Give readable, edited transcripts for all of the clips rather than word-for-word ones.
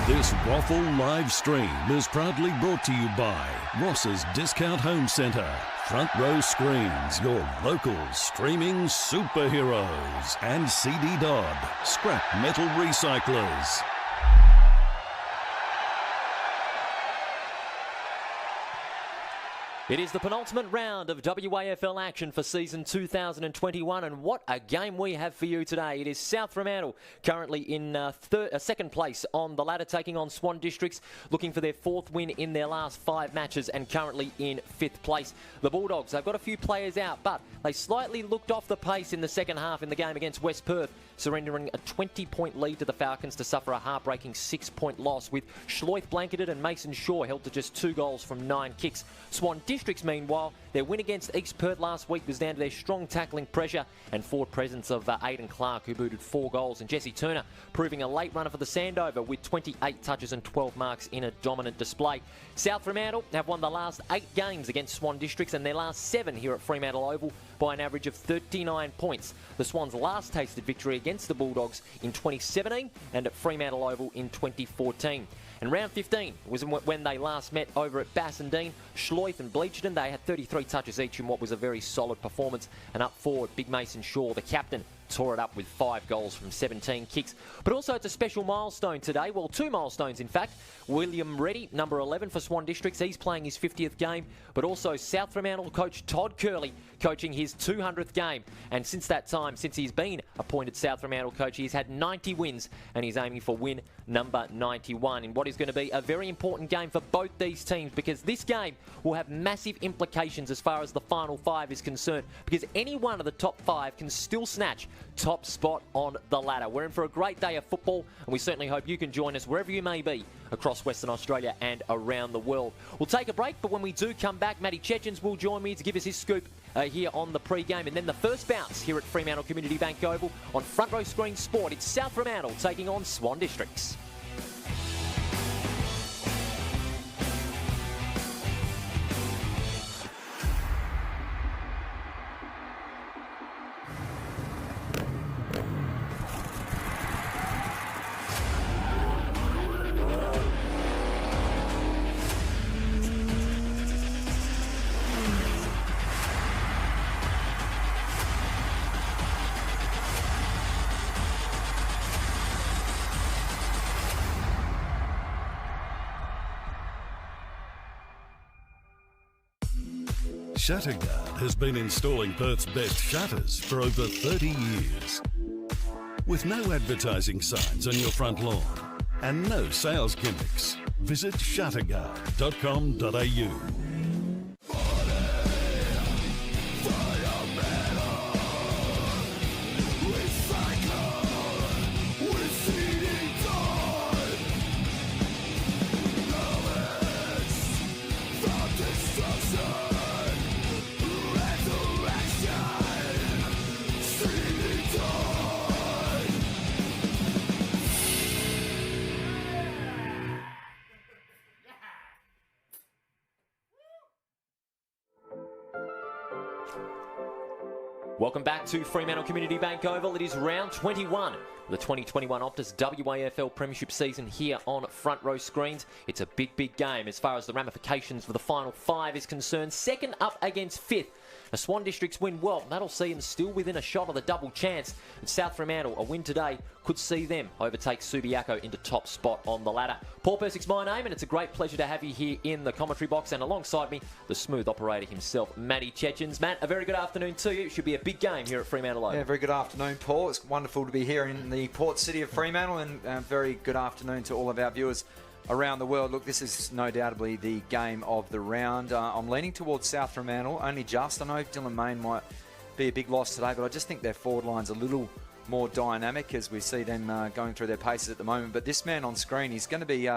This Waffle live stream is proudly brought to you by Ross's Discount Home Centre, Front Row Screens, your local streaming superheroes, and CD Dodd, Scrap Metal Recyclers. It is the penultimate round of WAFL action for season 2021, and what a game we have for you today. It is South Fremantle currently in second place on the ladder, taking on Swan Districts, looking for their fourth win in their last 5 matches and currently in 5th place. The Bulldogs, they've got a few players out, but they slightly looked off the pace in the second half in the game against West Perth, surrendering a 20-point lead to the Falcons to suffer a heartbreaking 6-point loss, with Schloith blanketed and Mason Shaw held to just 2 goals from 9 kicks. Swan Districts, meanwhile, their win against East Perth last week was down to their strong tackling pressure and forward presence of Aidan Clark, who booted 4 goals, and Jesse Turner proving a late runner for the Sandover with 28 touches and 12 marks in a dominant display. South Fremantle have won the last 8 games against Swan Districts and their last 7 here at Fremantle Oval by an average of 39 points. The Swans last tasted victory against the Bulldogs in 2017 and at Fremantle Oval in 2014. And round 15 was when they last met over at Bassendean. Schloith and Bleacherton, they had 33 touches each in what was a very solid performance. And up forward, Big Mason Shaw, the captain, tore it up with 5 goals from 17 kicks. But also it's a special milestone today. Well, 2 milestones, in fact. William Reddy, number 11 for Swan Districts. He's playing his 50th game. But also South Fremantle coach Todd Curley coaching his 200th game. And since that time, since he's been appointed South Fremantle coach, he's had 90 wins and he's aiming for win number 91 in what is going to be a very important game for both these teams, because this game will have massive implications as far as the final 5 is concerned, because any one of the top 5 can still snatch top spot on the ladder. We're in for a great day of football, and we certainly hope you can join us wherever you may be across Western Australia and around the world. We'll take a break, but when we do come back, Matty Chechens will join me to give us his scoop here on the pre-game, and then the first bounce here at Fremantle Community Bank Oval on Front Row Screen Sport. It's South Fremantle taking on Swan Districts. Shutterguard has been installing Perth's best shutters for over 30 years. With no advertising signs on your front lawn and no sales gimmicks, visit shutterguard.com.au. Welcome back to Fremantle Community Bank Oval. It is round 21 of the 2021 OPTUS WAFL Premiership season here on Front Row Screens. It's a big, big game as far as the ramifications for the final 5 is concerned. Second up against 5th. The Swan Districts win well. That'll see them still within a shot of the double chance. And South Fremantle, a win today, could see them overtake Subiaco into top spot on the ladder. Paul Persick's my name, and it's a great pleasure to have you here in the commentary box. And alongside me, the smooth operator himself, Matty Chechens. Matt, a very good afternoon to you. It should be a big game here at Fremantle Oval. Yeah, very good afternoon, Paul. It's wonderful to be here in the port city of Fremantle, and very good afternoon to all of our viewers around the world. Look, this is no doubtably the game of the round. I'm leaning towards South Fremantle, only just. I know Dylan Main might be a big loss today, but I just think their forward line's a little more dynamic as we see them going through their paces at the moment. But this man on screen, he's going to be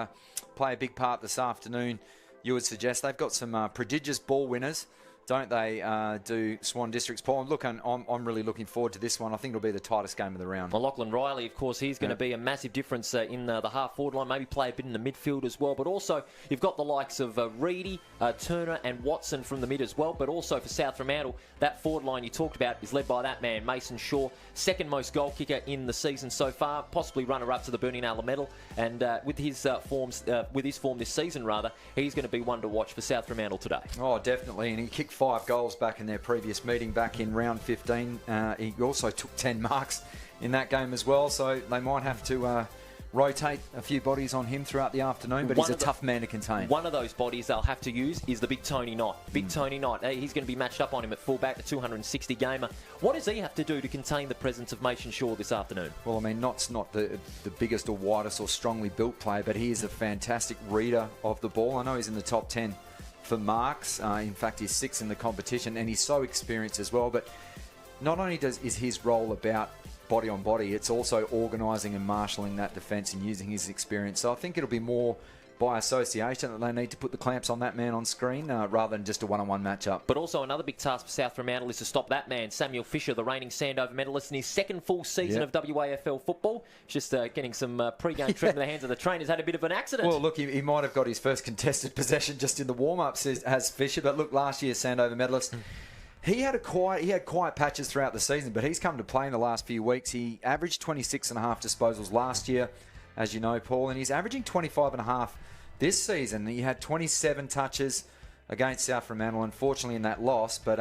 play a big part this afternoon, you would suggest. They've got some prodigious ball winners don't they, do Swan Districts, Paul? Look, I'm really looking forward to this one. I think it'll be the tightest game of the round. Well, Lachlan Riley, of course, he's going to be a massive difference in the half-forward line, maybe play a bit in the midfield as well. But also, you've got the likes of Reedy, Turner and Watson from the mid as well. But also for South Fremantle, that forward line you talked about is led by that man, Mason Shaw, second most goal kicker in the season so far, possibly runner-up to the Bernie Naylor medal. And with his form this season, rather, he's going to be one to watch for South Fremantle today. Oh, definitely. And he kicked 5 goals back in their previous meeting back in round 15. He also took 10 marks in that game as well, so they might have to rotate a few bodies on him throughout the afternoon, but he's a tough man to contain. One of those bodies they'll have to use is the big Tony Knight. Tony Knight, he's going to be matched up on him at fullback, the 260 gamer. What does he have to do to contain the presence of Mason Shaw this afternoon? Well, I mean, Knott's not the biggest or widest or strongly built player, but he is a fantastic reader of the ball. I know he's in the top 10 for marks. In fact, he's 6th in the competition, and he's so experienced as well. But not only is his role about body on body, it's also organising and marshalling that defence and using his experience. So I think it'll be more by association that they need to put the clamps on that man on screen rather than just a one-on-one matchup. But also another big task for South Fremantle is to stop that man, Samuel Fisher, the reigning Sandover medalist in his second full season of WAFL football. Just getting some pre-game treatment in the hands of the trainers. Had a bit of an accident. Well, look, he might have got his first contested possession just in the warm-ups as Fisher, but look, last year's Sandover medalist, he had quiet patches throughout the season, but he's come to play in the last few weeks. He averaged 26.5 disposals last year, as you know, Paul, and he's averaging 25.5 this season. He had 27 touches against South Fremantle, unfortunately, in that loss, but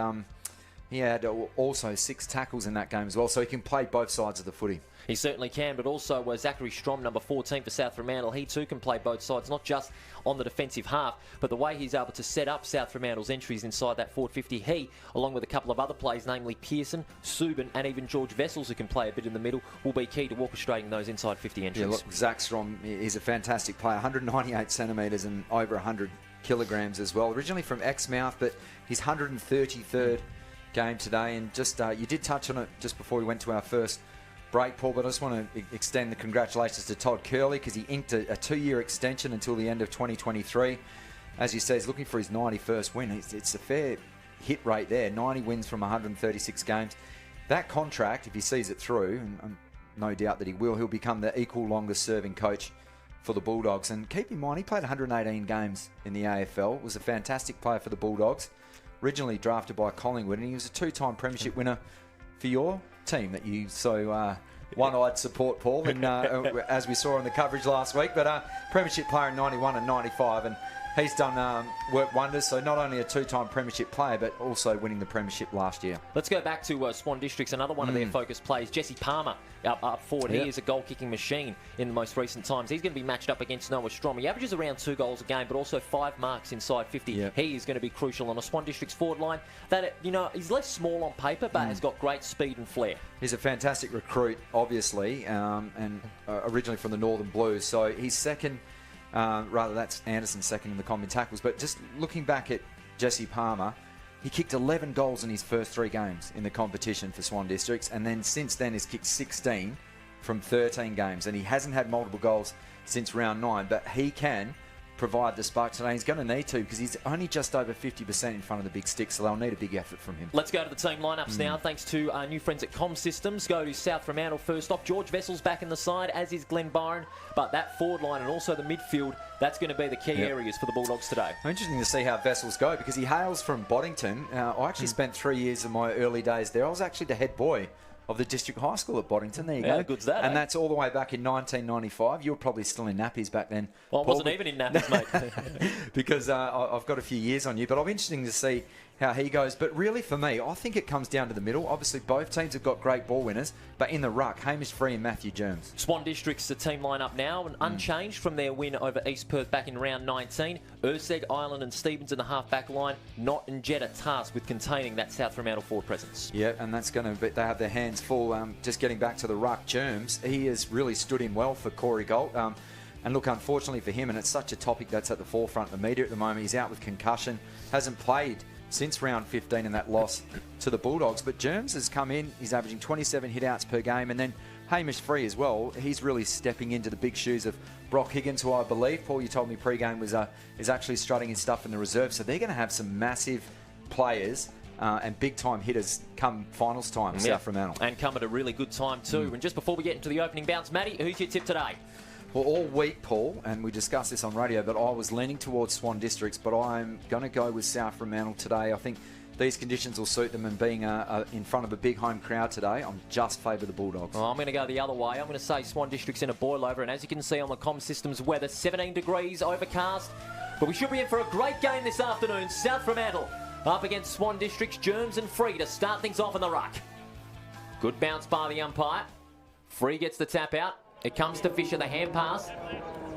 he had also 6 tackles in that game as well, so he can play both sides of the footy. He certainly can, but also Zachary Strom, number 14 for South Fremantle, he too can play both sides, not just on the defensive half, but the way he's able to set up South Fremantle's entries inside that forward 50, he, along with a couple of other players, namely Pearson, Subin, and even George Vessels, who can play a bit in the middle, will be key to orchestrating those inside 50 entries. Yeah, look, Zach Strom is a fantastic player, 198 centimetres and over 100 kilograms as well. Originally from Exmouth, but his 133rd game today, and just you did touch on it just before we went to our first break, Paul, but I just want to extend the congratulations to Todd Curley because he inked a 2-year extension until the end of 2023. As you say, he's looking for his 91st win. It's a fair hit rate there, 90 wins from 136 games. That contract, if he sees it through, and no doubt that he will, he'll become the equal longest serving coach for the Bulldogs. And keep in mind, he played 118 games in the AFL, was a fantastic player for the Bulldogs, originally drafted by Collingwood, and he was a 2-time premiership winner for your team that you so one-eyed support, Paul, and as we saw in the coverage last week. But premiership player in 91 and 95, and he's done work wonders. So not only a 2-time premiership player, but also winning the premiership last year. Let's go back to Swan Districts. Another one of their focus players, Jesse Palmer, up forward. He is a goal-kicking machine in the most recent times. He's going to be matched up against Noah Strom. He averages around 2 goals a game, but also 5 marks inside 50. He is going to be crucial on a Swan Districts forward line that, he's less small on paper, but has got great speed and flair. He's a fantastic recruit, obviously, and originally from the Northern Blues. So he's second. That's Anderson's second in the combi tackles. But just looking back at Jesse Palmer, he kicked 11 goals in his first 3 games in the competition for Swan Districts, and then since then he's kicked 16 from 13 games, and he hasn't had multiple goals since round 9, but he can provide the spark today. He's going to need to because he's only just over 50% in front of the big stick, so they'll need a big effort from him. Let's go to the team lineups now, thanks to our new friends at Com Systems. Go to South Fremantle first off. George Vessels back in the side, as is Glenn Byron, but that forward line and also the midfield, that's going to be the key areas for the Bulldogs today. Interesting to see how Vessels go because he hails from Boddington. I actually spent 3 years of my early days there. I was actually the head boy of the district high school at Boddington. There you go. How good's that? And that's all the way back in 1995. You were probably still in nappies back then. Well, I wasn't even in nappies, mate. Because I've got a few years on you. But I'm interested to see how he goes. But really, for me, I think it comes down to the middle. Obviously, both teams have got great ball winners. But in the ruck, Hamish Free and Matthew Germs. Swan Districts, the team lineup now, and unchanged from their win over East Perth back in round 19. Urseg, Ireland and Stevens in the half-back line. Knott and Jetta tasked with containing that South Fremantle forward presence. Yeah, and that's going to be, they have their hands full. Just getting back to the ruck, Germs, he has really stood in well for Corey Galt. And look, unfortunately for him, and it's such a topic that's at the forefront of the media at the moment, he's out with concussion, hasn't played since round 15 in that loss to the Bulldogs. But Germs has come in, he's averaging 27 hit-outs per game, and then Hamish Free as well. He's really stepping into the big shoes of Brock Higgins, who I believe, Paul, you told me pre-game, is actually strutting his stuff in the reserve. So they're going to have some massive players and big-time hitters come finals time, South Fremantle. And come at a really good time too. And just before we get into the opening bounce, Matty, who's your tip today? Well, all week, Paul, and we discussed this on radio, but I was leaning towards Swan Districts, but I'm going to go with South Fremantle today. I think these conditions will suit them, and being in front of a big home crowd today, I'm just favour the Bulldogs. Well, I'm going to go the other way. I'm going to say Swan Districts in a boil over, and as you can see on the comm systems weather, 17 degrees, overcast. But we should be in for a great game this afternoon. South Fremantle up against Swan Districts, Germs and Free to start things off in the ruck. Good bounce by the umpire. Free gets the tap out. It comes to Fisher, the hand pass.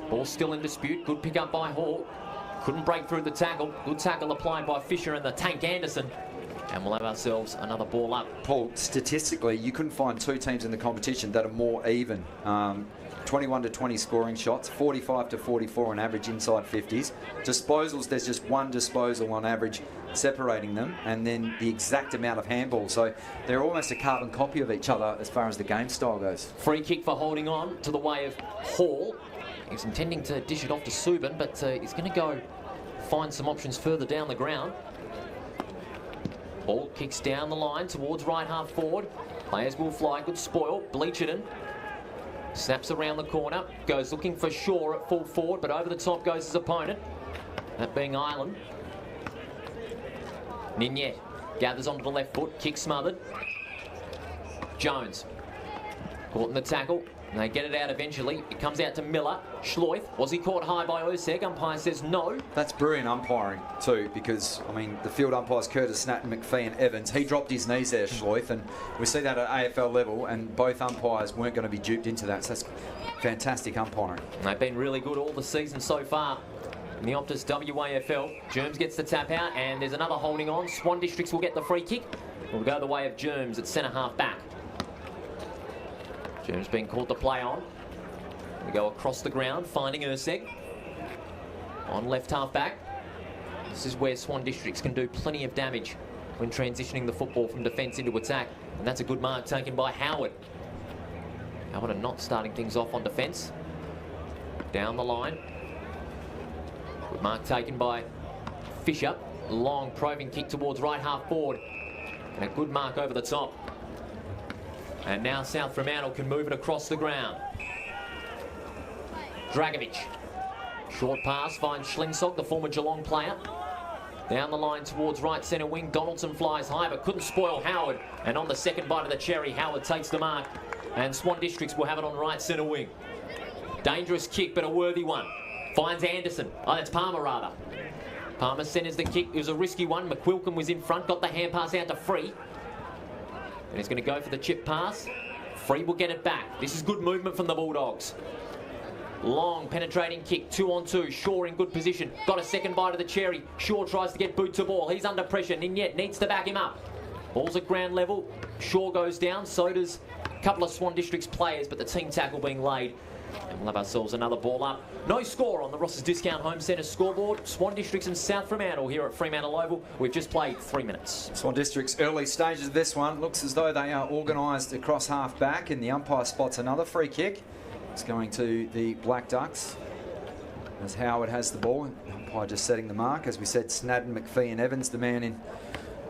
Ball still in dispute. Good pick up by Hall. Couldn't break through the tackle. Good tackle applied by Fisher and the Tank Anderson. And we'll have ourselves another ball up. Paul, statistically, you couldn't find two teams in the competition that are more even. 21 to 20 scoring shots, 45 to 44 on average inside 50s. Disposals, there's just one disposal on average separating them, and then the exact amount of handball. So they're almost a carbon copy of each other as far as the game style goes. Free kick for holding on to the way of Hall. He's intending to dish it off to Subin, but he's going to go find some options further down the ground. Ball kicks down the line towards right half forward. Players will fly. Good spoil. Bleacherton snaps around the corner. Goes looking for Shaw at full forward, but over the top goes his opponent. That being Island. Ninyet gathers onto the left foot. Kick smothered. Jones caught in the tackle. And they get it out eventually. It comes out to Miller. Schleuf. Was he caught high by Oseg? Umpire says no. That's brilliant umpiring too, because, I mean, the field umpires, Curtis, Snatton, McPhee and Evans, he dropped his knees there, Schleuf, and we see that at AFL level, and both umpires weren't going to be duped into that. So that's fantastic umpiring. And they've been really good all the season so far. In the OPTUS WAFL, Germs gets the tap out, and there's another holding on. Swan Districts will get the free kick. We'll go the way of Germs at centre half back. Germs being called to play on. We go across the ground, finding Urseg. On left half back. This is where Swan Districts can do plenty of damage when transitioning the football from defence into attack. And that's a good mark taken by Howard. Howard are not starting things off on defence. Down the line. Good mark taken by Fisher. Long probing kick towards right half forward. And a good mark over the top. And now South Fremantle can move it across the ground. Dragovic. Short pass finds Schlingsog, the former Geelong player. Down the line towards right centre wing. Donaldson flies high but couldn't spoil Howard. And on the second bite of the cherry, Howard takes the mark. And Swan Districts will have it on right centre wing. Dangerous kick but a worthy one. Finds Anderson. Oh, that's Palmer rather. Palmer centres the kick. It was a risky one. McQuilkin was in front. Got the hand pass out to Free. And he's going to go for the chip pass. Free will get it back. This is good movement from the Bulldogs. Long penetrating kick, 2-on-2. Shaw in good position. Got a second bite of the cherry. Shaw tries to get boot to ball. He's under pressure. Ninyet needs to back him up. Ball's at ground level. Shaw goes down. So does a couple of Swan Districts players, but the team tackle being laid. And we'll have ourselves another ball up. No score on the Ross's Discount Home Centre scoreboard. Swan Districts and South Fremantle here at Fremantle Oval. We've just played 3 minutes. Swan Districts early stages of this one. Looks as though they are organised across half back, and the umpire spots another free kick. It's going to the Black Ducks as Howard has the ball. The umpire just setting the mark. As we said, Snadden, McPhee and Evans, the man in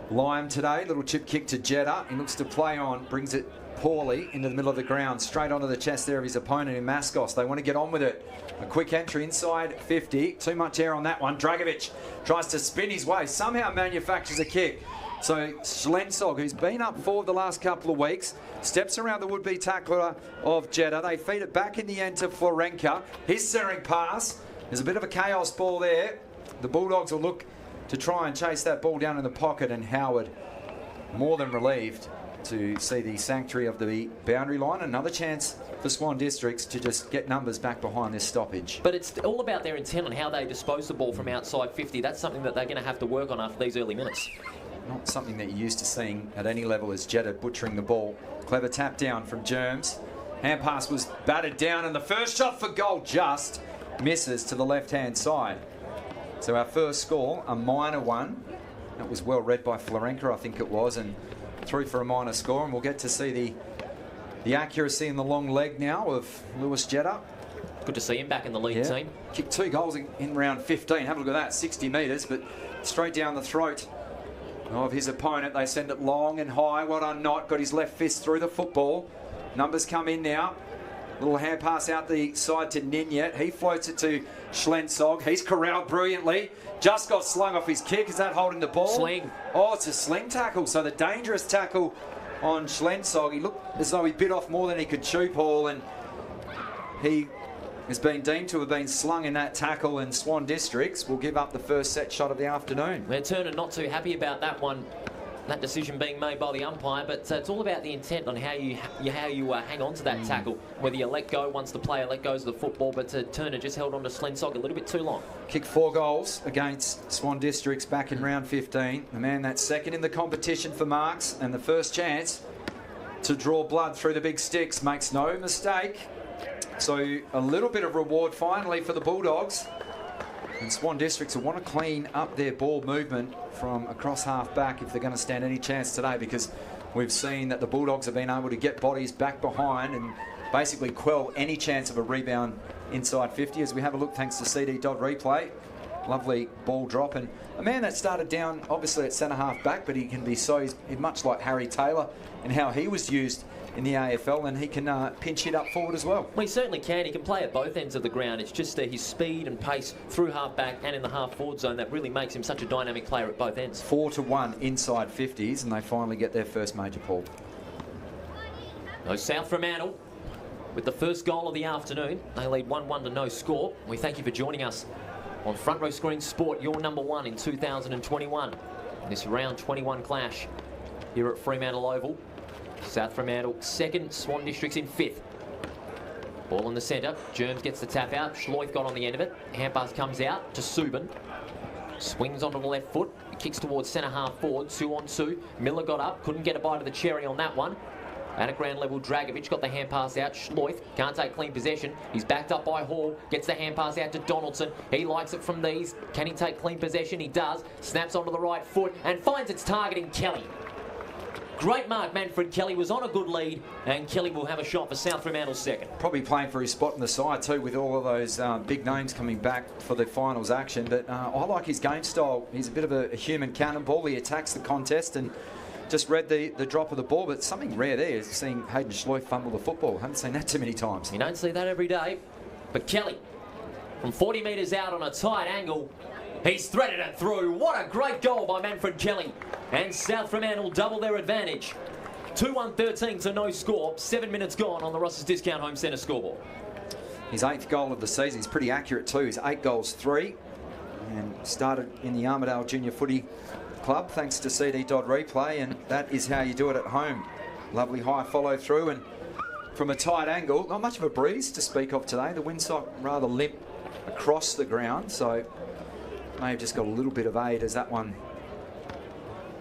Lyme today. Little chip kick to Jeddah. He looks to play on, brings it poorly into the middle of the ground, straight onto the chest there of his opponent in Mascos. They want to get on with it. A quick entry inside 50. Too much air on that one. Dragovic tries to spin his way, somehow manufactures a kick. So Schlensog, who's been up forward the last couple of weeks, steps around the would-be tackler of Jeddah. They feed it back in the end to Florenka. His centering pass. There's a bit of a chaos ball there. The Bulldogs will look to try and chase that ball down in the pocket, and Howard more than relieved to see the sanctuary of the boundary line. Another chance for Swan Districts to just get numbers back behind this stoppage. But it's all about their intent on how they dispose the ball from outside 50. That's something that they're going to have to work on after these early minutes. Not something that you're used to seeing at any level as Jeddah butchering the ball. Clever tap down from Germs. Hand pass was battered down, and the first shot for goal just misses to the left-hand side. So our first score, a minor one. That was well read by Florenka, I think it was, and through for a minor score. And we'll get to see the accuracy and the long leg now of Lewis Jeddah. Good to see him back in the lead team. Kicked 2 goals in round 15. Have a look at that, 60 metres, but straight down the throat of his opponent. They send it long and high. Well done, Knott. Got his left fist through the football. Numbers come in now. Little hand pass out the side to Ninyet. He floats it to Schlensog. He's corralled brilliantly. Just got slung off his kick. Is that holding the ball? Sling. Oh, it's a sling tackle. So the dangerous tackle on Schlensog. He looked as though he bit off more than he could chew, Paul, and he has been deemed to have been slung in that tackle, and Swan Districts will give up the first set shot of the afternoon. They're Turner not too happy about that one, that decision being made by the umpire, but it's all about the intent on how you hang on to that tackle, whether you let go once the player let goes of the football, but Turner just held on to Schlensog a little bit too long. Kicked 4 goals against Swan Districts back in round 15. The man that's second in the competition for marks and the first chance to draw blood through the big sticks, makes no mistake. So a little bit of reward finally for the Bulldogs. And Swan Districts will want to clean up their ball movement from across half back if they're going to stand any chance today, because we've seen that the Bulldogs have been able to get bodies back behind and basically quell any chance of a rebound inside 50. As we have a look, thanks to CD Dodd replay. Lovely ball drop, and a man that started down obviously at centre half back, but he can be he's much like Harry Taylor and how he was used in the AFL, and he can pinch hit up forward as well. Well, he certainly can. He can play at both ends of the ground. It's just his speed and pace through half back and in the half forward zone that really makes him such a dynamic player at both ends. 4-1 inside 50s, and they finally get their first major pull. So South Fremantle with the first goal of the afternoon. They lead 1-1 to no score. We thank you for joining us on Front Row Screen Sport, your number 1 in 2021. This round 21 clash here at Fremantle Oval. South Fremantle second, Swan Districts in 5th. Ball in the centre. Germs gets the tap out. Schloith got on the end of it. Hand pass comes out to Subin. Swings onto the left foot. Kicks towards centre half forward. 2-on-2. Miller got up. Couldn't get a bite of the cherry on that one. At a ground level, Dragovic got the hand pass out. Schloith can't take clean possession. He's backed up by Hall. Gets the hand pass out to Donaldson. He likes it from these. Can he take clean possession? He does. Snaps onto the right foot and finds its target in Kelly. Great mark, Manfred Kelly was on a good lead, and Kelly will have a shot for South Fremantle second. Probably playing for his spot in the side too, with all of those big names coming back for the finals action. But I like his game style. He's a bit of a human cannonball. He attacks the contest, and just read the drop of the ball. But something rare there is seeing Hayden Schloith fumble the football. Haven't seen that too many times. You don't see that every day. But Kelly, from 40 metres out on a tight angle, he's threaded it through. What a great goal by Manfred Kelly. And South Fremantle double their advantage. 2-1-13 to no score. 7 minutes gone on the Ross's Discount Home Centre scoreboard. His 8th goal of the season. He's pretty accurate too. He's 8 goals, 3. And started in the Armidale Junior Footy Club thanks to CD Dodd replay. And that is how you do it at home. Lovely high follow through. And from a tight angle, not much of a breeze to speak of today. The windsock rather limp across the ground. So may have just got a little bit of aid as that one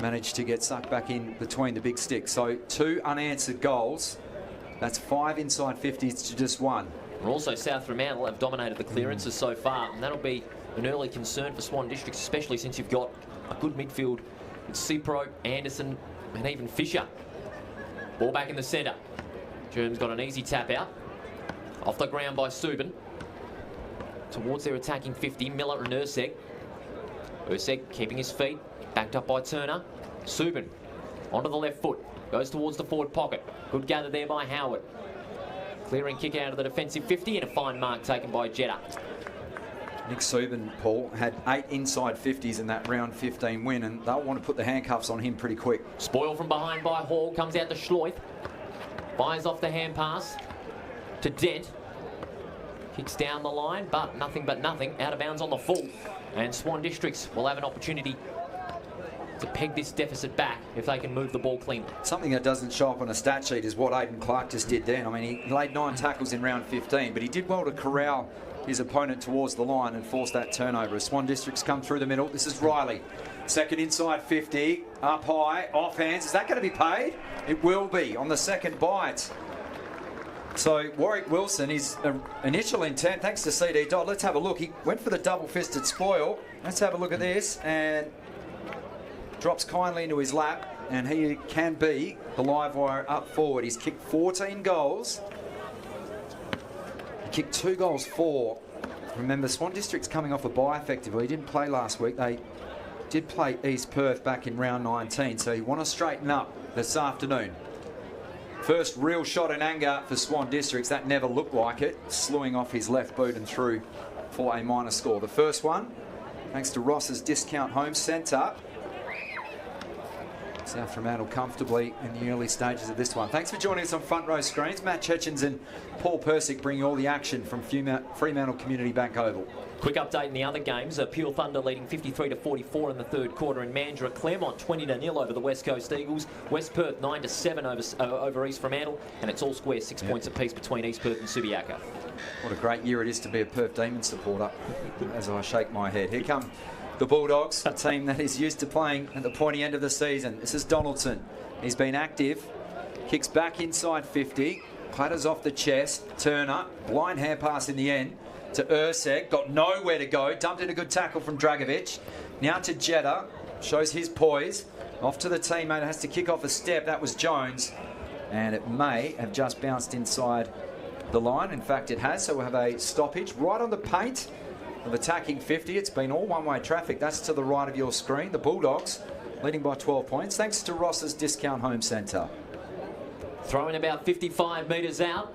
managed to get sucked back in between the big sticks. So 2 unanswered goals. That's 5 inside 50s to just 1. And also South Fremantle have dominated the clearances so far, and that'll be an early concern for Swan Districts, especially since you've got a good midfield with Cipro, Anderson and even Fisher. Ball back in the centre. Germ's got an easy tap out. Off the ground by Subin. Towards their attacking 50, Miller and Urseg. Urseg keeping his feet. Backed up by Turner. Subin onto the left foot. Goes towards the forward pocket. Good gather there by Howard. Clearing kick out of the defensive 50 and a fine mark taken by Jetta. Nick Subin, Paul, had 8 inside 50s in that round 15 win, and they'll want to put the handcuffs on him pretty quick. Spoil from behind by Hall. Comes out to Schloith. Fires off the hand pass to Dent. Kicks down the line, but nothing. Out of bounds on the full. And Swan Districts will have an opportunity to peg this deficit back if they can move the ball clean. Something that doesn't show up on a stat sheet is what Aidan Clark just did then. I mean, he laid 9 tackles in round 15, but he did well to corral his opponent towards the line and force that turnover. As Swan Districts come through the middle, this is Riley. Second inside 50, up high, off hands. Is that going to be paid? It will be on the second bite. So Warwick Wilson, his initial intent, thanks to CD Dodd. Let's have a look. He went for the double-fisted spoil. Let's have a look at this, and drops kindly into his lap, and he can be the live wire up forward. He's kicked 14 goals. He kicked 2 goals for. Remember, Swan District's coming off a bye effectively. He didn't play last week. They did play East Perth back in round 19, so you want to straighten up this afternoon. First real shot in anger for Swan Districts. That never looked like it. Slewing off his left boot and through for a minor score. The first one, thanks to Ross's Discount Home Centre. South Fremantle comfortably in the early stages of this one. Thanks for joining us on Front Row Screens. Matt Chechens and Paul Persick bringing all the action from Fremantle Community Bank Oval. Quick update in the other games. Pure Thunder leading 53-44 in the third quarter in Mandurah. Claremont 20-0 over the West Coast Eagles. West Perth 9-7 over East Fremantle, and it's all square 6 points apiece between East Perth and Subiaco. What a great year it is to be a Perth Demons supporter. As I shake my head, here come the Bulldogs, a team that is used to playing at the pointy end of the season. This is Donaldson. He's been active. Kicks back inside 50. Clatters off the chest. Turner. Blind hand pass in the end to Urseg. Got nowhere to go. Dumped in a good tackle from Dragovic. Now to Jeddah. Shows his poise. Off to the teammate. Has to kick off a step. That was Jones. And it may have just bounced inside the line. In fact, it has. So we'll have a stoppage right on the paint of attacking 50. It's been all one-way traffic. That's to the right of your screen. The Bulldogs leading by 12 points thanks to Ross's Discount Home Centre. Throwing about 55 metres out.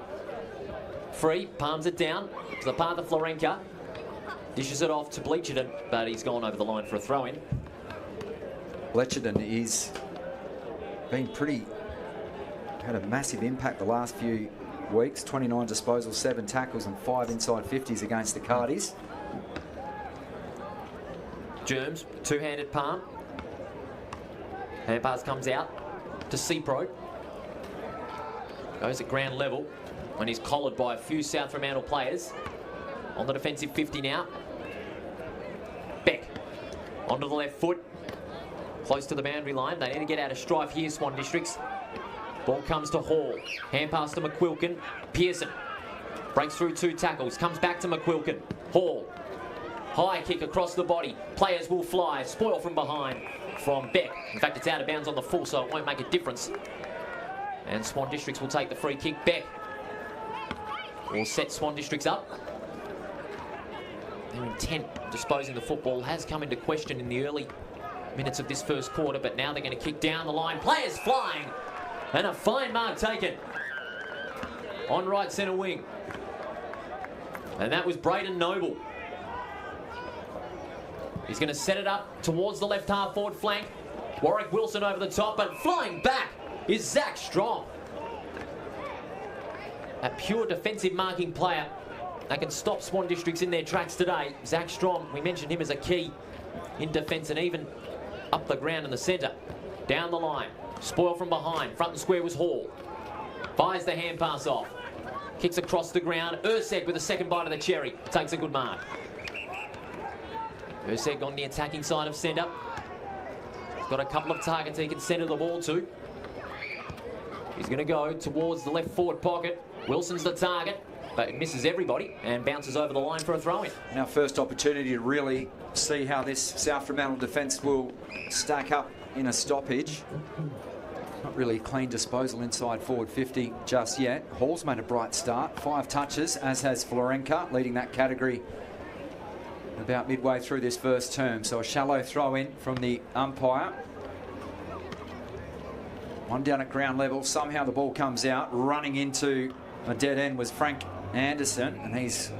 Free, palms it down. It's the path of Florenka. Dishes it off to Bleacherton, but he's gone over the line for a throw-in. Bleacherton is been had a massive impact the last few weeks. 29 disposals, 7 tackles and 5 inside 50s against the Cardis. Germs, two-handed palm. Hand pass comes out to Cipro. Goes at ground level when he's collared by a few South Fremantle players. On the defensive 50 now. Beck onto the left foot. Close to the boundary line. They need to get out of strife here, Swan Districts. Ball comes to Hall. Hand pass to McQuilkin. Pearson breaks through 2 tackles. Comes back to McQuilkin. Hall. High kick across the body. Players will fly. Spoil from behind from Beck. In fact, it's out of bounds on the full, so it won't make a difference. And Swan Districts will take the free kick. Beck will set Swan Districts up. Their intent of disposing the football has come into question in the early minutes of this first quarter, but now they're going to kick down the line. Players flying. And a fine mark taken on right centre wing. And that was Braden Noble. He's going to set it up towards the left half forward flank. Warwick Wilson over the top, but flying back is Zach Strong. A pure defensive marking player that can stop Swan Districts in their tracks today. Zach Strong, we mentioned him as a key in defence and even up the ground in the centre. Down the line. Spoil from behind. Front and square was Hall. Fires the hand pass off. Kicks across the ground. Urseg with a second bite of the cherry. Takes a good mark. Urseg on the attacking side of centre. He's got a couple of targets he can centre the ball to. He's going to go towards the left forward pocket. Wilson's the target, but it misses everybody and bounces over the line for a throw-in. Now first opportunity to really see how this South Fremantle defence will stack up in a stoppage. Not really clean disposal inside forward 50 just yet. Hall's made a bright start. 5 touches, as has Florenka, leading that category about midway through this first term. So a shallow throw in from the umpire. One down at ground level. Somehow the ball comes out. Running into a dead end was Frank Anderson, and he's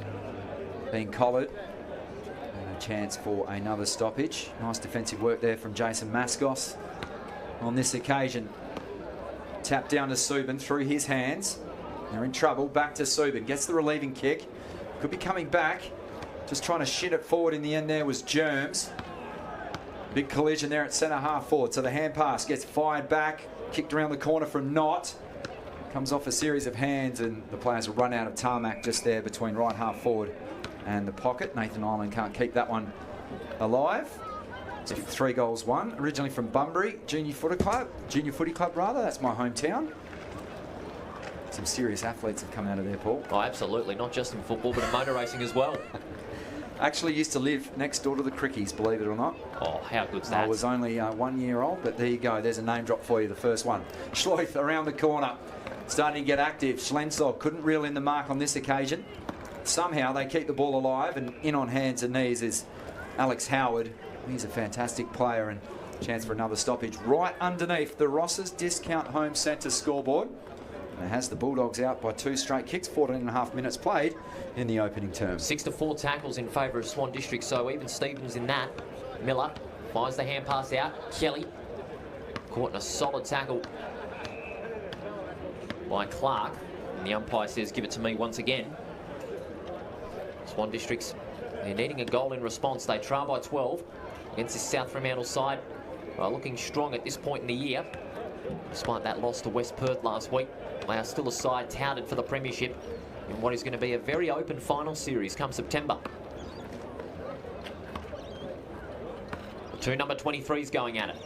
been collared. And a chance for another stoppage. Nice defensive work there from Jason Mascos on this occasion. Tap down to Subin through his hands. They're in trouble. Back to Subin. Gets the relieving kick. Could be coming back. Just trying to shin it forward in the end there was Germs. Big collision there at centre half forward. So the hand pass gets fired back. Kicked around the corner from Knott. Comes off a series of hands and the players will run out of tarmac just there between right half forward and the pocket. Nathan Island can't keep that one alive. So 3 goals won. Originally from Bunbury Junior Footy Club. That's my hometown. Some serious athletes have come out of there, Paul. Oh, absolutely. Not just in football, but in motor racing as well. Actually used to live next door to the Crickies, believe it or not. Oh, how good's that? I was only 1 year old, but there you go. There's a name drop for you, the first one. Schleuf around the corner, starting to get active. Schlensog couldn't reel in the mark on this occasion. Somehow they keep the ball alive, and in on hands and knees is Alex Howard. He's a fantastic player, and chance for another stoppage right underneath the Ross's Discount Home Centre scoreboard. And it has the Bulldogs out by 2 straight kicks, 14.5 minutes played in the opening term. 6-4 tackles in favour of Swan District, so even Stevens in that. Miller finds the hand pass out. Kelly caught in a solid tackle by Clark. And the umpire says, give it to me once again. Swan Districts, they're needing a goal in response. They trail by 12 against this South Fremantle side. Looking strong at this point in the year. Despite that loss to West Perth last week, they are still a side touted for the premiership in what is going to be a very open final series come September. The 2 number 23s going at it.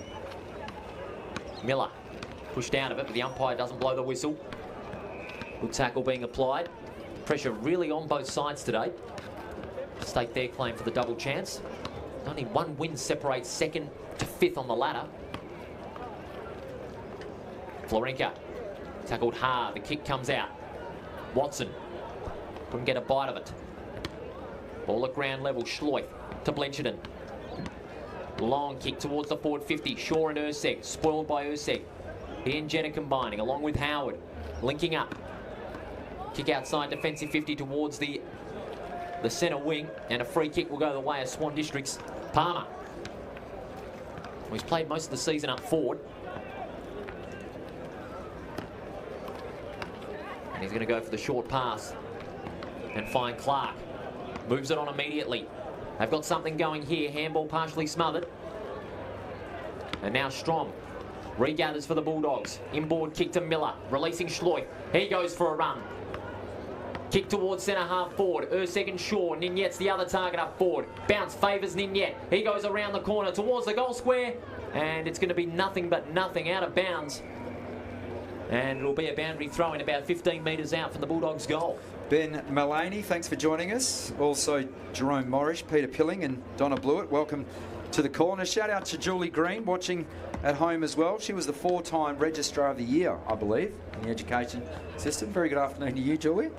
Miller pushed out of it, but the umpire doesn't blow the whistle. Good tackle being applied. Pressure really on both sides today. Stake their claim for the double chance. Only 1 win separates 2nd to 5th on the ladder. Florenka tackled hard. The kick comes out. Watson couldn't get a bite of it. Ball at ground level. Schloith to Blencherton. Long kick towards the forward 50. Shaw and Urseg. Spoiled by Urseg. He and Jenner combining along with Howard. Linking up. Kick outside defensive 50 towards the centre wing. And a free kick will go the way of Swan Districts. Palmer. Well, he's played most of the season up forward. And he's going to go for the short pass and find Clark. Moves it on immediately. They've got something going here. Handball partially smothered. And now Strom regathers for the Bulldogs. Inboard kick to Miller. Releasing Schloith. He goes for a run. Kick towards centre half forward. Urseg and Shaw. Nignet's the other target up forward. Bounce favours Nignet. He goes around the corner towards the goal square. And it's going to be nothing but nothing out of bounds. And it'll be a boundary throw in about 15 metres out from the Bulldogs' goal. Ben Mullaney, thanks for joining us. Also Jerome Morrish, Peter Pilling and Donna Blewett, welcome to the call. And a shout out to Julie Green watching at home as well. She was the 4-time Registrar of the Year, I believe, in the education system. Very good afternoon to you, Julie.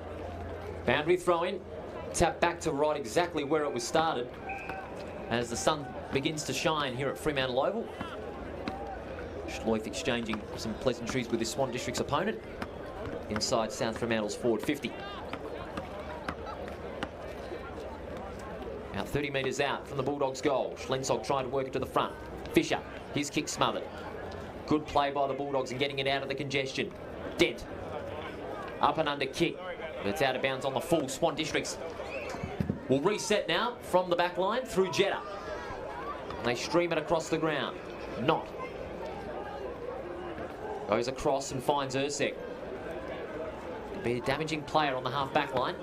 Boundary throw in. Tap back to right exactly where it was started as the sun begins to shine here at Fremantle Oval. Schloith exchanging some pleasantries with his Swan District's opponent inside South Fremantle's forward 50. Now 30 metres out from the Bulldogs' goal. Schlensog trying to work it to the front. Fisher, his kick smothered. Good play by the Bulldogs and getting it out of the congestion. Dent. Up and under kick. But it's out of bounds on the full. Swan Districts will reset now from the back line through Jetta. And they stream it across the ground. Not. Goes across and finds Urseg. Be a damaging player on the half-back line.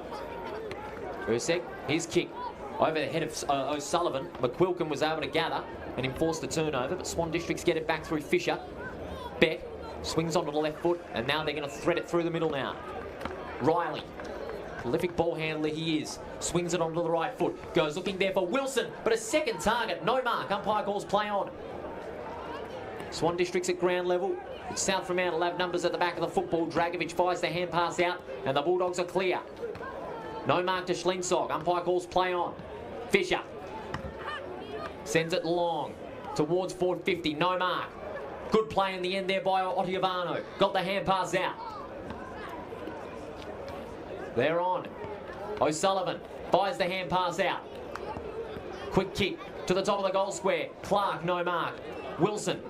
Urseg, his kick. Over the head of O'Sullivan. McQuilkin was able to gather and enforce the turnover, but Swan Districts get it back through Fisher. Beck swings onto the left foot, and now they're going to thread it through the middle now. Riley, prolific ball handler he is, swings it onto the right foot. Goes looking there for Wilson, but a second target. No mark. Umpire calls play on. Swan Districts at ground level. South Fremantle have numbers at the back of the football. Dragovic fires the hand pass out, and the Bulldogs are clear. No mark to Schlensog. Umpire calls play on. Fisher sends it long towards forward 50. No mark. Good play in the end there by Ottaviano. Got the hand pass out. They're on. O'Sullivan fires the hand pass out. Quick kick to the top of the goal square. Clark, no mark. Wilson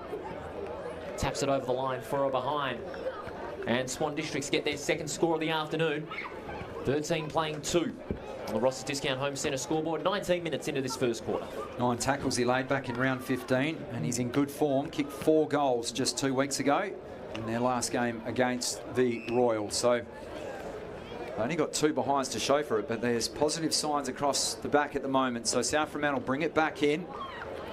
taps it over the line for a behind. And Swan Districts get their second score of the afternoon. 13 playing 2 on the Ross's Discount Home Centre scoreboard. 19 minutes into this first quarter. 9 tackles he laid back in round 15, and he's in good form. Kicked 4 goals just 2 weeks ago in their last game against the Royals. So they only got 2 behinds to show for it, but there's positive signs across the back at the moment. So South Fremantle bring it back in.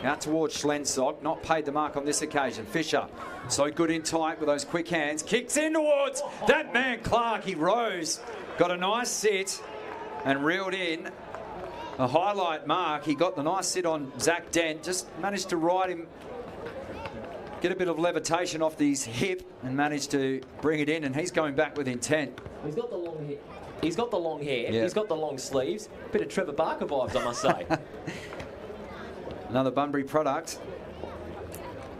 Out towards Schlensog, not paid the mark on this occasion. Fisher, so good in tight with those quick hands. Kicks in towards that man Clark. He rose, got a nice sit and reeled in a highlight mark. He got the nice sit on Zach Dent, just managed to ride him, get a bit of levitation off his hip and managed to bring it in, and he's going back with intent. He's got the long hair. He's got the long hair. Yeah. He's got the long sleeves. Bit of Trevor Barker vibes, I must say. Another Bunbury product.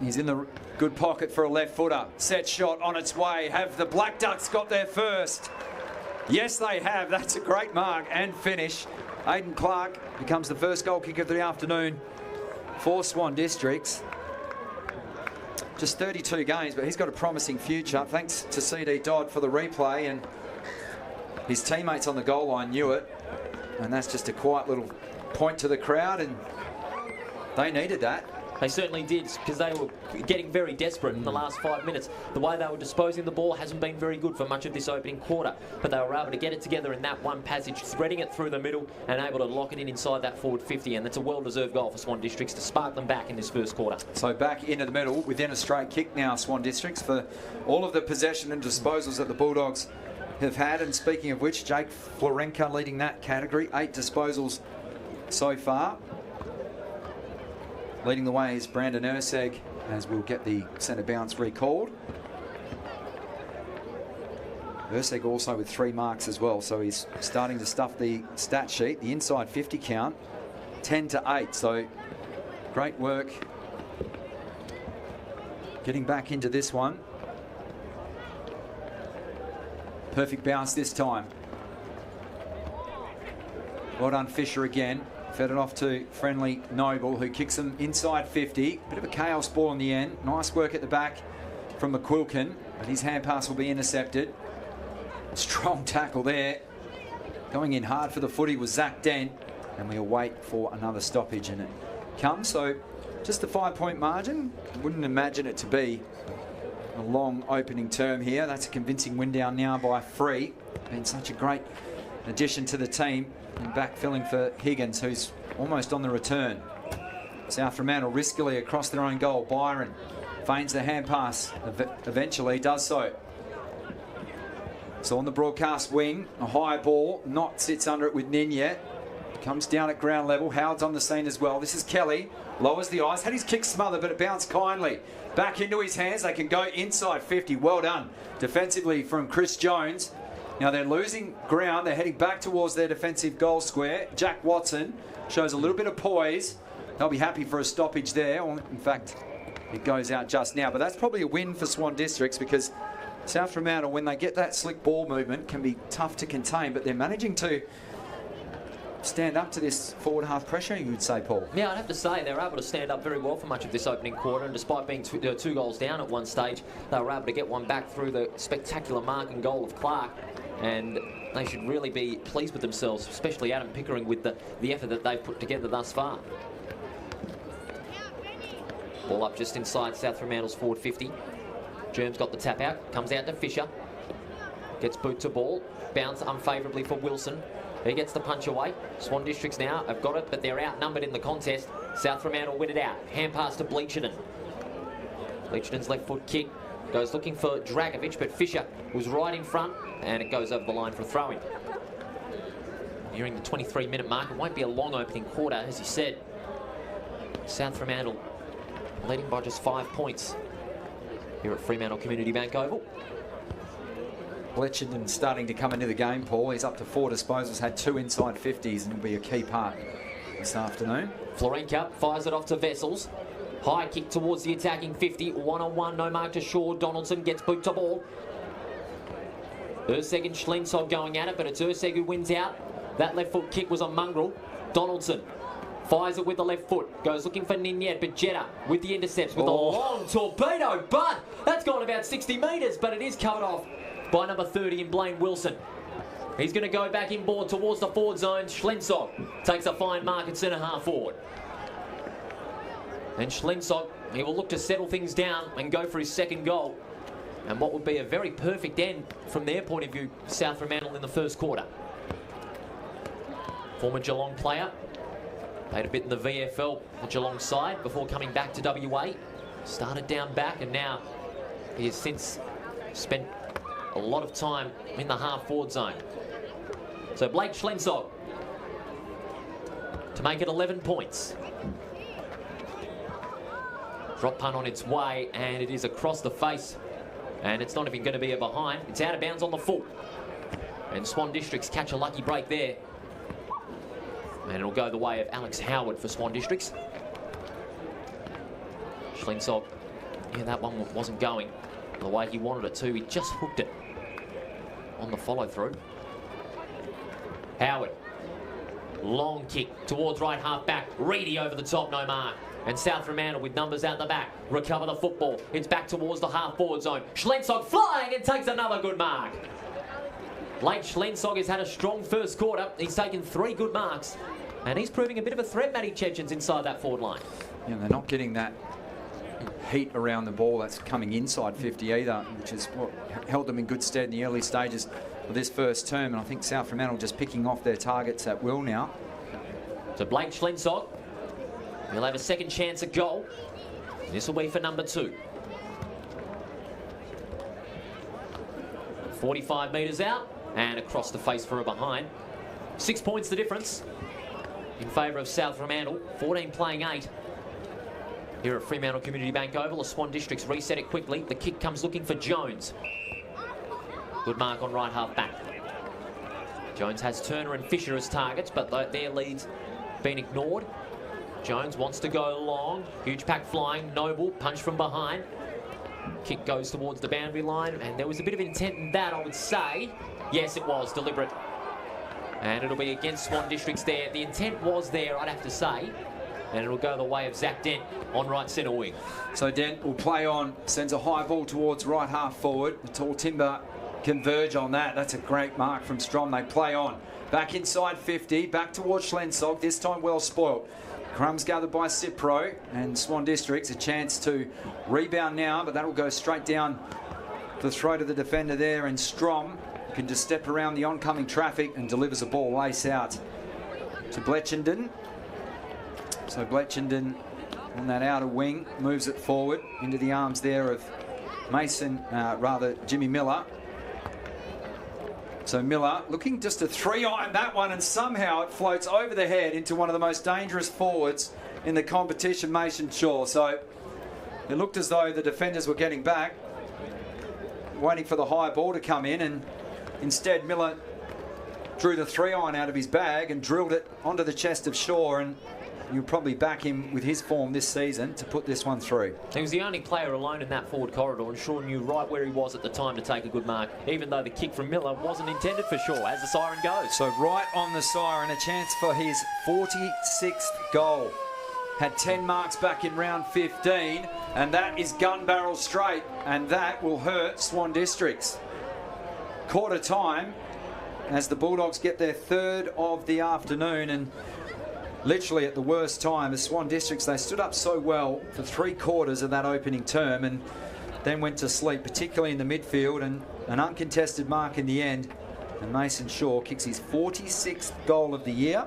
He's in the good pocket for a left footer. Set shot on its way. Have the Black Ducks got there first? Yes, they have. That's a great mark and finish. Aidan Clark becomes the first goal kicker of the afternoon for Swan Districts. Just 32 games, but he's got a promising future. Thanks to CD Dodd for the replay, and his teammates on the goal line knew it. And that's just a quiet little point to the crowd, and they needed that. They certainly did, because they were getting very desperate in the last 5 minutes. The way they were disposing the ball hasn't been very good for much of this opening quarter, but they were able to get it together in that one passage, threading it through the middle and able to lock it in inside that forward 50, and that's a well-deserved goal for Swan Districts to spark them back in this first quarter. So back into the middle within a straight kick now, Swan Districts, for all of the possession and disposals that the Bulldogs have had. And speaking of which, Jake Florenka leading that category, 8 disposals so far. Leading the way is Brandon Urseg, as we'll get the centre bounce recalled. Urseg also with 3 marks as well, so he's starting to stuff the stat sheet. The inside 50 count, 10-8, so great work getting back into this one. Perfect bounce this time. Well done, Fisher again. Fed it off to friendly Noble, who kicks him inside 50. Bit of a chaos ball in the end. Nice work at the back from McQuilkin, but his hand pass will be intercepted. Strong tackle there. Going in hard for the footy was Zach Dent, and we'll wait for another stoppage, and it comes. So just a 5-point margin. Wouldn't imagine it to be a long opening term here. That's a convincing win down now by 3. Been such a great addition to the team, and backfilling for Higgins, who's almost on the return. South Fremantle riskily across their own goal. Byron feigns the hand pass, eventually does so. So on the broadcast wing, a high ball, Knott sits under it with Nin yet. Comes down at ground level. Howard's on the scene as well. This is Kelly, lowers the eyes, had his kick smothered, but it bounced kindly back into his hands. They can go inside 50. Well done defensively from Chris Jones. Now they're losing ground. They're heading back towards their defensive goal square. Jack Watson shows a little bit of poise. They'll be happy for a stoppage there. In fact, it goes out just now. But that's probably a win for Swan Districts, because South Fremantle, when they get that slick ball movement, can be tough to contain. But they're managing to stand up to this forward half pressure, you would say, Paul. Yeah, I'd have to say they're able to stand up very well for much of this opening quarter, and despite being 2 goals down at one stage, they were able to get one back through the spectacular mark and goal of Clark, and they should really be pleased with themselves, especially Adam Pickering, with the effort that they've put together thus far. Ball up just inside South Fremantle's forward 50. Germ's got the tap out, comes out to Fisher, gets boot to ball, bounce unfavourably for Wilson. He gets the punch away. Swan Districts now have got it, but they're outnumbered in the contest. South Fremantle win it out. Hand pass to Bleacherton. Bleacherton's left foot kick goes looking for Dragovic, but Fisher was right in front, and it goes over the line for a throw-in. Nearing the 23-minute mark, it won't be a long opening quarter, as you said. South Fremantle leading by just 5 points here at Fremantle Community Bank Oval. Bleacherton starting to come into the game, Paul. He's up to 4 disposals, had 2 inside 50s, and will be a key part this afternoon. Florenka fires it off to Vessels. High kick towards the attacking 50. 1-on-1, no mark to Shaw. Donaldson gets boot to ball. Urseg and Schlensog going at it, but it's Urseg who wins out. That left foot kick was on Mongrel. Donaldson fires it with the left foot. Goes looking for Ninyet, but Jetta with the intercepts with a long torpedo. But that's gone about 60 metres, but it is covered off by number 30 in Blaine Wilson. He's going to go back inboard towards the forward zone. Schlensog takes a fine mark at centre half forward. And Schlensog, he will look to settle things down and go for his second goal. And what would be a very perfect end from their point of view, South Fremantle in the first quarter. Former Geelong player, played a bit in the VFL, the Geelong side, before coming back to WA. Started down back, and now he has since spent a lot of time in the half-forward zone. So Blake Schlensog to make it 11 points. Drop punt on its way, and it is across the face. And it's not even going to be a behind. It's out of bounds on the full. And Swan Districts catch a lucky break there. And it'll go the way of Alex Howard for Swan Districts. Schlensog, yeah, that one wasn't going the way he wanted it to. He just hooked it on the follow-through. Howard, long kick towards right half back. Reedy over the top, no mark. And South Fremantle with numbers out the back. Recover the football. It's back towards the half-forward zone. Schlensog flying and takes another good mark. Blake Schlensog has had a strong first quarter. He's taken 3 good marks. And he's proving a bit of a threat, Matty Chechens, inside that forward line. Yeah, they're not getting that heat around the ball that's coming inside 50 either, which is what held them in good stead in the early stages of this first term. And I think South Fremantle just picking off their targets at will now. So Blake Schlensog, he'll have a second chance at goal. This will be for number 2. 45 metres out and across the face for a behind. 6 points the difference in favour of South Fremantle. 14 playing 8. Here at Fremantle Community Bank Oval, the Swan Districts reset it quickly. The kick comes looking for Jones. Good mark on right half back. Jones has Turner and Fisher as targets, but their leads been ignored. Jones wants to go long. Huge pack flying. Noble, punch from behind. Kick goes towards the boundary line, and there was a bit of intent in that, I would say. Yes, it was deliberate. And it'll be against Swan Districts there. The intent was there, I'd have to say. And it'll go the way of Zach Dent on right centre wing. So Dent will play on, sends a high ball towards right half forward. The tall timber converge on that. That's a great mark from Strom. They play on. Back inside 50, back towards Schlensog, this time well spoilt. Crumbs gathered by Cipro, and Swan Districts a chance to rebound now, but that'll go straight down the throat of the defender there, and Strom can just step around the oncoming traffic and delivers a ball lace out to Bletchenden. So Bletchenden on that outer wing moves it forward into the arms there of Jimmy Miller. So Miller looking just to 3-iron that one, and somehow it floats over the head into one of the most dangerous forwards in the competition, Mason Shaw. So it looked as though the defenders were getting back, waiting for the high ball to come in, and instead Miller drew the 3-iron out of his bag and drilled it onto the chest of Shaw, and you'll probably back him with his form this season to put this one through. He was the only player alone in that forward corridor, and Shaw knew right where he was at the time to take a good mark, even though the kick from Miller wasn't intended for Shaw, as the siren goes. So right on the siren, a chance for his 46th goal. Had 10 marks back in round 15, and that is gun barrel straight, and that will hurt Swan Districts. Quarter time as the Bulldogs get their 3rd of the afternoon, and literally at the worst time. As Swan Districts, they stood up so well for 3 quarters of that opening term and then went to sleep, particularly in the midfield, and an uncontested mark in the end. And Mason Shaw kicks his 46th goal of the year.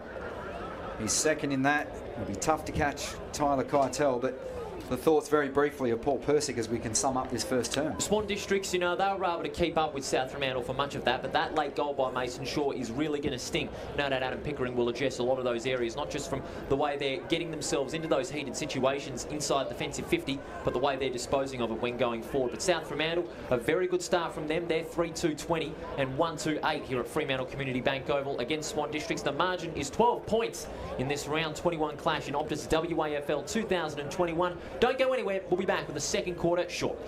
He's second in that. It'll be tough to catch Tyler Keitel, but the thoughts very briefly of Paul Persick as we can sum up this first term. Swan Districts, you know, they were able to keep up with South Fremantle for much of that, but that late goal by Mason Shaw is really going to sting. No doubt Adam Pickering will address a lot of those areas, not just from the way they're getting themselves into those heated situations inside defensive 50, but the way they're disposing of it when going forward. But South Fremantle, a very good start from them. They're 3-2-20 and 1-2-8 here at Fremantle Community Bank Oval against Swan Districts. The margin is 12 points in this round 21 clash in OPTUS WAFL 2021. Don't go anywhere. We'll be back with the second quarter shortly.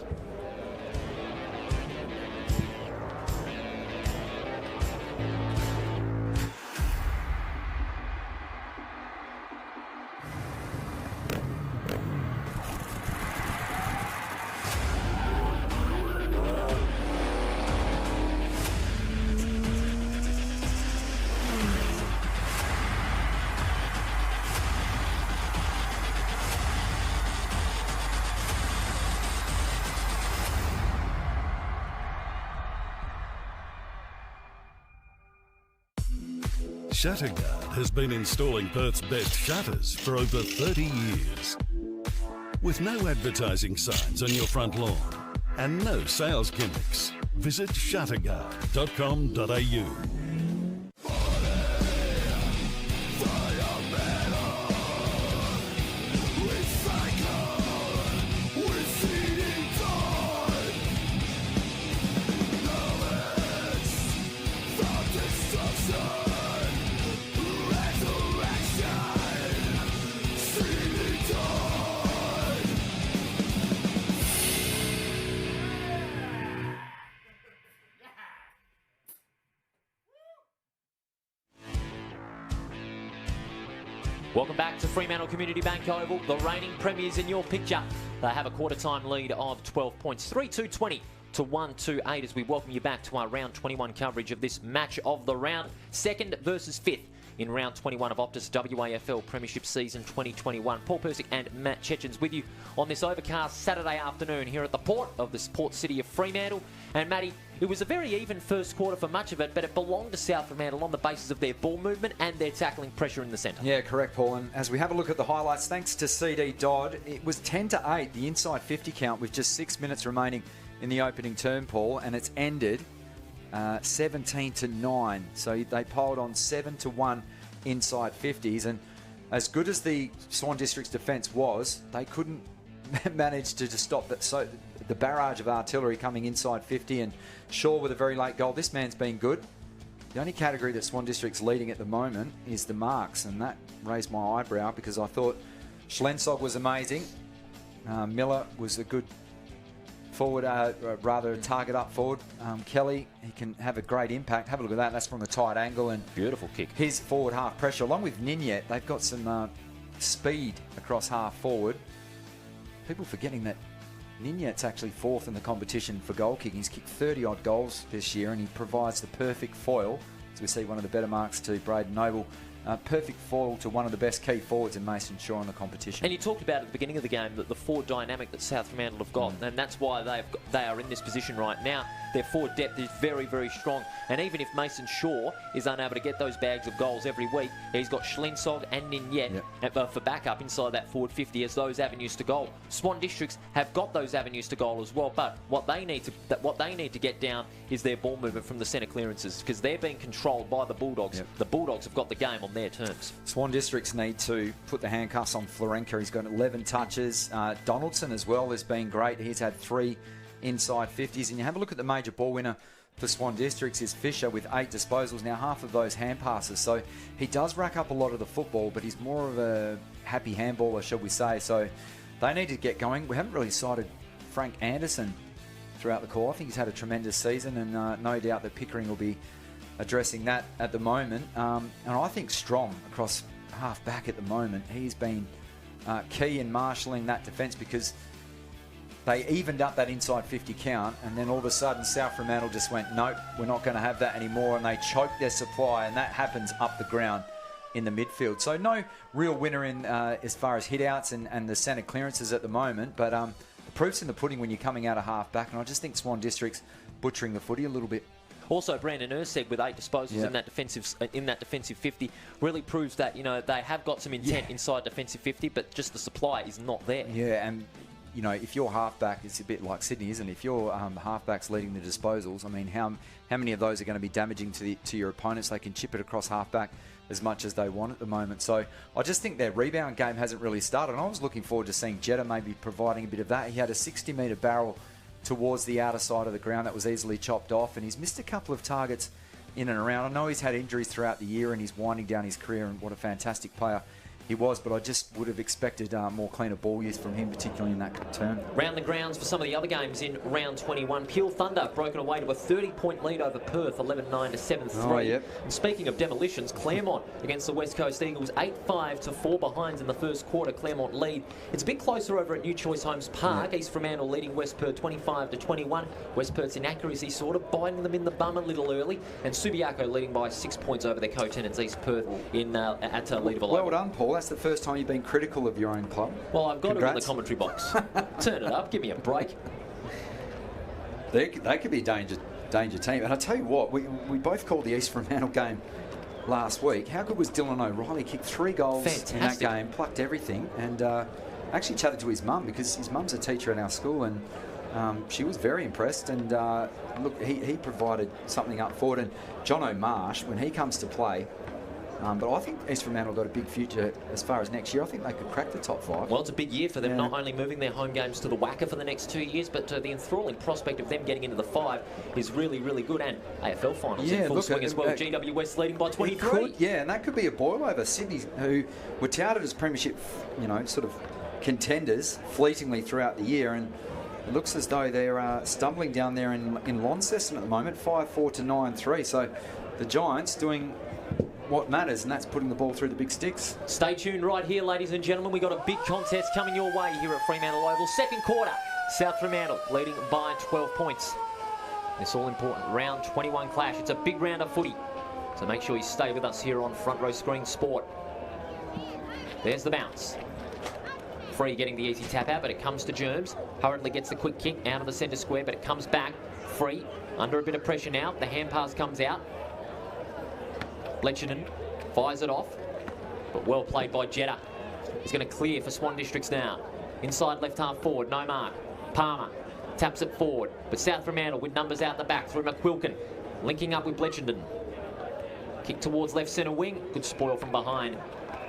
Shatterguard has been installing Perth's best shutters for over 30 years. With no advertising signs on your front lawn and no sales gimmicks, visit shatterguard.com.au. Welcome back to Fremantle Community Bank Oval. The reigning premiers in your picture. They have a quarter-time lead of 12 points, 3-2-20 to 1-2-8 as we welcome you back to our round 21 coverage of this match of the round. Second versus fifth in round 21 of OPTUS WAFL Premiership Season 2021. Paul Persick and Matt Chechens with you on this overcast Saturday afternoon here at the port of the port city of Fremantle. And Matty, it was a very even first quarter for much of it, but it belonged to South Fremantle on the basis of their ball movement and their tackling pressure in the centre. Yeah, correct, Paul. And as we have a look at the highlights, thanks to CD Dodd, it was 10-8, the inside 50 count with just 6 minutes remaining in the opening term, Paul, and it's ended 17-9. So they piled on 7-1 inside 50s. And as good as the Swan District's defence was, they couldn't manage to stop that. So the barrage of artillery coming inside 50, and Shaw with a very late goal. This man's been good. The only category that Swan District's leading at the moment is the marks, and that raised my eyebrow because I thought Schlensog was amazing. Miller was a good forward, rather target up forward. Kelly, he can have a great impact. Have a look at that. That's from a tight angle and beautiful kick. His forward half pressure, along with Ninyet, they've got some speed across half forward. People forgetting that Ninyet's actually fourth in the competition for goal kicking. He's kicked 30-odd goals this year, and he provides the perfect foil, as we see one of the better marks to Braden Noble. Perfect foil to one of the best key forwards in Mason Shaw in the competition. And you talked about at the beginning of the game that the forward dynamic that South Fremantle have got, and that's why they are in this position right now. Their forward depth is very, very strong. And even if Mason Shaw is unable to get those bags of goals every week, he's got Schlensog and Ninyet for backup inside that forward 50 as those avenues to goal. Swan Districts have got those avenues to goal as well, but what they need to get down is their ball movement from the centre clearances, because they're being controlled by the Bulldogs. The Bulldogs have got the game on their terms. Swan Districts need to put the handcuffs on Florenka. He's got 11 touches. Donaldson as well has been great. He's had 3 inside 50s. And you have a look at the major ball winner for Swan Districts is Fisher with 8 disposals. Now, half of those hand passes. So he does rack up a lot of the football, but he's more of a happy handballer, shall we say. So they need to get going. We haven't really cited Frank Anderson throughout the call. I think he's had a tremendous season, and no doubt that Pickering will be addressing that at the moment. And I think Strong across half back at the moment, he's been key in marshalling that defence, because they evened up that inside 50 count, and then all of a sudden South Fremantle just went, nope, we're not going to have that anymore, and they choked their supply, and that happens up the ground in the midfield. So no real winner in as far as hit-outs and the centre clearances at the moment, but the proof's in the pudding when you're coming out of half back, and I just think Swan District's butchering the footy a little bit. Also, Brandon Urseg with 8 disposals in that defensive 50 really proves that, you know, they have got some intent inside defensive 50, but just the supply is not there. Yeah, and you know, if your halfback, it's a bit like Sydney, isn't it? If your halfback's leading the disposals, I mean, how many of those are going to be damaging to your opponents? They can chip it across halfback as much as they want at the moment. So I just think their rebound game hasn't really started. And I was looking forward to seeing Jetta maybe providing a bit of that. He had a 60-metre barrel towards the outer side of the ground that was easily chopped off, and he's missed a couple of targets in and around. I know he's had injuries throughout the year and he's winding down his career, and what a fantastic player he was, but I just would have expected more cleaner ball use from him, particularly in that term. Round the grounds for some of the other games in round 21. Peel Thunder broken away to a 30-point lead over Perth, 11-9 to 7-3. Oh, yep. And speaking of demolitions, Claremont against the West Coast Eagles, 8-5 to 4 behinds in the first quarter. Claremont lead. It's a bit closer over at New Choice Homes Park. East Fremantle leading West Perth 25 to 21. West Perth's inaccuracy sort of biting them in the bum a little early, and Subiaco leading by 6 points over their co-tenants East Perth in at Leaderville. Well done, Paul. That's the first time you've been critical of your own club. Well, I've got it in the commentary box. Turn it up. Give me a break. They could be a danger team. And I tell you what, we both called the East Fremantle game last week. How good was Dylan O'Reilly? Kicked 3 goals in that game, plucked everything, and actually chatted to his mum, because his mum's a teacher at our school, and she was very impressed. And look, he provided something up forward. And John O'Marsh, when he comes to play, but I think East Fremantle got a big future as far as next year. I think they could crack the top 5. Well, it's a big year for them, not only moving their home games to the WACA for the next 2 years, but the enthralling prospect of them getting into the 5 is really, really good. And AFL finals in full swing as well. GWS leading by 23. And that could be a boil over Sydney, who were touted as premiership, sort of contenders fleetingly throughout the year. And it looks as though they're stumbling down there in Launceston at the moment, 5-4 to 9-3. So the Giants doing what matters, and that's putting the ball through the big sticks. Stay tuned right here, ladies and gentlemen. We've got a big contest coming your way here at Fremantle Oval. Second quarter, South Fremantle leading by 12 points. This all-important round 21 clash. It's a big round of footy, so make sure you stay with us here on Front Row Screen Sport. There's the bounce. Free getting the easy tap out, but it comes to Germs. Hurriedly gets the quick kick out of the centre square, but it comes back. Free, under a bit of pressure now. The hand pass comes out. Bletchenden fires it off, but well played by Jetta. He's going to clear for Swan Districts now. Inside left half forward, no mark. Palmer taps it forward, but South Fremantle with numbers out the back through McQuilkin, linking up with Bletchenden. Kick towards left centre wing, good spoil from behind,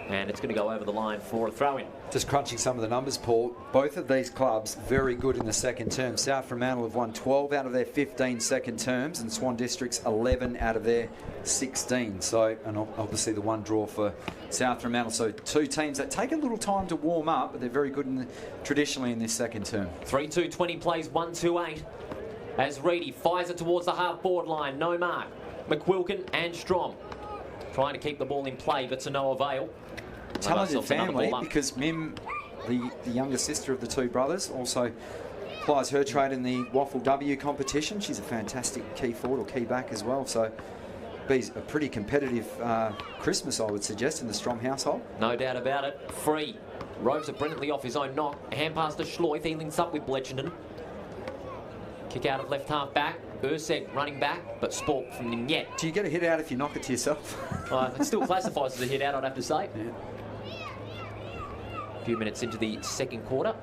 and it's going to go over the line for a throw-in. Just crunching some of the numbers, Paul. Both of these clubs very good in the second term. South Fremantle have won 12 out of their 15 second terms, and Swan Districts 11 out of their 16. So, and obviously the one draw for South Fremantle. So two teams that take a little time to warm up, but they're very good traditionally in this second term. 3-2-20 plays 1-2-8 as Reedy fires it towards the half-forward line. No mark. McQuilkin and Strom trying to keep the ball in play, but to no avail. Talented family, because Mim, the younger sister of the two brothers, also plies her trade in the Waffle W competition. She's a fantastic key forward or key back as well. So be a pretty competitive Christmas, I would suggest, in the Strom household. No doubt about it. Free. Roves it brilliantly off his own knock. Hand pass to Schloith. He links up with Bletchenden. Kick out of left half back. Urseg running back, but sport from Ninyet. Do you get a hit out if you knock it to yourself? It still classifies as a hit out, I'd have to say. Yeah. A few minutes into the second quarter.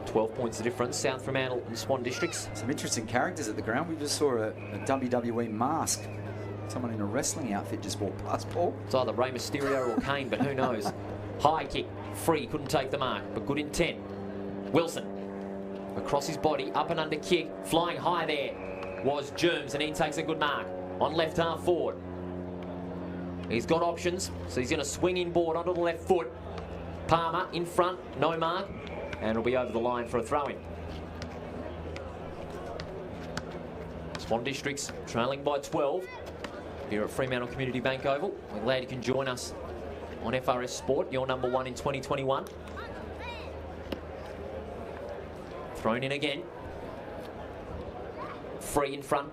12 points the difference, South Fremantle and Swan Districts. Some interesting characters at the ground. We just saw a WWE mask. Someone in a wrestling outfit just walked past Paul. It's either Rey Mysterio or Kane, but who knows. High kick. Free, couldn't take the mark, but good intent. Wilson. Across his body, up and under kick. Flying high there was Germs, and he takes a good mark on left half forward. He's got options, so he's going to swing inboard onto the left foot. Palmer in front, no mark, and it'll be over the line for a throw-in. Swan Districts trailing by 12 here at Fremantle Community Bank Oval. We're glad you can join us on FRS Sport, your number one in 2021. Thrown in again. Free in front.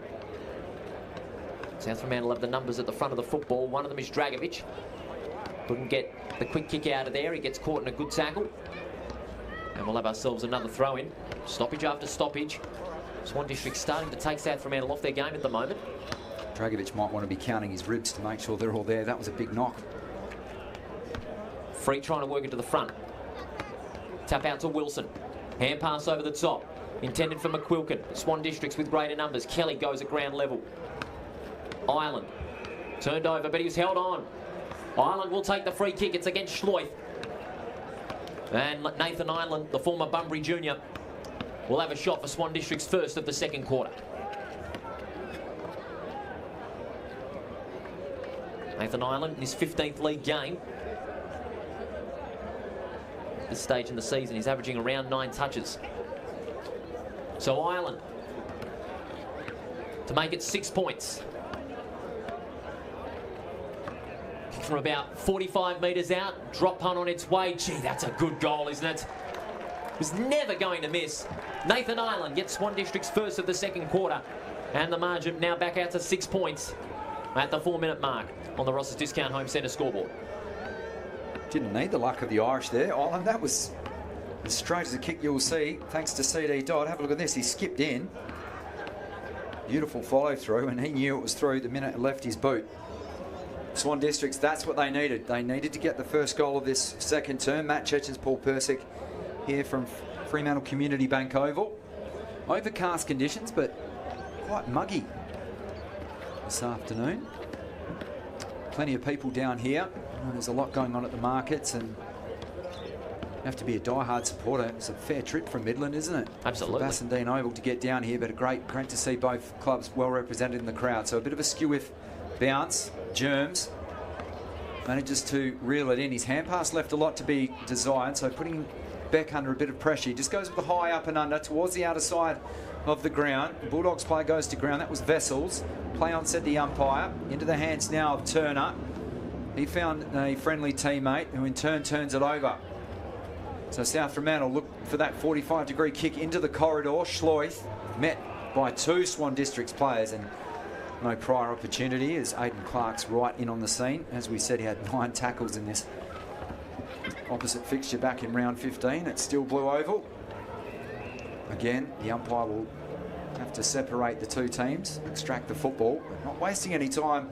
South Fremantle have the numbers at the front of the football. One of them is Dragovic. Couldn't get the quick kick out of there. He gets caught in a good tackle. And we'll have ourselves another throw-in. Stoppage after stoppage. Swan District starting to take South Fremantle off their game at the moment. Dragovic might want to be counting his ribs to make sure they're all there. That was a big knock. Free trying to work into the front. Tap out to Wilson. Hand pass over the top. Intended for McQuilkin. Swan Districts with greater numbers. Kelly goes at ground level. Ireland. Turned over, but he was held on. Ireland will take the free kick. It's against Schloith. And Nathan Ireland, the former Bunbury junior, will have a shot for Swan District's first of the second quarter. Nathan Ireland in his 15th league game. At this stage in the season, he's averaging around 9 touches. So Ireland to make it 6 points. From about 45 metres out, drop punt on its way. Gee, that's a good goal, isn't it? Was never going to miss. Nathan Ireland gets Swan District's first of the second quarter, and the margin now back out to 6 points at the 4-minute mark on the Ross's Discount Home Centre scoreboard. Didn't need the luck of the Irish there, Ireland. That was as straight as a kick you'll see, thanks to CD Dodd. Have a look at this. He skipped in. Beautiful follow through, and he knew it was through the minute it left his boot. Swan Districts, that's what they needed. They needed to get the first goal of this second term. Matt Chechens, Paul Persick here from Fremantle Community Bank Oval. Overcast conditions, but quite muggy this afternoon. Plenty of people down here. There's a lot going on at the markets, and you have to be a die-hard supporter. It's a fair trip from Midland, isn't it? Absolutely. For Bassendean Oval to get down here, but great to see both clubs well represented in the crowd. So a bit of a skew with bounce. Germs manages to reel it in. His hand pass left a lot to be desired, so putting Beck under a bit of pressure. He just goes with the high up and under towards the outer side of the ground. The Bulldogs player goes to ground. That was Vessels. Play on, said the umpire. Into the hands now of Turner. He found a friendly teammate who in turn turns it over. So South Fremantle look for that 45-degree kick into the corridor. Schloith met by 2 Swan Districts players and no prior opportunity as Aidan Clark's right in on the scene. As we said, he had 9 tackles in this opposite fixture back in round 15. It's still blue oval. Again, the umpire will have to separate the 2 teams, extract the football. Not wasting any time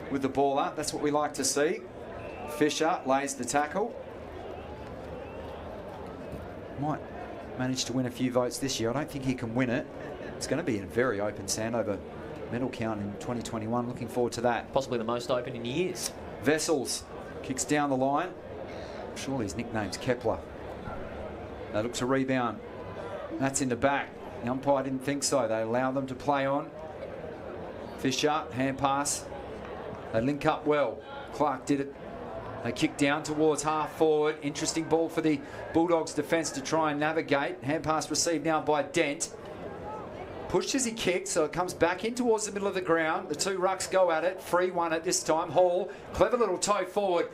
with the ball up. That's what we like to see. Fisher lays the tackle. Might manage to win a few votes this year. I don't think he can win it. It's going to be a very open Sandover medal count in 2021. Looking forward to that. Possibly the most open in years. Vessels kicks down the line. Surely his nickname's Kepler. They look to rebound. That's in the back. The umpire didn't think so. They allow them to play on. Fisher, hand pass. They link up well. Clark did it. They kick down towards half forward. Interesting ball for the Bulldogs defence to try and navigate. Hand pass received now by Dent. Pushed as he kicked, so it comes back in towards the middle of the ground. The 2 rucks go at it. Free one at this time. Hall, clever little toe forward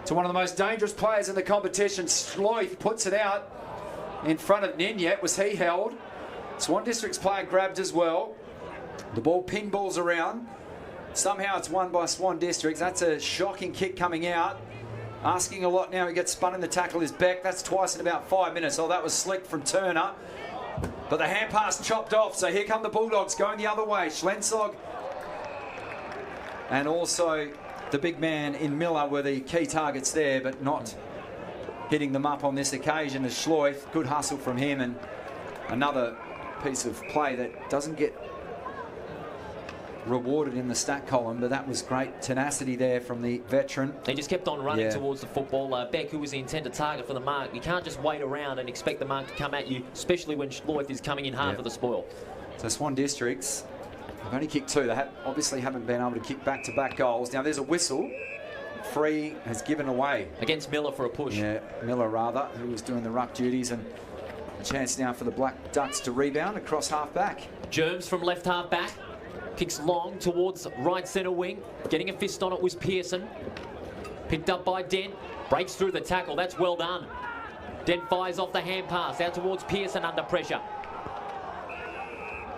to one of the most dangerous players in the competition. Schloith puts it out in front of Ninyet. Was he held? Swan District's player grabbed as well. The ball pinballs around. Somehow it's won by Swan Districts. That's a shocking kick coming out. Asking a lot now. He gets spun in the tackle is Beck. That's twice in about 5 minutes. Oh, that was slick from Turner. But the hand pass chopped off. So here come the Bulldogs going the other way. Schlensog and also the big man in Miller were the key targets there, but not hitting them up on this occasion as Schloith. Good hustle from him and another piece of play that doesn't get rewarded in the stat column, but that was great tenacity there from the veteran. He just kept on running towards the football. Beck, who was the intended target for the mark, you can't just wait around and expect the mark to come at you, especially when Schloith is coming in hard for the spoil. So Swan Districts have only kicked 2. They obviously haven't been able to kick back-to-back goals. Now there's a whistle. Free has given away. Against Miller for a push. Yeah, Miller rather, who was doing the ruck duties, and a chance now for the Black Ducks to rebound across half-back. Germs from left half-back. Kicks long towards right centre wing. Getting a fist on it was Pearson. Picked up by Dent. Breaks through the tackle. That's well done. Dent fires off the hand pass out towards Pearson under pressure.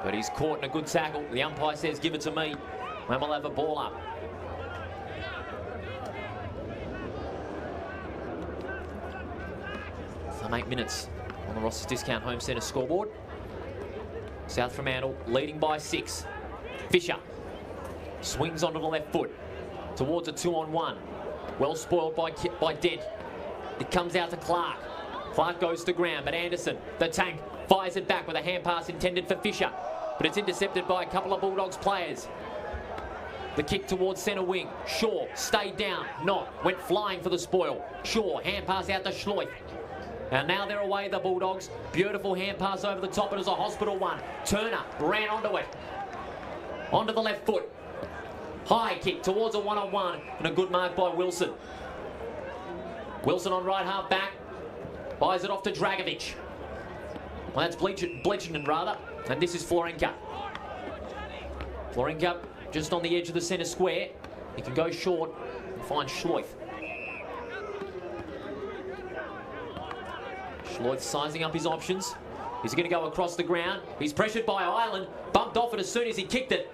But he's caught in a good tackle. The umpire says, give it to me. And we'll have a ball up. Some 8 minutes on the Ross's Discount Home Centre scoreboard. South Fremantle leading by 6. Fisher swings onto the left foot towards a 2-on-1. Well spoiled by Dent. It comes out to Clark. Clark goes to ground, but Anderson, the tank, fires it back with a hand pass intended for Fisher. But it's intercepted by a couple of Bulldogs players. The kick towards centre wing. Shaw stayed down, went flying for the spoil. Shaw, hand pass out to Schloith. And now they're away, the Bulldogs. Beautiful hand pass over the top. It was a hospital one. Turner ran onto it. Onto the left foot. High kick towards a 1-on-1. And a good mark by Wilson. Wilson on right half back. Buys it off to Dragovic. Well, that's Bledgenden rather. And this is Florenka. Florenka just on the edge of the centre square. He can go short and find Schloith. Schloith sizing up his options. He's going to go across the ground. He's pressured by Ireland. Bumped off it as soon as he kicked it.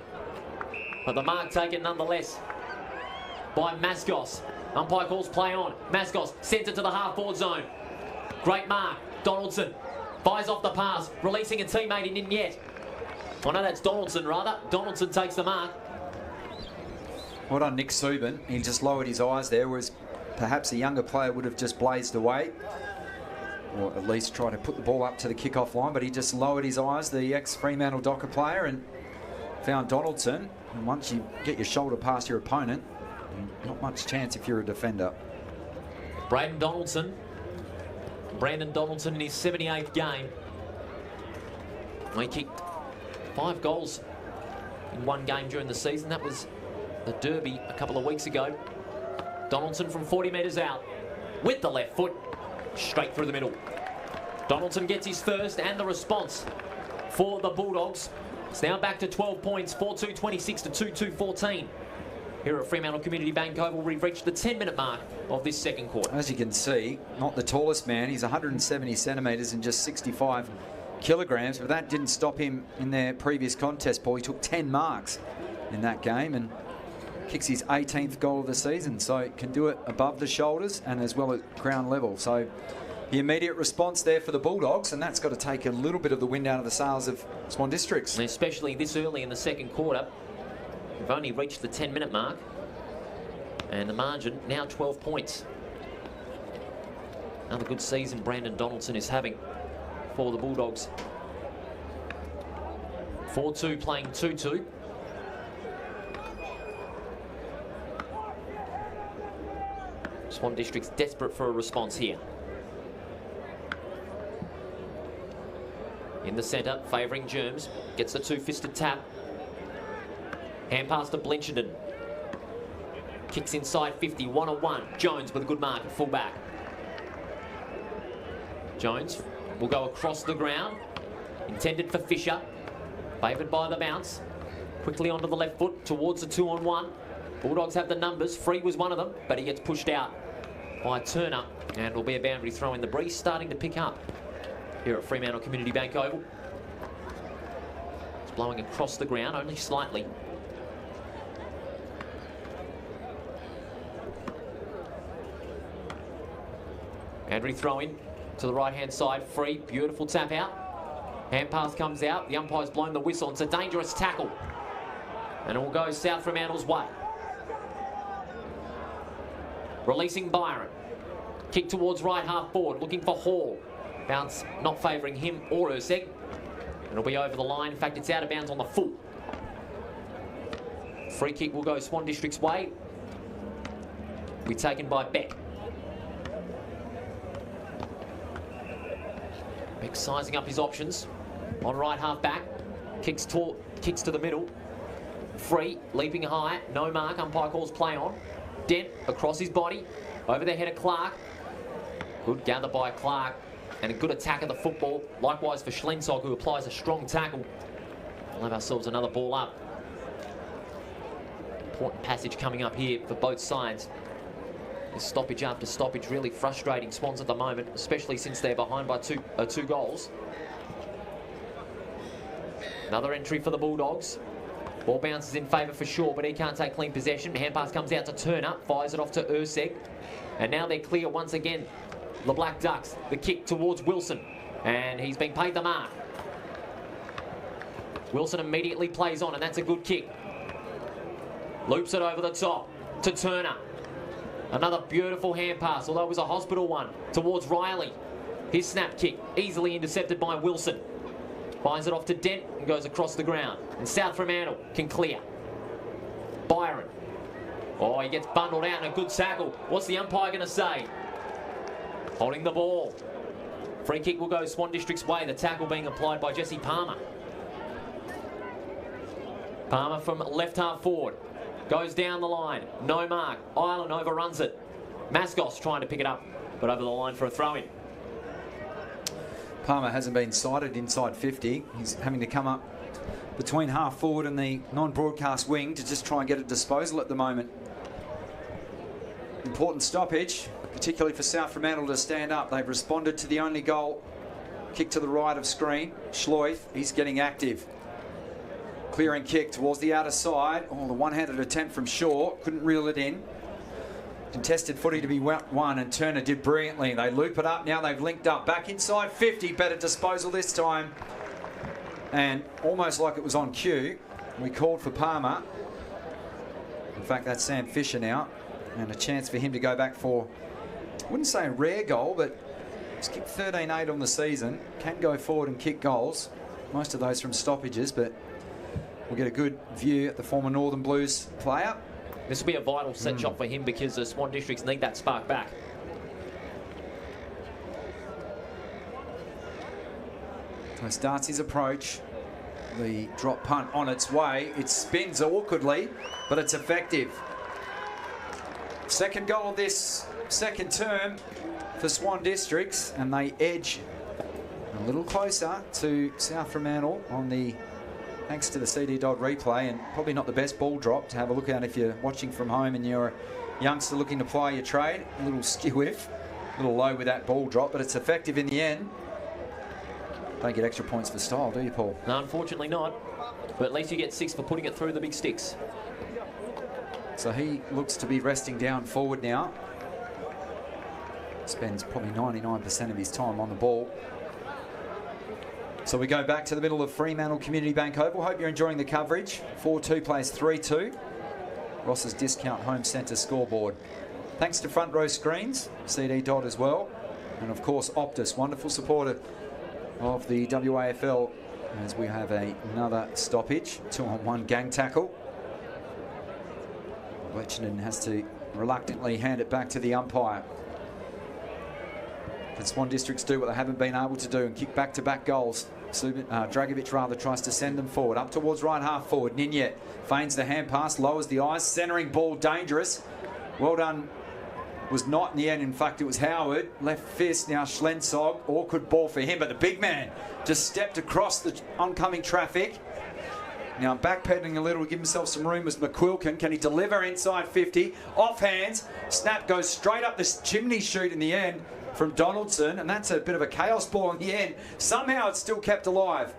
But the mark taken nonetheless by Mascos. Umpire calls play on. Mascos sends it to the half-forward zone. Great mark. Donaldson fires off the pass, releasing a teammate in yet. Oh no, that's Donaldson rather. Donaldson takes the mark. Well done, Nick Subin. He just lowered his eyes there, whereas perhaps a younger player would have just blazed away. Or at least try to put the ball up to the kick-off line, but he just lowered his eyes, the ex-Fremantle Docker player, and found Donaldson. And once you get your shoulder past your opponent, not much chance if you're a defender. Brandon Donaldson in his 78th game. He kicked 5 goals in 1 game during the season. That was the Derby a couple of weeks ago. Donaldson from 40 metres out with the left foot. Straight through the middle. Donaldson gets his first and the response for the Bulldogs. It's now back to 12 points, 4-2-26 to 2-2-14. Here at Fremantle Community Bank Oval, we've reached the 10-minute mark of this second quarter. As you can see, not the tallest man. He's 170 centimetres and just 65 kilograms, but that didn't stop him in their previous contest, Paul. He took 10 marks in that game and kicks his 18th goal of the season, so can do it above the shoulders and as well at ground level. So the immediate response there for the Bulldogs, and that's got to take a little bit of the wind out of the sails of Swan Districts. And especially this early in the second quarter. We've only reached the 10-minute mark, and the margin now 12 points. Another good season Brandon Donaldson is having for the Bulldogs. 4-2 playing 2-2. Swan District's desperate for a response here. In the centre, favouring Germs, gets the two-fisted tap. Hand pass to Blinchenden. Kicks inside 50, 1-on-1. Jones with a good mark at full-back. Jones will go across the ground. Intended for Fisher. Favoured by the bounce. Quickly onto the left foot towards the 2-on-1. Bulldogs have the numbers. Free was one of them, but he gets pushed out by Turner. And it'll be a boundary throw in. The breeze starting to pick up here at Fremantle Community Bank Oval. It's blowing across the ground, only slightly. Boundary throw in to the right-hand side. Free, beautiful tap out. Hand pass comes out. The umpire's blown the whistle. It's a dangerous tackle. And it will go South Fremantle's way. Releasing Byron. Kick towards right half forward, looking for Hall. Bounce not favouring him or Urseg. It'll be over the line. In fact, it's out of bounds on the full. Free kick will go Swan District's way. Will be taken by Beck. Beck sizing up his options. On right half back. Kicks to the middle. Free, leaping high. No mark. Umpire calls play on. Dent across his body. Over the head of Clark. Good gather by Clark. And a good attack of the football. Likewise for Schlensog, who applies a strong tackle. We'll have ourselves another ball up. Important passage coming up here for both sides. This stoppage after stoppage really frustrating Swans at the moment, especially since they're behind by two goals. Another entry for the Bulldogs. Ball bounces in favour for Shaw, but he can't take clean possession. Hand pass comes out to Turner, fires it off to Urseg. And now they're clear once again. The Black Ducks, the kick towards Wilson. And he's been paid the mark. Wilson immediately plays on, and that's a good kick. Loops it over the top to Turner. Another beautiful hand pass, although it was a hospital one, towards Riley. His snap kick, easily intercepted by Wilson. Finds it off to Dent and goes across the ground. And South Fremantle can clear. Byron. Oh, he gets bundled out and a good tackle. What's the umpire going to say? Holding the ball. Free kick will go Swan District's way. The tackle being applied by Jesse Palmer. Palmer from left half forward. Goes down the line. No mark. Ireland overruns it. Mascos trying to pick it up, but over the line for a throw-in. Palmer hasn't been sighted inside 50. He's having to come up between half forward and the non-broadcast wing to just try and get a disposal at the moment. Important stoppage, particularly for South Fremantle to stand up. They've responded to the only goal. Kick to the right of screen. Schleuf, he's getting active. Clearing kick towards the outer side. Oh, the one-handed attempt from Shaw. Couldn't reel it in. Contested footy to be won, and Turner did brilliantly. They loop it up. Now they've linked up. Back inside 50. Better disposal this time. And almost like it was on cue, we called for Palmer. In fact, that's Sam Fisher now. And a chance for him to go back for, I wouldn't say a rare goal, but he's kicked 13-8 on the season. Can go forward and kick goals. Most of those from stoppages, but we'll get a good view at the former Northern Blues player. This will be a vital set shot for him because the Swan Districts need that spark back. So starts his approach. The drop punt on its way. It spins awkwardly, but it's effective. Second goal of this second term for Swan Districts, and they edge A little closer to South Fremantle on the, thanks to the CD Dodd replay, and probably not the best ball drop to have a look at if you're watching from home and you're a youngster looking to play your trade. A little skew-if, a little low with that ball drop, but it's effective in the end. Don't get extra points for style, do you, Paul? No, unfortunately not. But at least you get 6 for putting it through the big sticks. So he looks to be resting down forward now. Spends probably 99% of his time on the ball. So we go back to the middle of Fremantle Community Bank Oval. Hope you're enjoying the coverage. 4-2 plays 3-2. Ross's Discount Home Centre scoreboard. Thanks to Front Row Screens, CD Dodd as well. And of course, OPTUS, wonderful supporter of the WAFL, as we have another stoppage. 2-on-1 gang tackle. Bletchenden has to reluctantly hand it back to the umpire. Can Swan Districts do what they haven't been able to do and kick back-to-back goals? Dragovic rather tries to send them forward. Up towards right half forward. Ninyet feigns the hand pass, lowers the eyes. Centering ball dangerous. Well done. Was not in the end. In fact, it was Howard. Left fist now Schlensog. Awkward ball for him, but the big man just stepped across the oncoming traffic. Now backpedaling a little to give himself some room was McQuilkin. Can he deliver inside 50? Off hands. Snap goes straight up this chimney chute in the end from Donaldson, and that's a bit of a chaos ball in the end. Somehow it's still kept alive.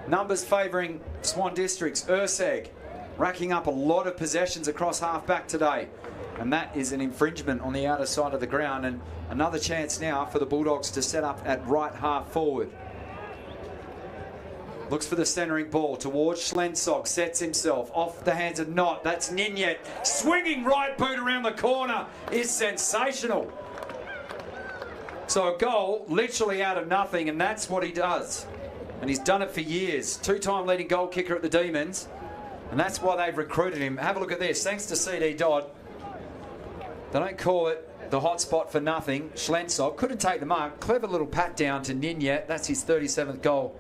Numbers favouring Swan Districts. Urseg racking up a lot of possessions across half-back today. And that is an infringement on the outer side of the ground, and another chance now for the Bulldogs to set up at right half forward. Looks for the centering ball towards Schlensog, sets himself off the hands of Knott. That's Ninyet. Swinging right boot around the corner is sensational. So a goal literally out of nothing, and that's what he does. And he's done it for years. 2-time leading goal kicker at the Demons, and that's why they've recruited him. Have a look at this. Thanks to CD Dodd. They don't call it the hot spot for nothing. Schlensog couldn't take the mark. Clever little pat down to Ninyet. That's his 37th goal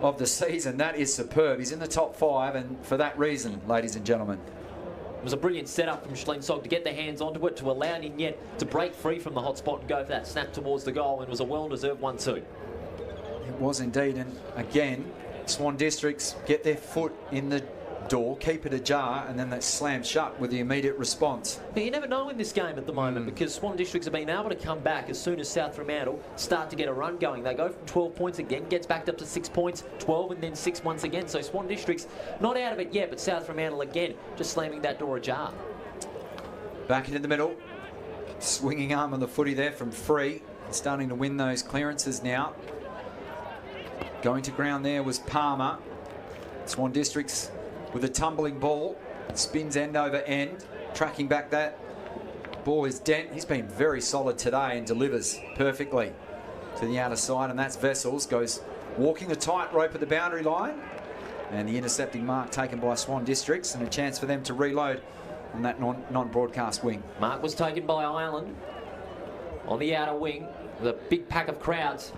of the season. That is superb. He's in the top 5, and for that reason, ladies and gentlemen. It was a brilliant setup from Schlensog to get their hands onto it, to allow Ninyet to break free from the hot spot and go for that snap towards the goal, and it was a well-deserved one too. It was indeed, and again, Swan Districts get their foot in the door, keep it ajar, and then they slam shut with the immediate response. But you never know in this game at the moment, because Swan Districts have been able to come back as soon as South Fremantle start to get a run going. They go from 12 points again, gets back up to 6 points, 12 and then 6 once again. So Swan Districts not out of it yet, but South Fremantle again just slamming that door ajar. Back into the middle, swinging arm on the footy there from Free, starting to win those clearances now. Going to ground there was Palmer. Swan Districts with a tumbling ball, spins end over end, tracking back that ball is Dent. He's been very solid today and delivers perfectly to the outer side, and that's Vessels. Goes walking a tightrope at the boundary line, and the intercepting mark taken by Swan Districts, and a chance for them to reload on that non-broadcast wing. Mark was taken by Ireland on the outer wing with a big pack of crowds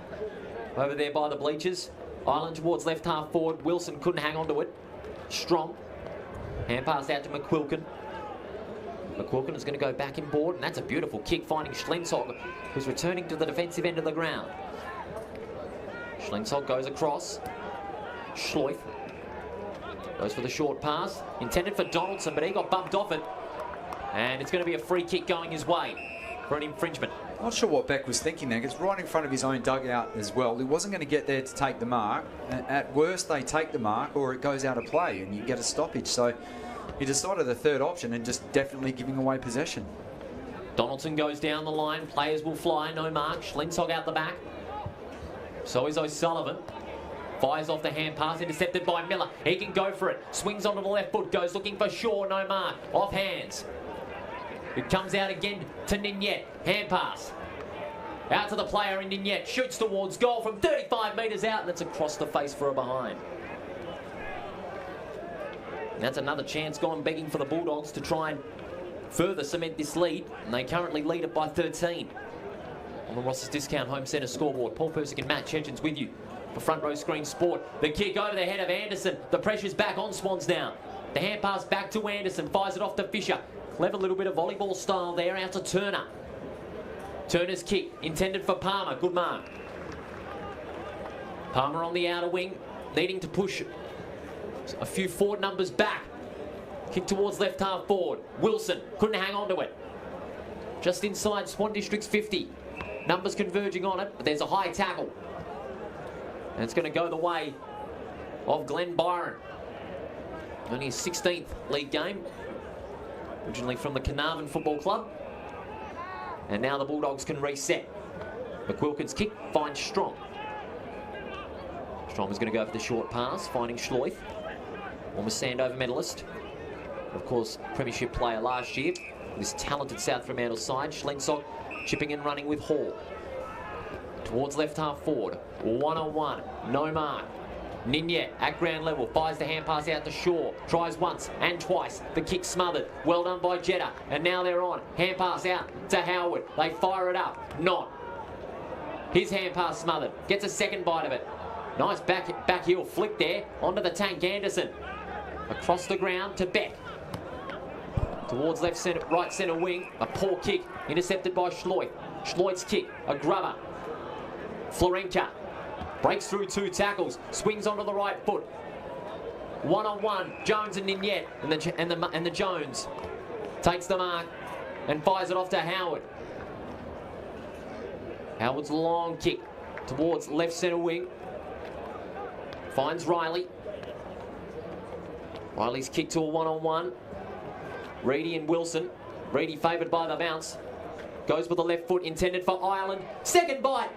over there by the bleachers. Ireland towards left half forward. Wilson couldn't hang on to it. Strong. Hand pass out to McQuilkin. McQuilkin is going to go back in board, and that's a beautiful kick, finding Schlensog, who's returning to the defensive end of the ground. Schlensog goes across. Schleuf goes for the short pass, intended for Donaldson, but he got bumped off it, and it's going to be a free kick going his way for an infringement. Not sure what Beck was thinking there, because right in front of his own dugout as well. He wasn't going to get there to take the mark. At worst, they take the mark, or it goes out of play and you get a stoppage. So he decided the third option and just definitely giving away possession. Donaldson goes down the line. Players will fly, no mark. Schlensog out the back. So is O'Sullivan. Fires off the hand pass, intercepted by Miller. He can go for it. Swings onto the left foot, goes looking for Shaw, no mark. Off hands. It comes out again to Ninyet. Hand pass. Out to the player in Ninyet. Shoots towards goal from 35 metres out, and it's across the face for a behind. And that's another chance gone begging for the Bulldogs to try and further cement this lead, and they currently lead it by 13. On the Ross's Discount Home Centre scoreboard, Paul Persick and Matt Chedgens with you for Front Row Screen Sport. The kick over the head of Anderson. The pressure's back on Swans now. The hand pass back to Anderson. Fires it off to Fisher. Clever little bit of volleyball style there, out to Turner. Turner's kick, intended for Palmer. Good mark. Palmer on the outer wing, needing to push a few forward numbers back. Kick towards left half forward. Wilson couldn't hang on to it. Just inside Swan District's 50. Numbers converging on it, but there's a high tackle. And it's going to go the way of Glenn Byron. Only his 16th league game. Originally from the Carnarvon Football Club. And now the Bulldogs can reset. McQuilkin's kick finds Strong. Strong is going to go for the short pass, finding Schleuf. Former Sandover medalist. Of course, premiership player last year. This talented South Fremantle side. Schlensog chipping and running with Hall. Towards left half forward. 1-on-1. No mark. Ninyet at ground level. Fires the hand pass out to Shaw. Tries once and twice. The kick smothered. Well done by Jetta. And now they're on. Hand pass out to Howard. They fire it up. Not. His hand pass smothered. Gets a second bite of it. Nice back heel flick there. Onto the tank Anderson. Across the ground to Beck. Towards left centre, right centre wing. A poor kick. Intercepted by Schleuf. Schleuf's kick. A grubber. Florenka. Breaks through 2 tackles. Swings onto the right foot. 1-on-1. Jones and Ninyet. And the Jones takes the mark and fires it off to Howard. Howard's long kick towards left centre wing. Finds Riley. Riley's kick to a 1-on-1. Reedy and Wilson. Reedy favoured by the bounce. Goes with the left foot intended for Ireland. Second bite.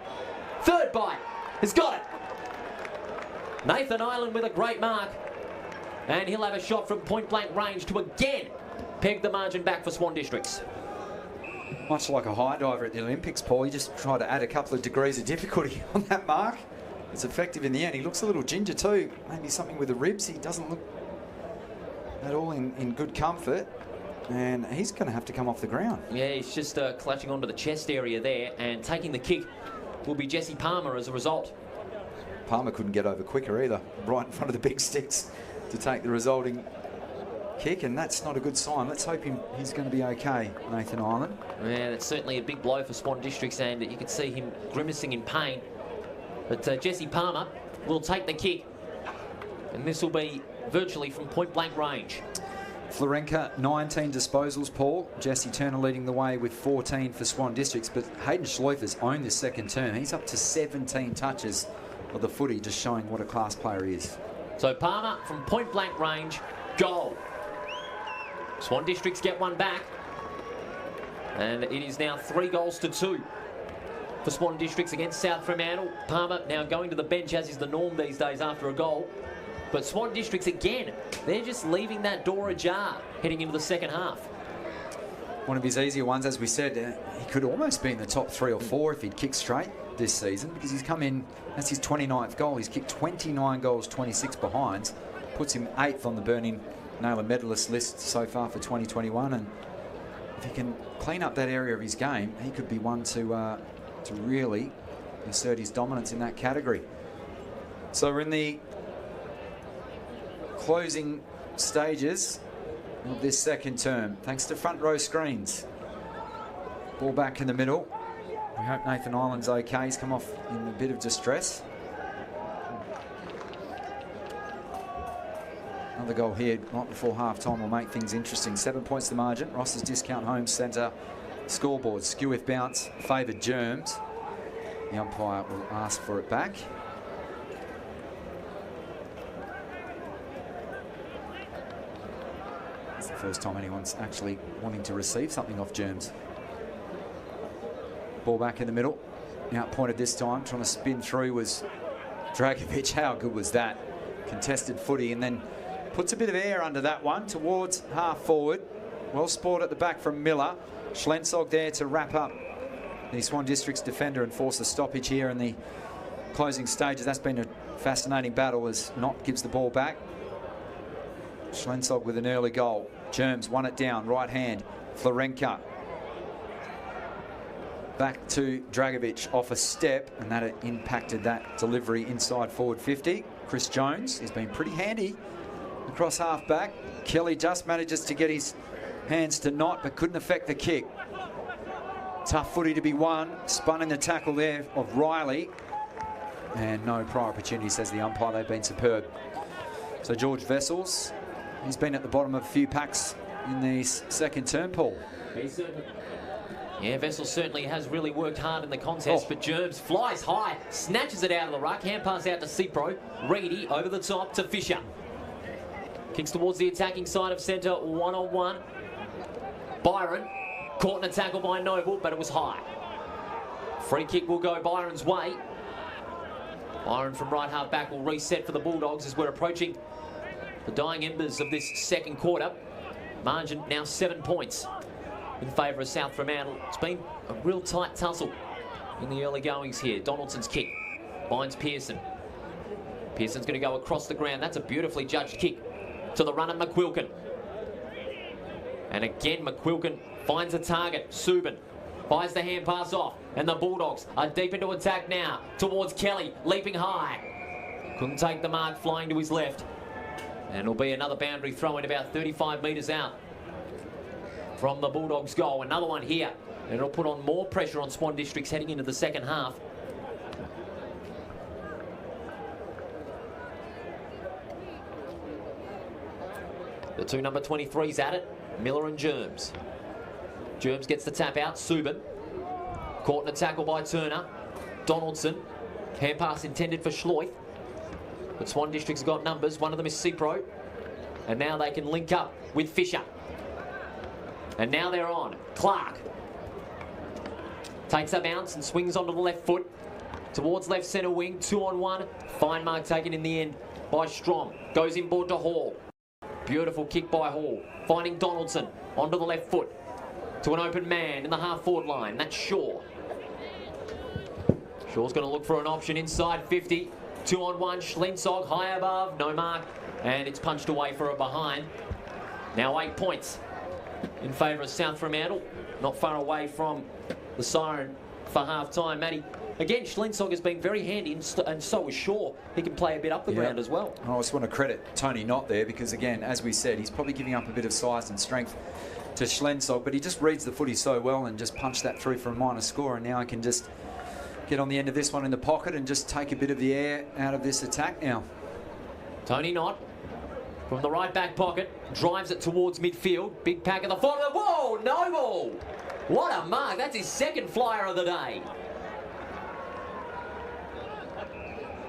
Third bite. Has got it. Nathan Ireland with a great mark. And he'll have a shot from point blank range to again peg the margin back for Swan Districts. Much like a high diver at the Olympics, Paul, he just tried to add a couple of degrees of difficulty on that mark. It's effective in the end. He looks a little ginger too. Maybe something with the ribs. He doesn't look at all in good comfort. And he's going to have to come off the ground. Yeah, he's just clutching onto the chest area there, and taking the kick will be Jesse Palmer as a result. Palmer couldn't get over quicker either, right in front of the big sticks to take the resulting kick, and that's not a good sign. Let's hope he's going to be okay, Nathan Ireland. Yeah, that's certainly a big blow for Swan Districts, and you can see him grimacing in pain. But Jesse Palmer will take the kick, and this will be virtually from point blank range. Florenka, 19 disposals, Paul. Jesse Turner leading the way with 14 for Swan Districts, but Hayden Schleuf has owned this second term. He's up to 17 touches of the footy, just showing what a class player he is. So Palmer from point blank range, goal. Swan Districts get one back, and it is now 3-2 for Swan Districts against South Fremantle. Palmer now going to the bench, as is the norm these days after a goal. But Swan Districts, again, they're just leaving that door ajar heading into the second half. One of his easier ones, as we said, he could almost be in the top 3 or 4 if he'd kicked straight this season, because he's come in, that's his 29th goal. He's kicked 29 goals, 26 behinds, puts him 8th on the Burning Naylor medalist list so far for 2021. And if he can clean up that area of his game, he could be one to really assert his dominance in that category. So we're in the closing stages of this second term, thanks to front row screens. Ball back in the middle. We hope Nathan Ireland's okay. He's come off in a bit of distress. Another goal here right before half-time will make things interesting. 7 points the margin. Ross's Discount Home Centre scoreboard. Skew with bounce, favoured Germs. The umpire will ask for it back. It's the first time anyone's actually wanting to receive something off Germs. Ball back in the middle. Outpointed this time, trying to spin through was Dragovic. How good was that? Contested footy, and then puts a bit of air under that one towards half forward. Well sport at the back from Miller. Schlensog there to wrap up the Swan District's defender and force a stoppage here in the closing stages. That's been a fascinating battle as Knott gives the ball back. Schlensog with an early goal. Germs won it down, right hand. Florenka. Back to Dragovic off a step, and that impacted that delivery inside forward 50. Chris Jones has been pretty handy across half back. Kelly just manages to get his hands to Knott, but couldn't affect the kick. Tough footy to be won. Spun in the tackle there of Riley. and no prior opportunity, says the umpire. They've been superb. So George Vessels, he's been at the bottom of a few packs in the second term, Paul. Yeah, Vessels certainly has really worked hard in the contest, but Germs flies high, snatches it out of the ruck, hand pass out to Cipro, Reedy over the top to Fisher. Kicks towards the attacking side of centre, one-on-one. Byron, caught in a tackle by Noble, but it was high. Free kick will go Byron's way. Byron from right half back will reset for the Bulldogs as we're approaching the dying embers of this second quarter. Margin now 7 points in favour of South Fremantle. It's been a real tight tussle in the early goings here. Donaldson's kick finds Pearson. Pearson's going to go across the ground. That's a beautifully judged kick to the runner McQuilkin. And again McQuilkin finds a target. Subin fires the hand pass off, and the Bulldogs are deep into attack now towards Kelly, leaping high. Couldn't take the mark, flying to his left. And it'll be another boundary throw in about 35 metres out from the Bulldogs' goal. Another one here, and it'll put on more pressure on Swan Districts heading into the second half. The two number 23s at it, Miller and Germs. Germs gets the tap out, Subin. Caught in a tackle by Turner. Donaldson, hand pass intended for Schloith. But Swan District's got numbers, one of them is Cipro. And now they can link up with Fisher. And now they're on. Clark takes a bounce and swings onto the left foot towards left centre wing, 2-on-1. Fine mark taken in the end by Strom. Goes inboard to Hall. Beautiful kick by Hall. Finding Donaldson onto the left foot to an open man in the half-forward line. That's Shaw. Shaw's going to look for an option inside 50. 2-on-1. Schlensog high above. No mark. And it's punched away for a behind. Now 8 points in favour of South Fremantle. Not far away from the siren for half-time. Matty, again, Schlensog has been very handy, and so is Shaw. He can play a bit up the ground as well. I just want to credit Tony Knott there because, again, as we said, he's probably giving up a bit of size and strength to Schlensog, but he just reads the footy so well and just punched that through for a minor score, and now I can just get on the end of this one in the pocket and just take a bit of the air out of this attack now. Tony Knott from the right back pocket drives it towards midfield. Big pack of the forward. Whoa, Noble! What a mark. That's his second flyer of the day.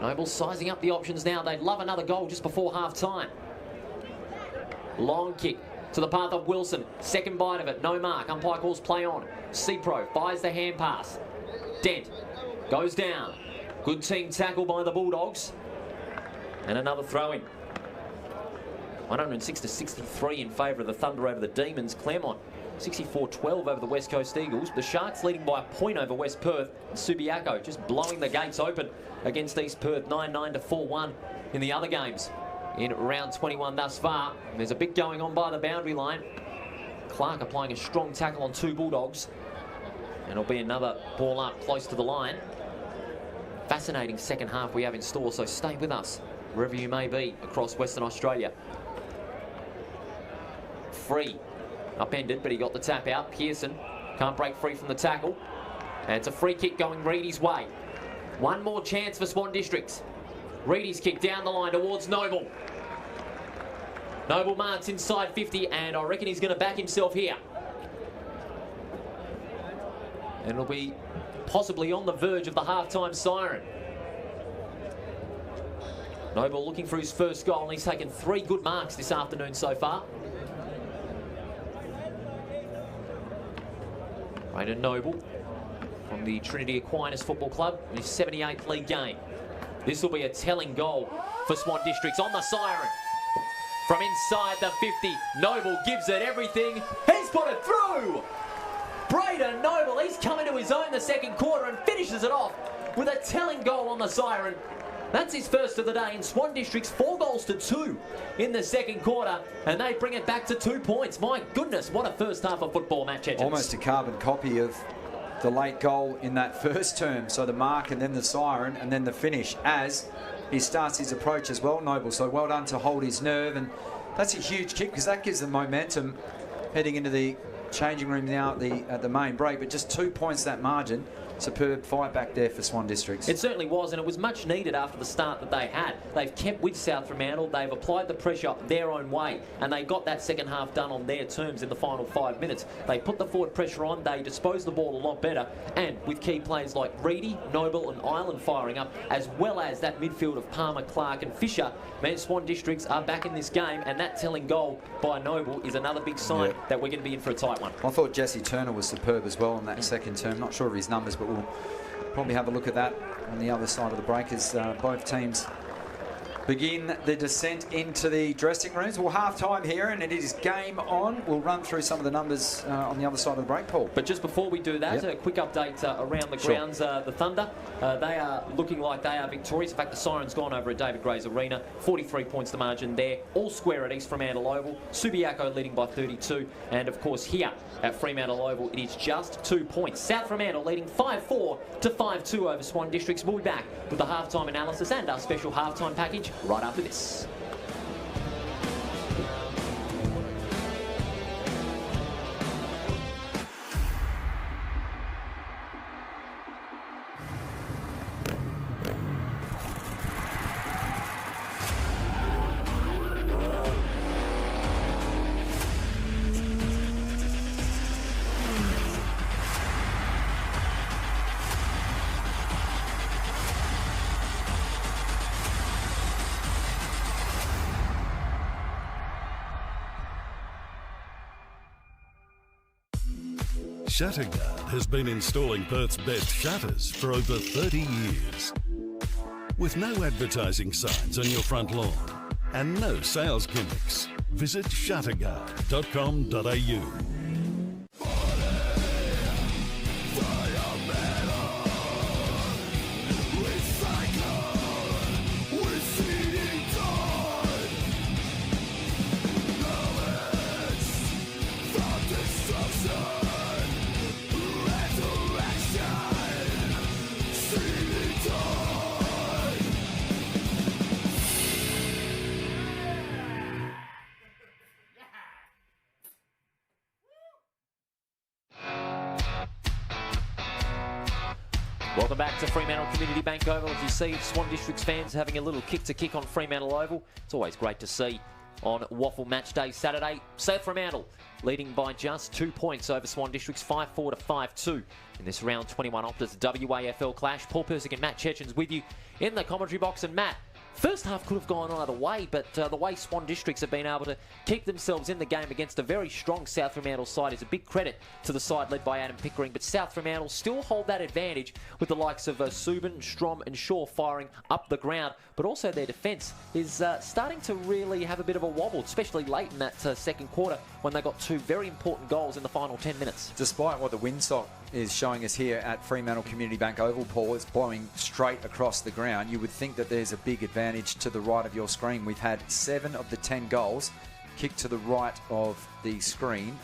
Noble sizing up the options now. They'd love another goal just before half-time. Long kick to the path of Wilson. Second bite of it. No mark. Umpire calls play on. Cipro fires the hand pass. Dent goes down. Good team tackle by the Bulldogs. And another throw-in. 106-63 in favour of the Thunder over the Demons. Claremont 64-12 over the West Coast Eagles. The Sharks leading by a point over West Perth. And Subiaco just blowing the gates open against East Perth, 9-9 to 4-1 in the other games in round 21 thus far. There's a bit going on by the boundary line. Clark applying a strong tackle on two Bulldogs. And it'll be another ball up close to the line. Fascinating second half we have in store, so stay with us wherever you may be across Western Australia. Free. Upended, but he got the tap out. Pearson can't break free from the tackle. And it's a free kick going Reedy's way. One more chance for Swan Districts. Reedy's kick down the line towards Noble. Noble marks inside 50, and I reckon he's going to back himself here. And it'll be possibly on the verge of the half-time siren. Noble looking for his first goal, and he's taken 3 good marks this afternoon so far. Brayden Noble from the Trinity Aquinas Football Club in his 78th league game. This will be a telling goal for Swan Districts on the siren. From inside the 50, Noble gives it everything. He's put it through! Brayden Noble, he's come into his own the second quarter and finishes it off with a telling goal on the siren. That's his first of the day, and Swan Districts 4 goals to 2 in the second quarter, and they bring it back to 2 points. My goodness, what a first half of football match, Edgens. Almost a carbon copy of the late goal in that first term. So the mark and then the siren and then the finish as he starts his approach as well, Noble. So well done to hold his nerve, and that's a huge kick because that gives them momentum heading into the changing room now at the main break. But just 2 points that margin. superb fight back there for Swan Districts. It certainly was, and it was much needed after the start that they had. They've kept with South Fremantle, they've applied the pressure their own way, and they got that second half done on their terms in the final 5 minutes. They put the forward pressure on, they disposed the ball a lot better, and with key players like Reedy, Noble and Ireland firing up, as well as that midfield of Palmer, Clark and Fisher, man, Swan Districts are back in this game, and that telling goal by Noble is another big sign that we're going to be in for a tight one. I thought Jesse Turner was superb as well in that second term. Not sure of his numbers, but we'll probably have a look at that on the other side of the break as both teams begin the descent into the dressing rooms. Well, half-time here, and it is game on. We'll run through some of the numbers on the other side of the break, Paul. But just before we do that, a quick update around the grounds. The Thunder, they are looking like they are victorious. In fact, the Siren's gone over at David Gray's Arena. 43 points the margin there. All square at East Fremantle Oval. Subiaco leading by 32. And, of course, here at Fremantle Oval, it is just 2 points. South Fremantle leading 5-4 to 5-2 over Swan Districts. We'll be back with the half-time analysis and our special half-time package right after this. Shatterguard has been installing Perth's best shutters for over 30 years. With no advertising signs on your front lawn and no sales gimmicks, visit shatterguard.com.au. Welcome back to Fremantle Community Bank Oval. As you see, Swan Districts fans having a little kick on Fremantle Oval. It's always great to see on Waffle Match Day Saturday. South Fremantle leading by just 2 points over Swan Districts, 5-4 to 5-2 in this round 21 Optus WAFL clash. Paul Persick and Matt Chechen's with you in the commentary box. And Matt, first half could have gone either way, but the way Swan Districts have been able to keep themselves in the game against a very strong South Fremantle side is a big credit to the side led by Adam Pickering. But South Fremantle still hold that advantage with the likes of Subin, Strom and Shaw firing up the ground. But also their defence is starting to really have a bit of a wobble, especially late in that second quarter when they got two very important goals in the final 10 minutes. Despite what the windsock is showing us here at Fremantle Community Bank Oval, Paul, it's blowing straight across the ground. You would think that there's a big advantage to the right of your screen. We've had 7 of the 10 goals kicked to the right of the screen.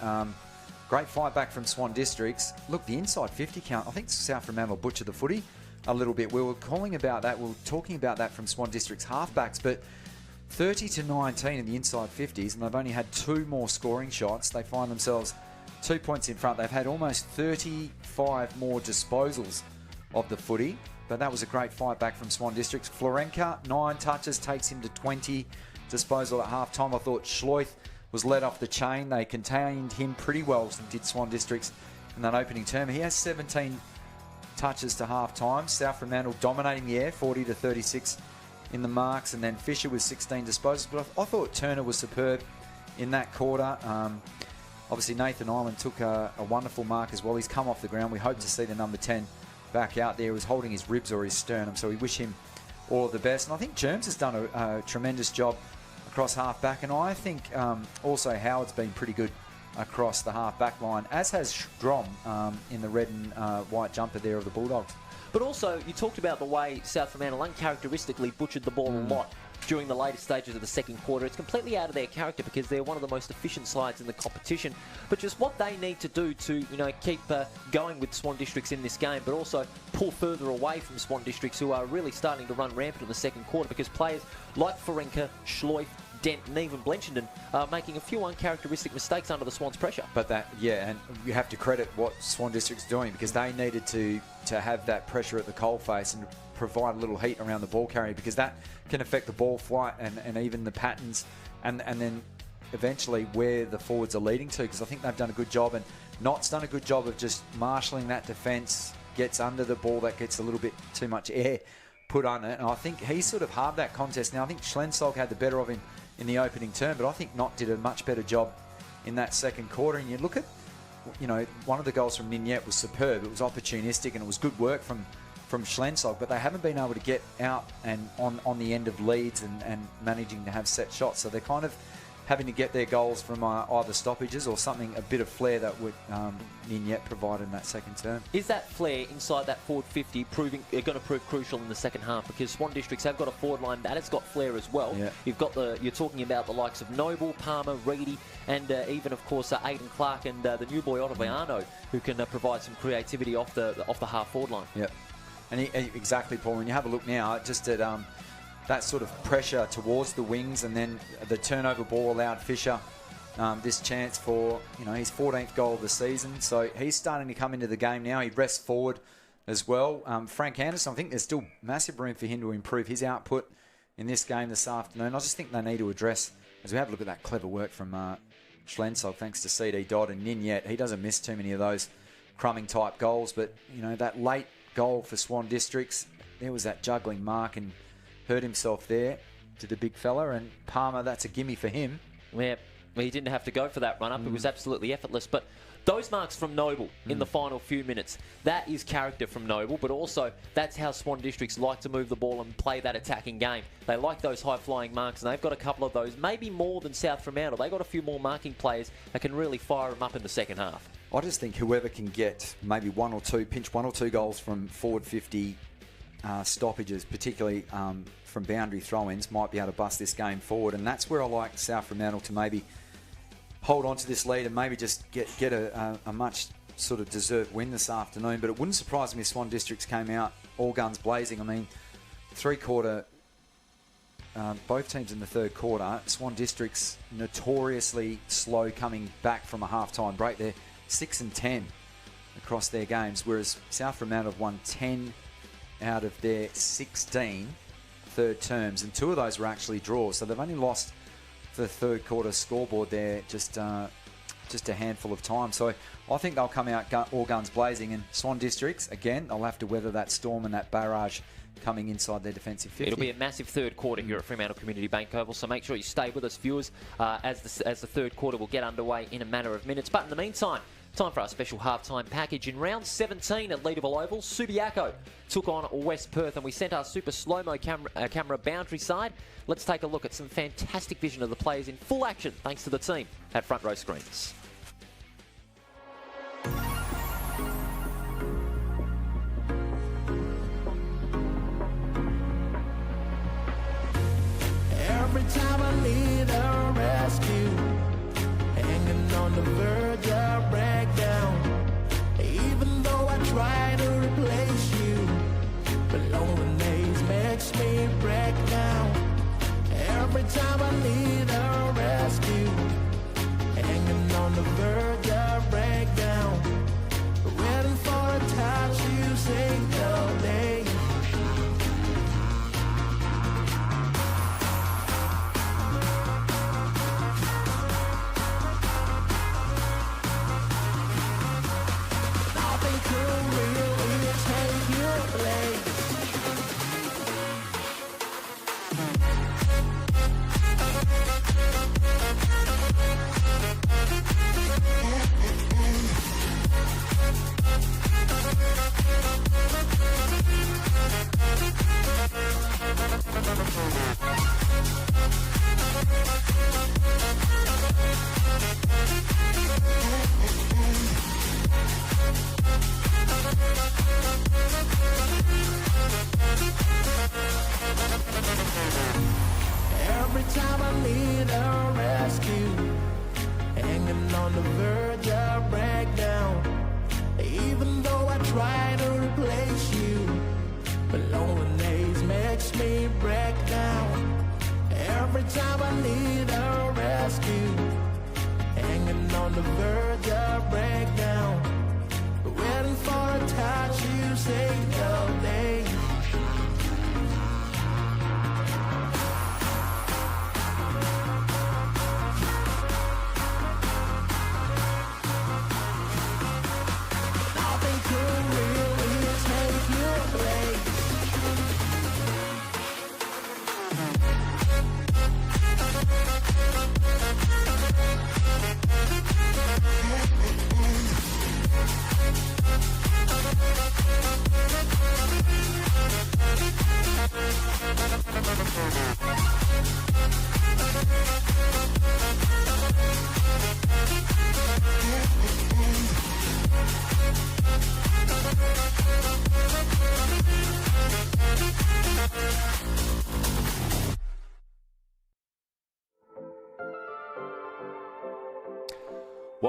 Great fight back from Swan Districts. Look, the inside 50 count, I think South Fremantle butchered the footy a little bit. We were talking about that from Swan Districts halfbacks, but 30 to 19 in the inside 50s, and they've only had 2 more scoring shots. They find themselves 2 points in front. They've had almost 35 more disposals of the footy, but that was a great fight back from Swan Districts. Florenka, 9 touches, takes him to 20 disposal at half time. I thought Schleuf was let off the chain. They contained him pretty well, did Swan Districts in that opening term. He has 17 touches to half time. South Fremantle dominating the air, 40 to 36 in the marks, and then Fisher with 16 disposals. But I thought Turner was superb in that quarter. Obviously, Nathan Ireland took a wonderful mark as well. He's come off the ground. We hope to see the number 10 back out there. He was holding his ribs or his sternum, so we wish him all of the best. And I think Germs has done a tremendous job across half-back, and I think also Howard's been pretty good across the half-back line, as has Strom in the red and white jumper there of the Bulldogs. But also, you talked about the way South Fremantle uncharacteristically butchered the ball a lot during the later stages of the second quarter. It's completely out of their character because they're one of the most efficient sides in the competition. But just what they need to do to, keep going with Swan Districts in this game, but also pull further away from Swan Districts, who are really starting to run rampant in the second quarter, because players like Ferenka, Schleuf, Dent and even Blenchenden making a few uncharacteristic mistakes under the Swans' pressure. But and you have to credit what Swan District's doing, because they needed to have that pressure at the coalface and provide a little heat around the ball carrier, because that can affect the ball flight and even the patterns and then eventually where the forwards are leading to, because I think they've done a good job, and Knott's done a good job of just marshalling that defence, gets under the ball, that gets a little bit too much air put on it, and I think he sort of halved that contest. Now I think Schlensog had the better of him in the opening term, but I think Knott did a much better job in that second quarter. And you look at, one of the goals from Ninyet was superb. It was opportunistic and it was good work from Schlensog, but they haven't been able to get out and on the end of leads and managing to have set shots. So they're kind of having to get their goals from either stoppages or something, a bit of flair that would Ninyet provided in that second term. Is that flair inside that forward 50 going to prove crucial in the second half? Because Swan Districts have got a forward line that has got flair as well. Yeah. You're talking about the likes of Noble, Palmer, Reedy, and even of course Aidan Clark and the new boy Ottaviano, who can provide some creativity off the half forward line. Yeah, and exactly, Paul. When you have a look now, just at that sort of pressure towards the wings, and then the turnover ball allowed Fisher this chance for his 14th goal of the season. So he's starting to come into the game now. He rests forward as well. Frank Anderson, I think there's still massive room for him to improve his output in this game this afternoon. I just think they need to address, as we have a look at that clever work from Schlensog, thanks to CD Dodd and Ninyet. He doesn't miss too many of those crumbing type goals, but that late goal for Swan Districts, there was that juggling mark and hurt himself there to the big fella, and Palmer, that's a gimme for him. Yeah, he didn't have to go for that run-up. It was absolutely effortless. But those marks from Noble in the final few minutes, that is character from Noble, but also that's how Swan Districts like to move the ball and play that attacking game. They like those high-flying marks, and they've got a couple of those, maybe more than South Fremantle. They've got a few more marking players that can really fire them up in the second half. I just think whoever can get maybe pinch one or two goals from forward 50 stoppages, particularly from boundary throw-ins, might be able to bust this game forward, and that's where I like South Fremantle to maybe hold on to this lead and maybe just get a much sort of deserved win this afternoon. But it wouldn't surprise me if Swan Districts came out all guns blazing. I mean, three-quarter, both teams in the third quarter, Swan Districts notoriously slow coming back from a half-time break. They're 6-10 across their games, whereas South Fremantle have won 10 out of their 16 third terms, and 2 of those were actually draws. So they've only lost the third quarter scoreboard there just a handful of times. So I think they'll come out all guns blazing, and Swan Districts, again, they'll have to weather that storm and that barrage coming inside their defensive 50. It'll be a massive third quarter here at Fremantle Community Bank Oval, so make sure you stay with us, viewers, as the third quarter will get underway in a matter of minutes. But in the meantime, time for our special halftime package. In round 17 at Leederville Oval, Subiaco took on West Perth, and we sent our super slow-mo camera boundary side. Let's take a look at some fantastic vision of the players in full action, thanks to the team at Front Row Screens. Every time I need a rescue, hanging on the verge of breakdown. Even though I try to replace you, but loneliness makes me break down. Every time I need a rescue, hanging on the verge of breakdown. Waiting for a touch, you sink all day.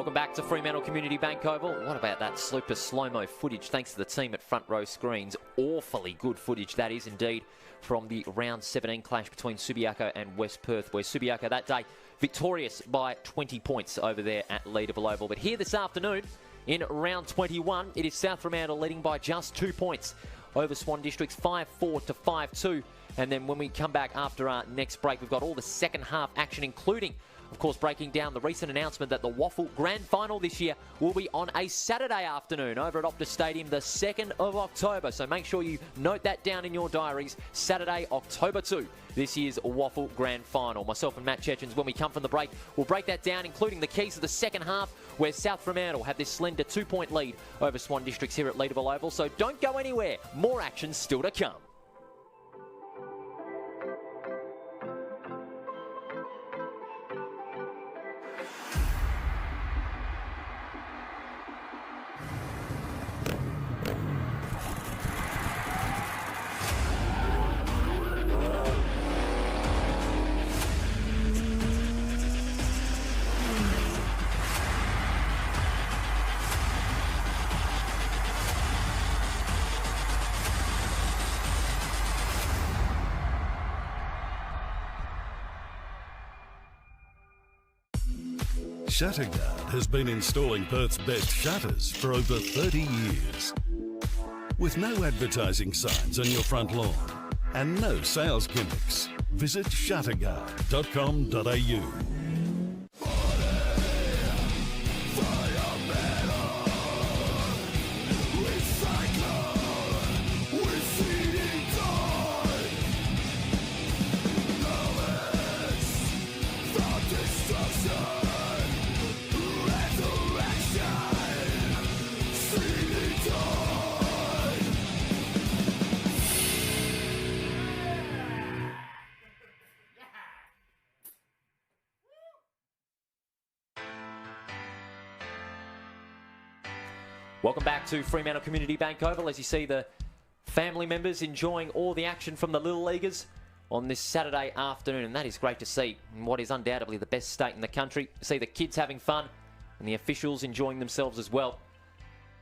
Welcome back to Fremantle Community Bank Oval. What about that super slow-mo footage? Thanks to the team at Front Row Screens. Awfully good footage, that is indeed, from the round 17 clash between Subiaco and West Perth, where Subiaco that day victorious by 20 points over there at Leederville Oval. But here this afternoon, in round 21, it is South Fremantle leading by just 2 points over Swan Districts, 5-4 to 5-2. And then when we come back after our next break, we've got all the second half action, including, of course, breaking down the recent announcement that the WAFL Grand Final this year will be on a Saturday afternoon over at OPTUS Stadium, the 2nd of October. So make sure you note that down in your diaries. Saturday, October 2, this year's WAFL Grand Final. Myself and Matt Chechens, when we come from the break, we'll break that down, including the keys to the second half, where South Fremantle have this slender 2-point lead over Swan Districts here at Leederville Oval. So don't go anywhere. More action still to come. Shutterguard has been installing Perth's best shutters for over 30 years. With no advertising signs on your front lawn and no sales gimmicks, visit shutterguard.com.au. Welcome back to Fremantle Community Bank Oval. As you see, the family members enjoying all the action from the Little Leaguers on this Saturday afternoon, and that is great to see in what is undoubtedly the best state in the country. See the kids having fun and the officials enjoying themselves as well.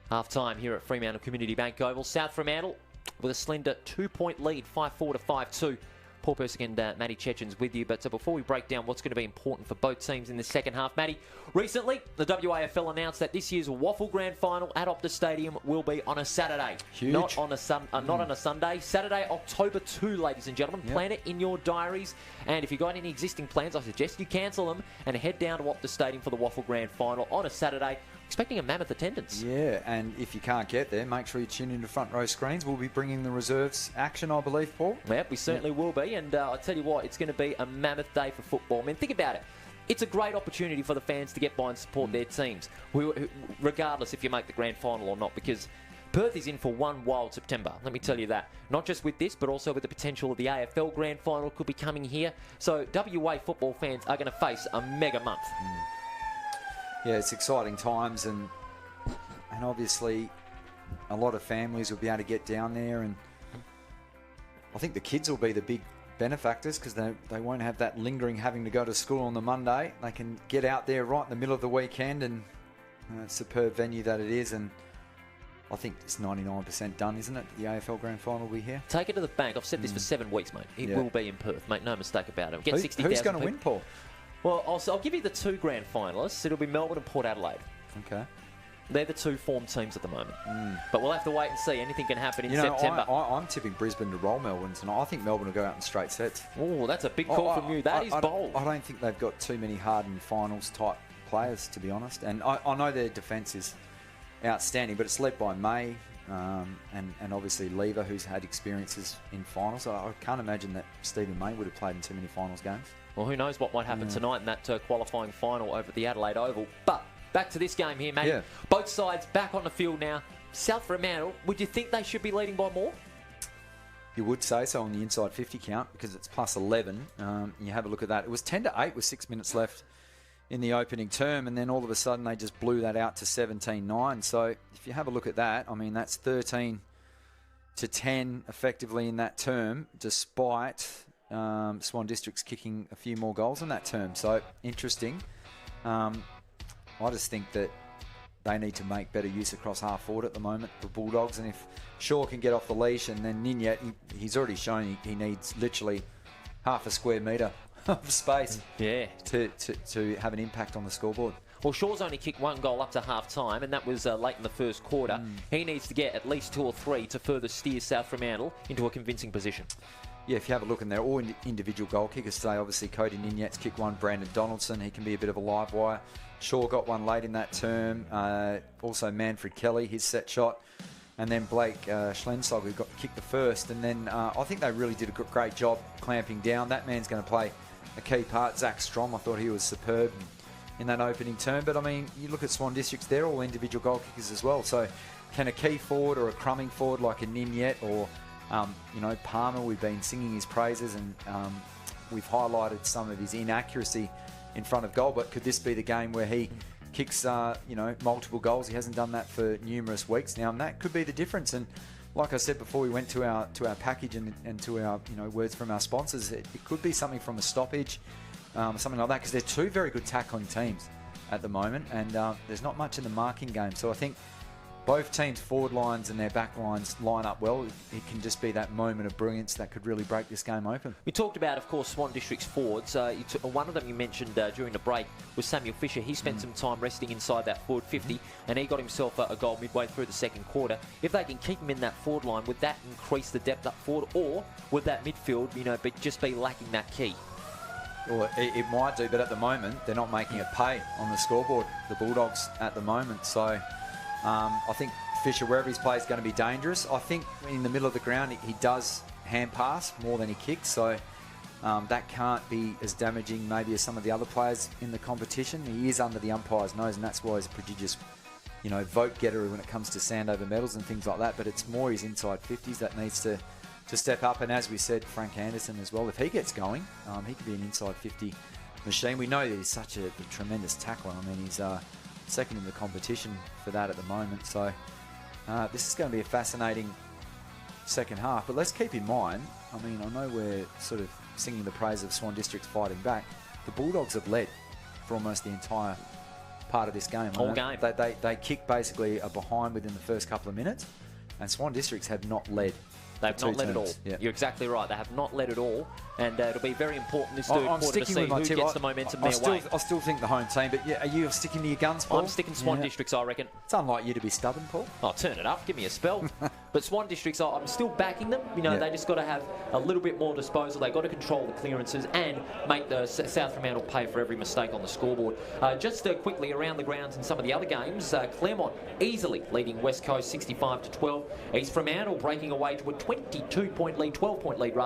Half time here at Fremantle Community Bank Oval. South Fremantle with a slender 2-point lead, 5-4 to 5-2. Paul Persick and Matty Chechens with you. But before we break down what's going to be important for both teams in the second half, Matty, recently the WAFL announced that this year's WAFL Grand Final at Optus Stadium will be on a Saturday. Huge. Not on a Sunday. Saturday, October 2, ladies and gentlemen. Yep. Plan it in your diaries. And if you've got any existing plans, I suggest you cancel them and head down to Optus Stadium for the WAFL Grand Final on a Saturday. Expecting a mammoth attendance. Yeah, and if you can't get there, make sure you tune into Front Row Screens. We'll be bringing the reserves action, I believe, Paul. Yep, we certainly will be. And I tell you what, it's going to be a mammoth day for football. I mean, think about it. It's a great opportunity for the fans to get by and support their teams, regardless if you make the grand final or not, because Perth is in for one wild September, let me tell you that. Not just with this, but also with the potential of the AFL grand final could be coming here. So WA football fans are going to face a mega month. Yeah, it's exciting times, and obviously a lot of families will be able to get down there, and I think the kids will be the big benefactors because they won't have that lingering having to go to school on the Monday. They can get out there right in the middle of the weekend, and superb venue that it is, and I think it's 99% done, isn't it? The AFL Grand Final will be here. Take it to the bank. I've said this for 7 weeks, mate. It will be in Perth. Make no mistake about it. Get 60,000 who's going to win, Paul? Well, I'll give you the 2 grand finalists. It'll be Melbourne and Port Adelaide. Okay. They're the 2 form teams at the moment. But we'll have to wait and see. Anything can happen in September. I'm tipping Brisbane to roll Melbourne tonight. I think Melbourne will go out in straight sets. Oh, that's a big call from you. That is bold. I don't think they've got too many hardened finals type players, to be honest. And I know their defence is outstanding, but it's led by May and obviously Lever, who's had experiences in finals. I can't imagine that Stephen May would have played in too many finals games. Well, who knows what might happen tonight in that qualifying final over at the Adelaide Oval. But back to this game here, mate. Yeah. Both sides back on the field now. South Fremantle, would you think they should be leading by more? You would say so on the inside 50 count because it's plus 11. You have a look at that. It was 10-8 with 6 minutes left in the opening term, and then all of a sudden they just blew that out to 17-9. So if you have a look at that, I mean, that's 13-10 effectively in that term, despite Swan District's kicking a few more goals in that term. So interesting. I just think that they need to make better use across half forward at the moment, the Bulldogs. And if Shaw can get off the leash, and then Ninyet, he's already shown he needs literally half a square metre of space to have an impact on the scoreboard. Well, Shaw's only kicked 1 goal up to half-time, and that was late in the first quarter. He needs to get at least 2 or 3 to further steer South Fremantle into a convincing position. Yeah, if you have a look, and they're all individual goal kickers today. Obviously, Cody Ninyet's kicked one. Brandon Donaldson, he can be a bit of a live wire. Shaw got one late in that term. Also, Manfred Kelly, his set shot. And then Blake Schlensog, who kicked the first. And then I think they really did a great job clamping down. That man's going to play a key part. Zach Strom, I thought he was superb in that opening term. But, I mean, you look at Swan Districts, they're all individual goal kickers as well. So can a key forward or a crumbing forward like a Ninyet or, Palmer, we've been singing his praises, and we've highlighted some of his inaccuracy in front of goal. But could this be the game where he kicks, multiple goals? He hasn't done that for numerous weeks now, and that could be the difference. And like I said before we went to our package and to our words from our sponsors, it could be something from a stoppage, something like that, because they're two very good tackling teams at the moment, and there's not much in the marking game. So I think both teams' forward lines and their back lines line up well. It can just be that moment of brilliance that could really break this game open. We talked about, of course, Swan District's forwards. One of them you mentioned during the break was Samuel Fisher. He spent some time resting inside that forward 50, and he got himself a goal midway through the second quarter. If they can keep him in that forward line, would that increase the depth up forward, or would that midfield, just be lacking that key? Well, it might do, but at the moment, they're not making it pay on the scoreboard, the Bulldogs, at the moment. So I think Fisher, wherever he's played, is going to be dangerous. I think in the middle of the ground, he does hand pass more than he kicks, so that can't be as damaging maybe as some of the other players in the competition. He is under the umpire's nose, and that's why he's a prodigious, vote getter when it comes to Sandover medals and things like that. But it's more his inside 50s that needs to step up. And as we said, Frank Anderson as well, if he gets going, he could be an inside 50 machine. We know that he's such a tremendous tackler. I mean, he's second in the competition for that at the moment. So this is going to be a fascinating second half. But let's keep in mind, I mean, I know we're sort of singing the praise of Swan Districts fighting back. The Bulldogs have led for almost the entire part of this game. Whole game. They kicked basically a behind within the first couple of minutes, and Swan Districts have not led. They've not led at all. Yeah. You're exactly right. They have not led at all. And it'll be very important this third quarter to see who gets the momentum their way. I still think the home team, but are you sticking to your guns, Paul? I'm sticking Swan Districts, I reckon. It's unlike you to be stubborn, Paul. Oh, turn it up. Give me a spell. But Swan Districts, I'm still backing them. They just got to have a little bit more disposal. They've got to control the clearances and make the South Fremantle pay for every mistake on the scoreboard. Just quickly around the grounds in some of the other games, Claremont easily leading West Coast 65-12. East Fremantle breaking away to a 12-point lead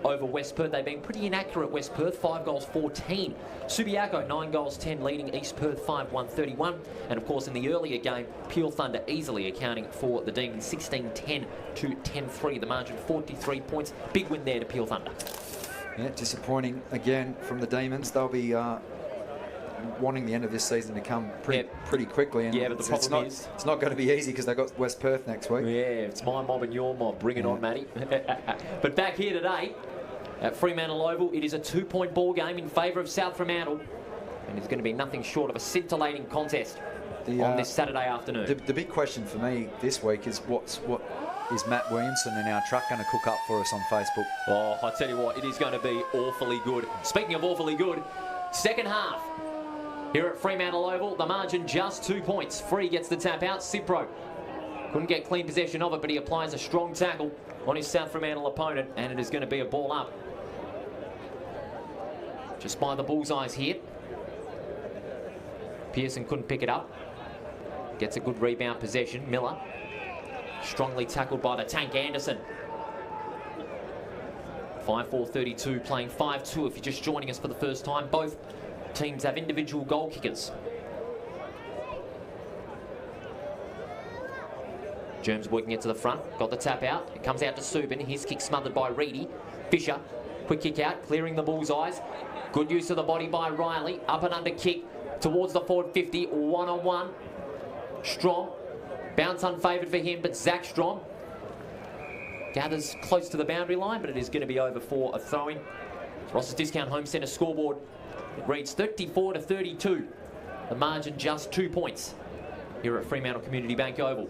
over West Perth. They've been pretty inaccurate, West Perth, 5 goals 14. Subiaco 9 goals 10 leading East Perth 5-1-31. And of course in the earlier game, Peel Thunder easily accounting for the Demons 16-10 to 10-3. The margin 43 points. Big win there to Peel Thunder. Yeah, disappointing again from the Demons. They'll be wanting the end of this season to come pretty quickly. And but the problem is it's not going to be easy because they've got West Perth next week. Yeah, it's my mob and your mob. Bring it on, Matty. But back here today at Fremantle Oval, it is a 2-point ball game in favour of South Fremantle, and it's going to be nothing short of a scintillating contest on this Saturday afternoon. The big question for me this week is what is Matt Williamson and our truck going to cook up for us on Facebook? Oh, I tell you what, it is going to be awfully good. Speaking of awfully good, second half here at Fremantle Oval, the margin just 2 points. Free gets the tap out. Cipro couldn't get clean possession of it, but he applies a strong tackle on his South Fremantle opponent, and it is going to be a ball up. Just by the bullseyes here. Pearson couldn't pick it up. Gets a good rebound possession. Miller strongly tackled by the tank Anderson. 5-4-32 playing 5-2 if you're just joining us for the first time. Both teams have individual goal kickers. Germs working it to the front. Got the tap out. It comes out to Subin. His kick smothered by Reedy. Fisher, quick kick out, clearing the bullseyes. Good use of the body by Riley. Up and under kick towards the forward 50. One-on-one. Strom. Bounce unfavoured for him, but Zach Strom gathers close to the boundary line, but it is going to be over for a throw-in. Ross's Discount Home Centre scoreboard. It reads 34-32. The margin just 2 points here at Fremantle Community Bank Oval.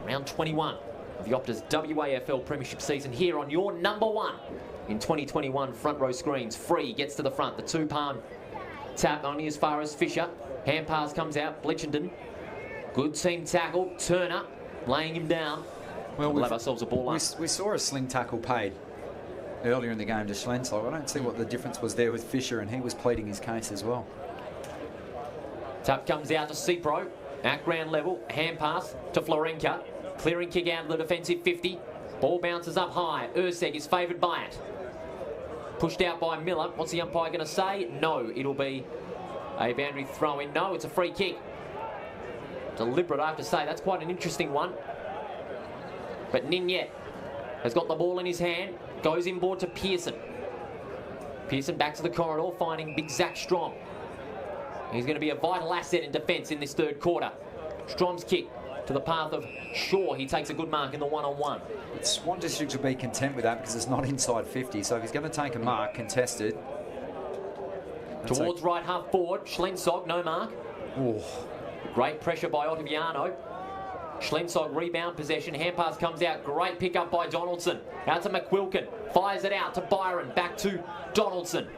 Round 21 of the Optus WAFL Premiership season here on your number one in 2021 front row screens. Free gets to the front. The two-palm tap only as far as Fisher. Hand pass comes out. Bletchenden. Good team tackle. Turner laying him down. Well, we'll have ourselves a ball line. We saw a sling tackle paid earlier in the game to Schlenslow. I don't see what the difference was there with Fisher, and he was pleading his case as well. Tap comes out to Cipro. At ground level. Hand pass to Florenka. Clearing kick out of the defensive 50. Ball bounces up high. Urseg is favoured by it. Pushed out by Miller. What's the umpire going to say? No, it'll be a boundary throw in. No, it's a free kick. Deliberate, I have to say. That's quite an interesting one. But Ninyet has got the ball in his hand. Goes inboard to Pearson. Pearson back to the corridor, finding big Zach Strom. He's going to be a vital asset in defence in this third quarter. Strom's kick to the path of Shaw. He takes a good mark in the one-on-one. Swan Districts will be content with that because it's not inside 50. So if he's going to take a mark, contested. Towards right half forward. Schlensog, no mark. Ooh. Great pressure by Ottaviano. Schlensog rebound possession. Hand pass comes out. Great pick up by Donaldson. Out to McQuilkin. Fires it out to Byron. Back to Donaldson.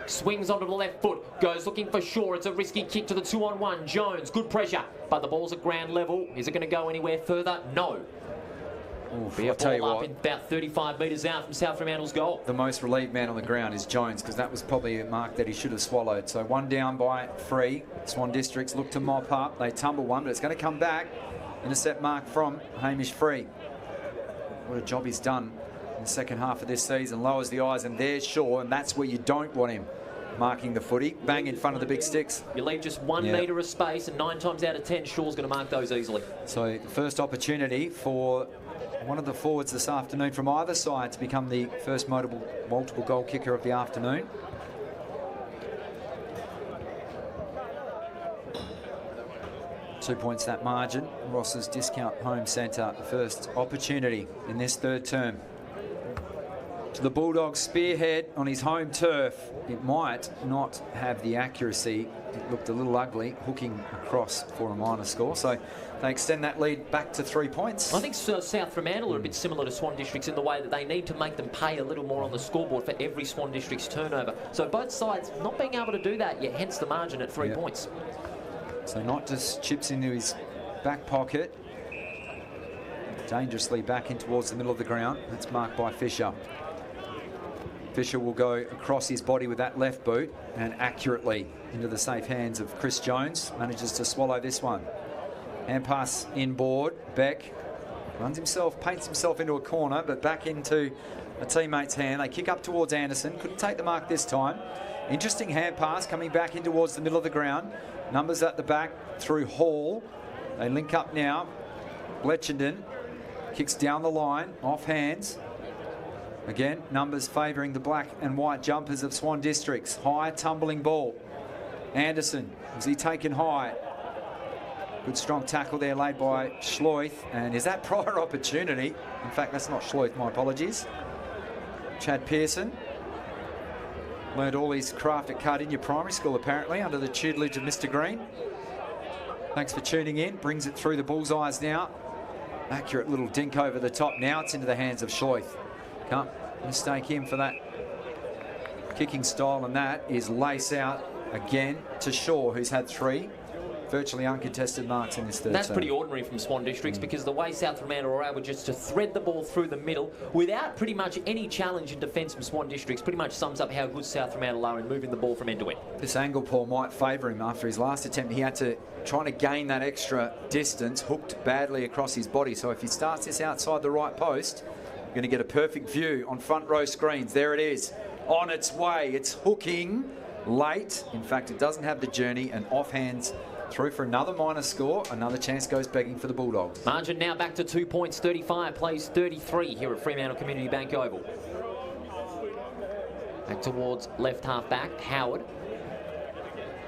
Swings onto the left foot. Goes looking for Shaw. It's a risky kick to the 2-on-1. Jones. Good pressure. But the ball's at ground level. Is it going to go anywhere further? No. Be a ball up in about 35 metres out from South Fremantle's goal. The most relieved man on the ground is Jones, because that was probably a mark that he should have swallowed. So one down by Free. Swan Districts look to mop up. They tumble one, but it's going to come back. Intercept mark from Hamish Free. What a job he's done in the second half of this season. Lowers the eyes, and there's Shaw, and that's where you don't want him marking the footy. Bang in front of the big sticks. You leave just 1 metre of space, and 9 times out of 10, Shaw's going to mark those easily. So the first opportunity for one of the forwards this afternoon from either side to become the first multiple goal kicker of the afternoon. Two points that margin. Ross's Discount Home Centre, the first opportunity in this third term. To the Bulldogs spearhead on his home turf. It might not have the accuracy. It looked a little ugly, hooking across for a minor score. So they extend that lead back to 3 points. I think South Fremantle are a bit similar to Swan Districts in the way that they need to make them pay a little more on the scoreboard for every Swan Districts turnover. So both sides not being able to do that yet, hence the margin at 3 points. So not just chips into his back pocket. Dangerously back in towards the middle of the ground. That's marked by Fisher. Fisher will go across his body with that left boot and accurately into the safe hands of Chris Jones. Manages to swallow this one. Hand pass inboard. Beck runs himself, paints himself into a corner, but back into a teammate's hand. They kick up towards Anderson. Couldn't take the mark this time. Interesting hand pass coming back in towards the middle of the ground. Numbers at the back through Hall. They link up now. Bletchenden kicks down the line, off hands. Again, numbers favouring the black and white jumpers of Swan Districts. High tumbling ball. Anderson, is he taken high? Good strong tackle there laid by Schloith. And is that prior opportunity? In fact, that's not Schloith, my apologies. Chad Pearson. Learned all his craft at Cardinia Primary School, apparently, under the tutelage of Mr. Green. Thanks for tuning in. Brings it through the bullseyes now. Accurate little dink over the top. Now it's into the hands of Schloith. Can't mistake him for that kicking style, and that is lace out again to Shaw, who's had 3 virtually uncontested marks in this third That's term. pretty ordinary from Swan Districts because the way South Fremantle are able just to thread the ball through the middle without pretty much any challenge in defence from Swan Districts pretty much sums up how good South Fremantle are in moving the ball from end to end. This angle, Paul, might favour him after his last attempt. He had to try to gain that extra distance, hooked badly across his body. So if he starts this outside the right post, you're going to get a perfect view on front row screens. There it is, on its way. It's hooking late. In fact, it doesn't have the journey, and off hands through for another minor score. Another chance goes begging for the Bulldogs. Margin now back to 2 points. 35 plays 33 here at Fremantle Community Bank Oval. Back towards left half back, Howard.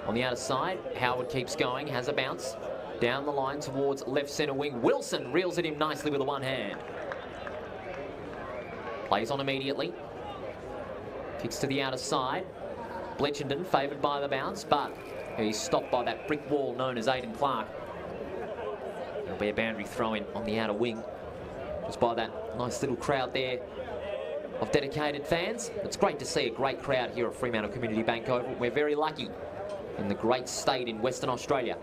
On the outer side, Howard keeps going, has a bounce. Down the line towards left centre wing. Wilson reels at him nicely with a one hand. Plays on immediately. Kicks to the outer side. Bletchenden favoured by the bounce, but He's stopped by that brick wall known as Aidan Clark. It'll be a boundary throw-in on the outer wing. Just by that nice little crowd there of dedicated fans. It's great to see a great crowd here at Fremantle Community Bank Oval. We're very lucky in the great state in Western Australia.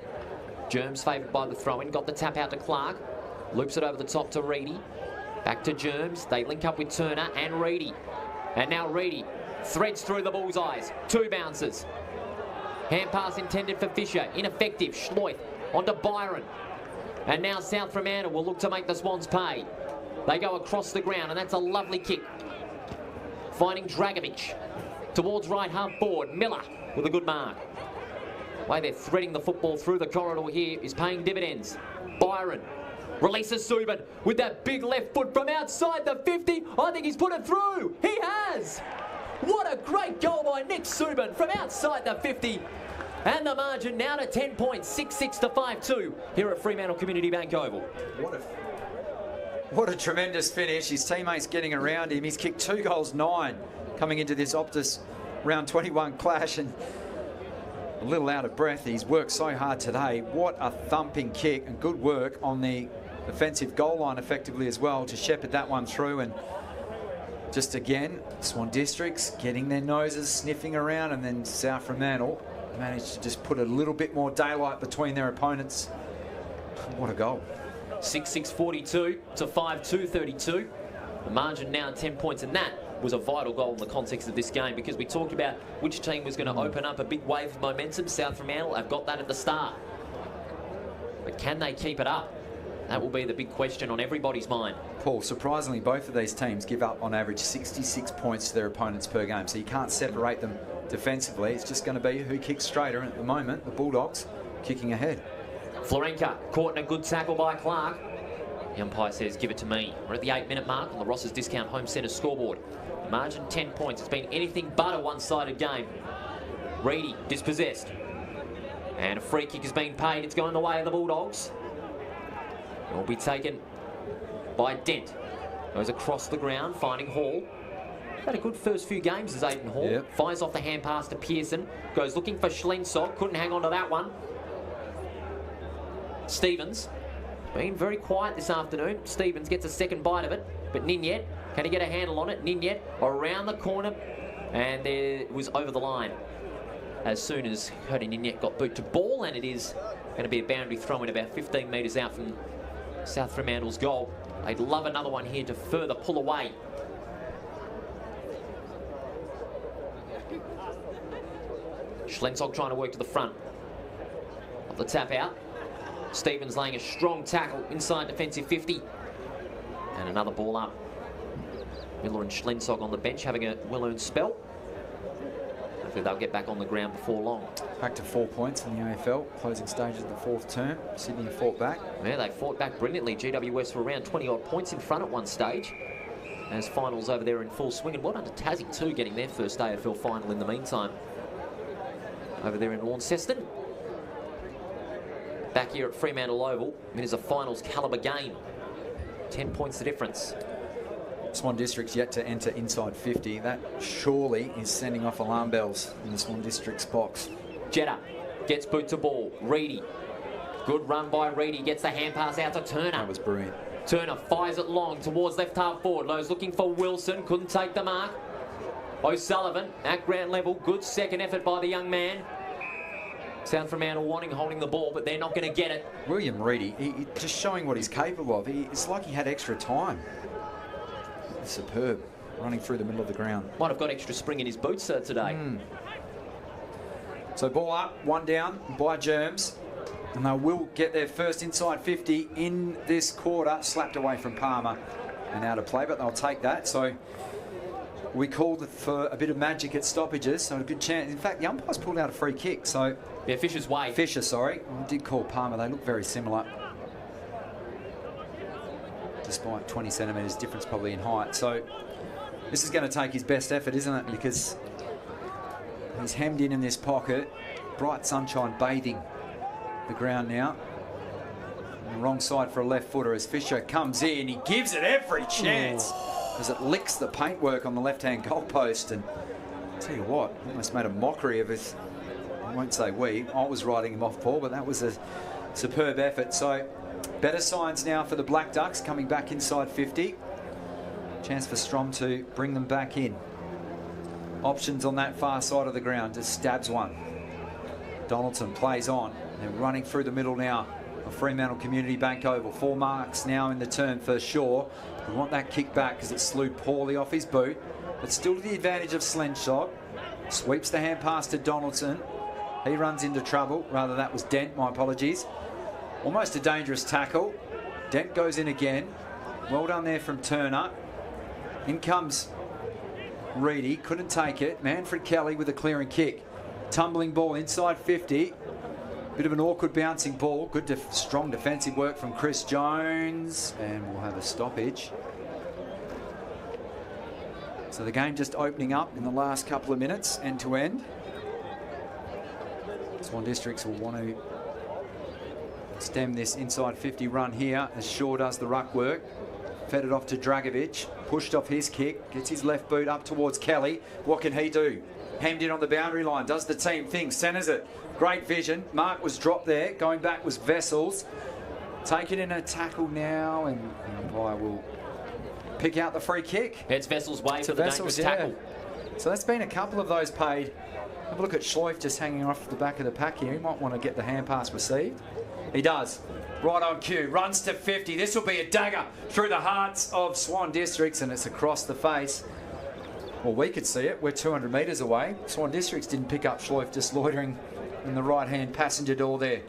Germs favoured by the throw-in, got the tap out to Clark. Loops it over the top to Reedy. Back to Germs. They link up with Turner and Reedy. And now Reedy threads through the bullseyes. 2 bounces. Hand pass intended for Fisher. Ineffective. Schloith onto Byron. And now South Fremantle will look to make the Swans pay. They go across the ground, and that's a lovely kick. Finding Dragovic towards right half forward. Miller with a good mark. The way they're threading the football through the corridor here is paying dividends. Byron releases Subin with that big left foot from outside the 50. I think he's put it through. He has. What a great goal by Nick Subin from outside the 50. And the margin now to 10 points, 6-6 to 5-2 here at Fremantle Community Bank Oval. What a tremendous finish. His teammates getting around him. He's kicked 2 goals, 9 coming into this Optus round 21 clash, and a little out of breath. He's worked so hard today. What a thumping kick, and good work on the offensive goal line effectively as well to shepherd that one through. And just again, Swan Districts getting their noses sniffing around, and then South Fremantle managed to just put a little bit more daylight between their opponents. What a goal. 6-6-42 to 5-2-32. The margin now 10 points, and that was a vital goal in the context of this game, because we talked about which team was going to open up a big wave of momentum. South Fremantle have got that at the start. But can they keep it up? That will be the big question on everybody's mind. Paul, surprisingly, both of these teams give up on average 66 points to their opponents per game, so you can't separate them defensively. It's just going to be who kicks straighter, and at the moment, the Bulldogs kicking ahead. Florenka caught in a good tackle by Clark. The umpire says, give it to me. We're at the 8-minute mark on the Ross's Discount Home Centre scoreboard. Margin 10 points. It's been anything but a one-sided game. Reedy dispossessed. And a free kick has been paid. It's going the way of the Bulldogs. It will be taken by Dent. Goes across the ground, finding Hall. Had a good first few games as Aiden Hall. Yep. Fires off the hand pass to Pearson. Goes looking for Schlensog. Couldn't hang on to that one. Stevens. Been very quiet this afternoon. Stevens gets a second bite of it. But Ninyet, can he get a handle on it? Ninyet around the corner. And there it was over the line. As soon as Cody Ninyet got boot to ball. And it is going to be a boundary throw in about 15 metres out from South Fremantle's goal. They'd love another one here to further pull away. Schlensog trying to work to the front of the tap out. Stevens laying a strong tackle inside defensive 50. And another ball up. Miller and Schlensog on the bench having a well-earned spell. Hopefully they'll get back on the ground before long. Back to 4 points in the AFL, closing stage of the 4th term. Sydney fought back. Yeah, they fought back brilliantly. GWS were around 20-odd points in front at one stage. As finals over there in full swing. And well done to Tassie too, getting their first AFL final in the meantime. Over there in Launceston. Back here at Fremantle Oval, it is a finals calibre game. 10 points the difference. Swan District's yet to enter inside 50. That surely is sending off alarm bells in the Swan District's box. Jetta gets boot to ball. Reedy. Good run by Reedy. Gets the hand pass out to Turner. That was brilliant. Turner fires it long towards left half forward. Lowe's looking for Wilson. Couldn't take the mark. O'Sullivan at ground level. Good second effort by the young man. South Fremantle holding the ball, but they're not going to get it. William Reedy, he just showing what he's capable of. It's like he had extra time. Superb, running through the middle of the ground. Might have got extra spring in his boots today. So ball up, one down by Germs. And they will get their first inside 50 in this quarter. Slapped away from Palmer and out of play, but they'll take that. So we called for a bit of magic at stoppages, so a good chance. In fact, the umpires pulled out a free kick. So yeah, Fisher's way. Fisher, sorry. We did call Palmer. They look very similar. Despite 20 centimetres difference probably in height. So this is going to take his best effort, isn't it? Because he's hemmed in this pocket. Bright sunshine bathing the ground now. On the wrong side for a left footer as Fisher comes in. He gives it every chance as it licks the paintwork on the left-hand goalpost. And I'll tell you what, almost made a mockery of his I won't say we. I was riding him off, Paul, but that was a superb effort. So better signs now for the Black Ducks coming back inside 50. Chance for Strom to bring them back in. Options on that far side of the ground. Just stabs one. Donaldson plays on. They're running through the middle now of Fremantle Community Bank Oval. 4 marks now in the turn for Shaw. We want that kick back because it slew poorly off his boot. But still to the advantage of Slingshot. Sweeps the hand pass to Donaldson. He runs into trouble. Rather, that was Dent. My apologies. Almost a dangerous tackle. Dent goes in again. Well done there from Turner. In comes Reedy. Couldn't take it. Manfred Kelly with a clearing kick. Tumbling ball inside 50. Bit of an awkward bouncing ball. Good, strong defensive work from Chris Jones. And we'll have a stoppage. So the game just opening up in the last couple of minutes, end to end. Swan Districts will want to stem this inside 50 run here as Shaw does the ruck work. Fed it off to Dragovic. Pushed off his kick. Gets his left boot up towards Kelly. What can he do? Hemmed in on the boundary line. Does the team thing. Centres it. Great vision. Mark was dropped there. Going back was Vessels. Taken in a tackle now, and the umpire will pick out the free kick. It's Vessels' way for the dangerous tackle. So that's been a couple of those paid. Have a look at Schleif just hanging off the back of the pack here. He might want to get the hand pass received. He does. Right on cue. Runs to 50. This will be a dagger through the hearts of Swan Districts, and it's across the face. Well, we could see it. We're 200 metres away. Swan Districts didn't pick up Schleif just loitering in the right-hand passenger door there.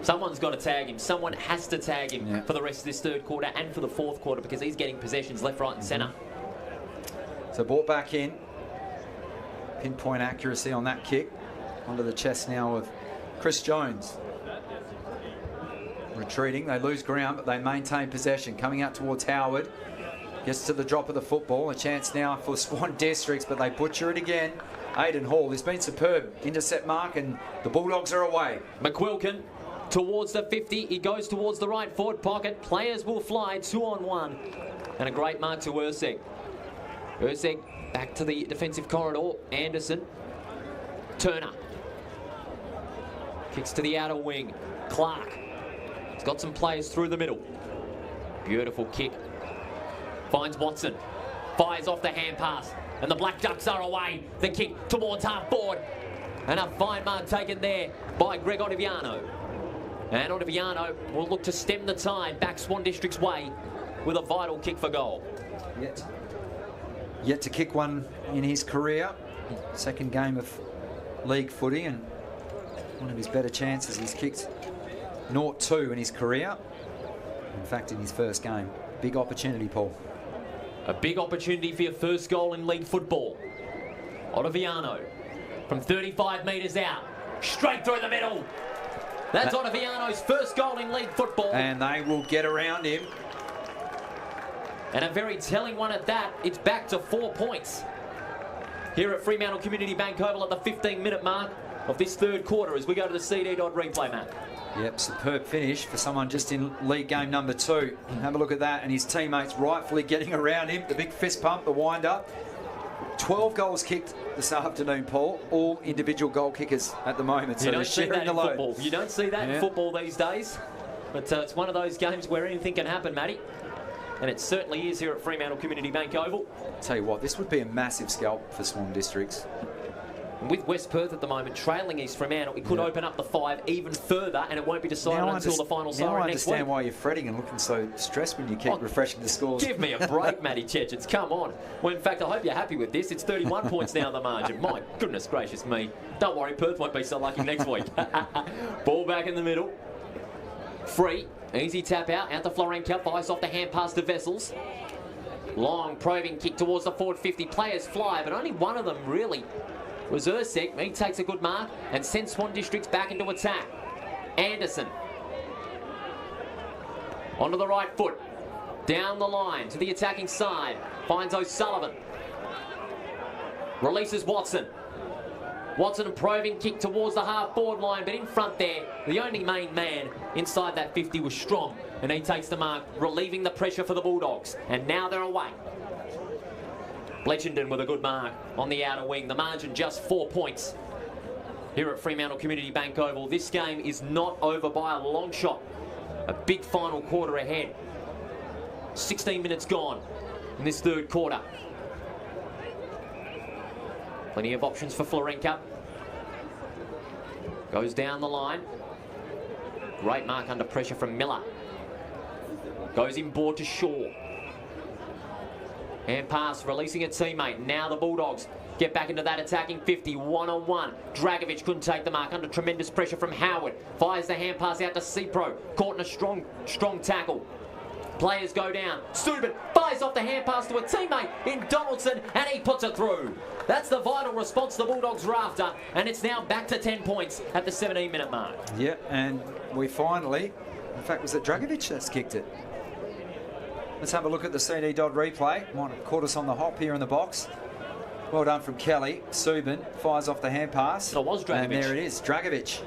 Someone's got to tag him. Someone has to tag him for the rest of this third quarter and for the fourth quarter because he's getting possessions left, right and centre. So brought back in. Pinpoint accuracy on that kick. Onto the chest now of Chris Jones. Retreating. They lose ground, but they maintain possession. Coming out towards Howard. Gets to the drop of the football. A chance now for Swan Districts, but they butcher it again. Aidan Hall has been superb. Intercept mark, and the Bulldogs are away. McQuilkin towards the 50. He goes towards the right forward pocket. Players will fly 2-on-1. And a great mark to Urseg. Urseg back to the defensive corridor. Anderson. Turner. Kicks to the outer wing. Clark. He's got some players through the middle. Beautiful kick. Finds Watson. Fires off the hand pass. And the Black Ducks are away. The kick towards half forward. And a fine mark taken there by Greg Ottaviano. And Ottaviano will look to stem the tide back Swan District's way with a vital kick for goal. Yet to kick one in his career. Second game of league footy, and one of his better chances. He's kicked 0-2 in his career. In fact, in his first game. Big opportunity, Paul. A big opportunity for your first goal in league football. Ottaviano from 35 metres out. Straight through the middle. That's Ottaviano's first goal in league football. And they will get around him. And a very telling one at that. It's back to 4 points. Here at Fremantle Community Bank Oval at the 15-minute mark of this third quarter as we go to the CD dot replay, Matt. Yep, superb finish for someone just in league game number 2. Have a look at that, and his teammates rightfully getting around him. The big fist pump, the wind-up. 12 goals kicked this afternoon, Paul. All individual goal kickers at the moment, so they're sharing the load. Football. You don't see that in football these days, but it's one of those games where anything can happen, Matty. And it certainly is here at Fremantle Community Bank Oval. Tell you what, this would be a massive scalp for Swan Districts. With West Perth at the moment trailing East Fremantle, it could open up the 5 even further, and it won't be decided until the final siren next week. Now I understand why you're fretting and looking so stressed when you keep refreshing the scores. Give me a break, Matty Chechens. Come on. Well, in fact, I hope you're happy with this. It's 31 points now, the margin. My goodness gracious me. Don't worry, Perth won't be so lucky next week. Ball back in the middle. Free. Easy tap out to Florenka. Fires off the hand pass to Vessels. Long probing kick towards the forward 50. Players fly, but only one of them really was Urseg. He takes a good mark and sends Swan Districts back into attack. Anderson. Onto the right foot. Down the line to the attacking side. Finds O'Sullivan. Releases Watson. Watson probing kick towards the half-forward line, but in front there, the only main man inside that 50 was Strong, and he takes the mark, relieving the pressure for the Bulldogs. And now they're away. Bletchenden with a good mark on the outer wing. The margin just 4 points. here at Fremantle Community Bank Oval. This game is not over by a long shot. A big final quarter ahead. 16 minutes gone in this third quarter. Plenty of options for Florenka. Goes down the line. Great mark under pressure from Miller. Goes inboard to Shaw. Hand pass, releasing a teammate. Now the Bulldogs get back into that attacking 50, one-on-one. Dragovic couldn't take the mark under tremendous pressure from Howard. Fires the hand pass out to Cipro. Caught in a strong tackle. Players go down. Subin fires off the hand pass to a teammate in Donaldson, and he puts it through. That's the vital response the Bulldogs were after, and it's now back to 10 points at the 17-minute mark. Yeah, and we finally, in fact, was it Dragovic that's kicked it? Let's have a look at the CD Dodd replay. Might have caught us on the hop here in the box. Well done from Kelly. Subin fires off the hand pass. So it was Dragovic. And there it is, Dragovic.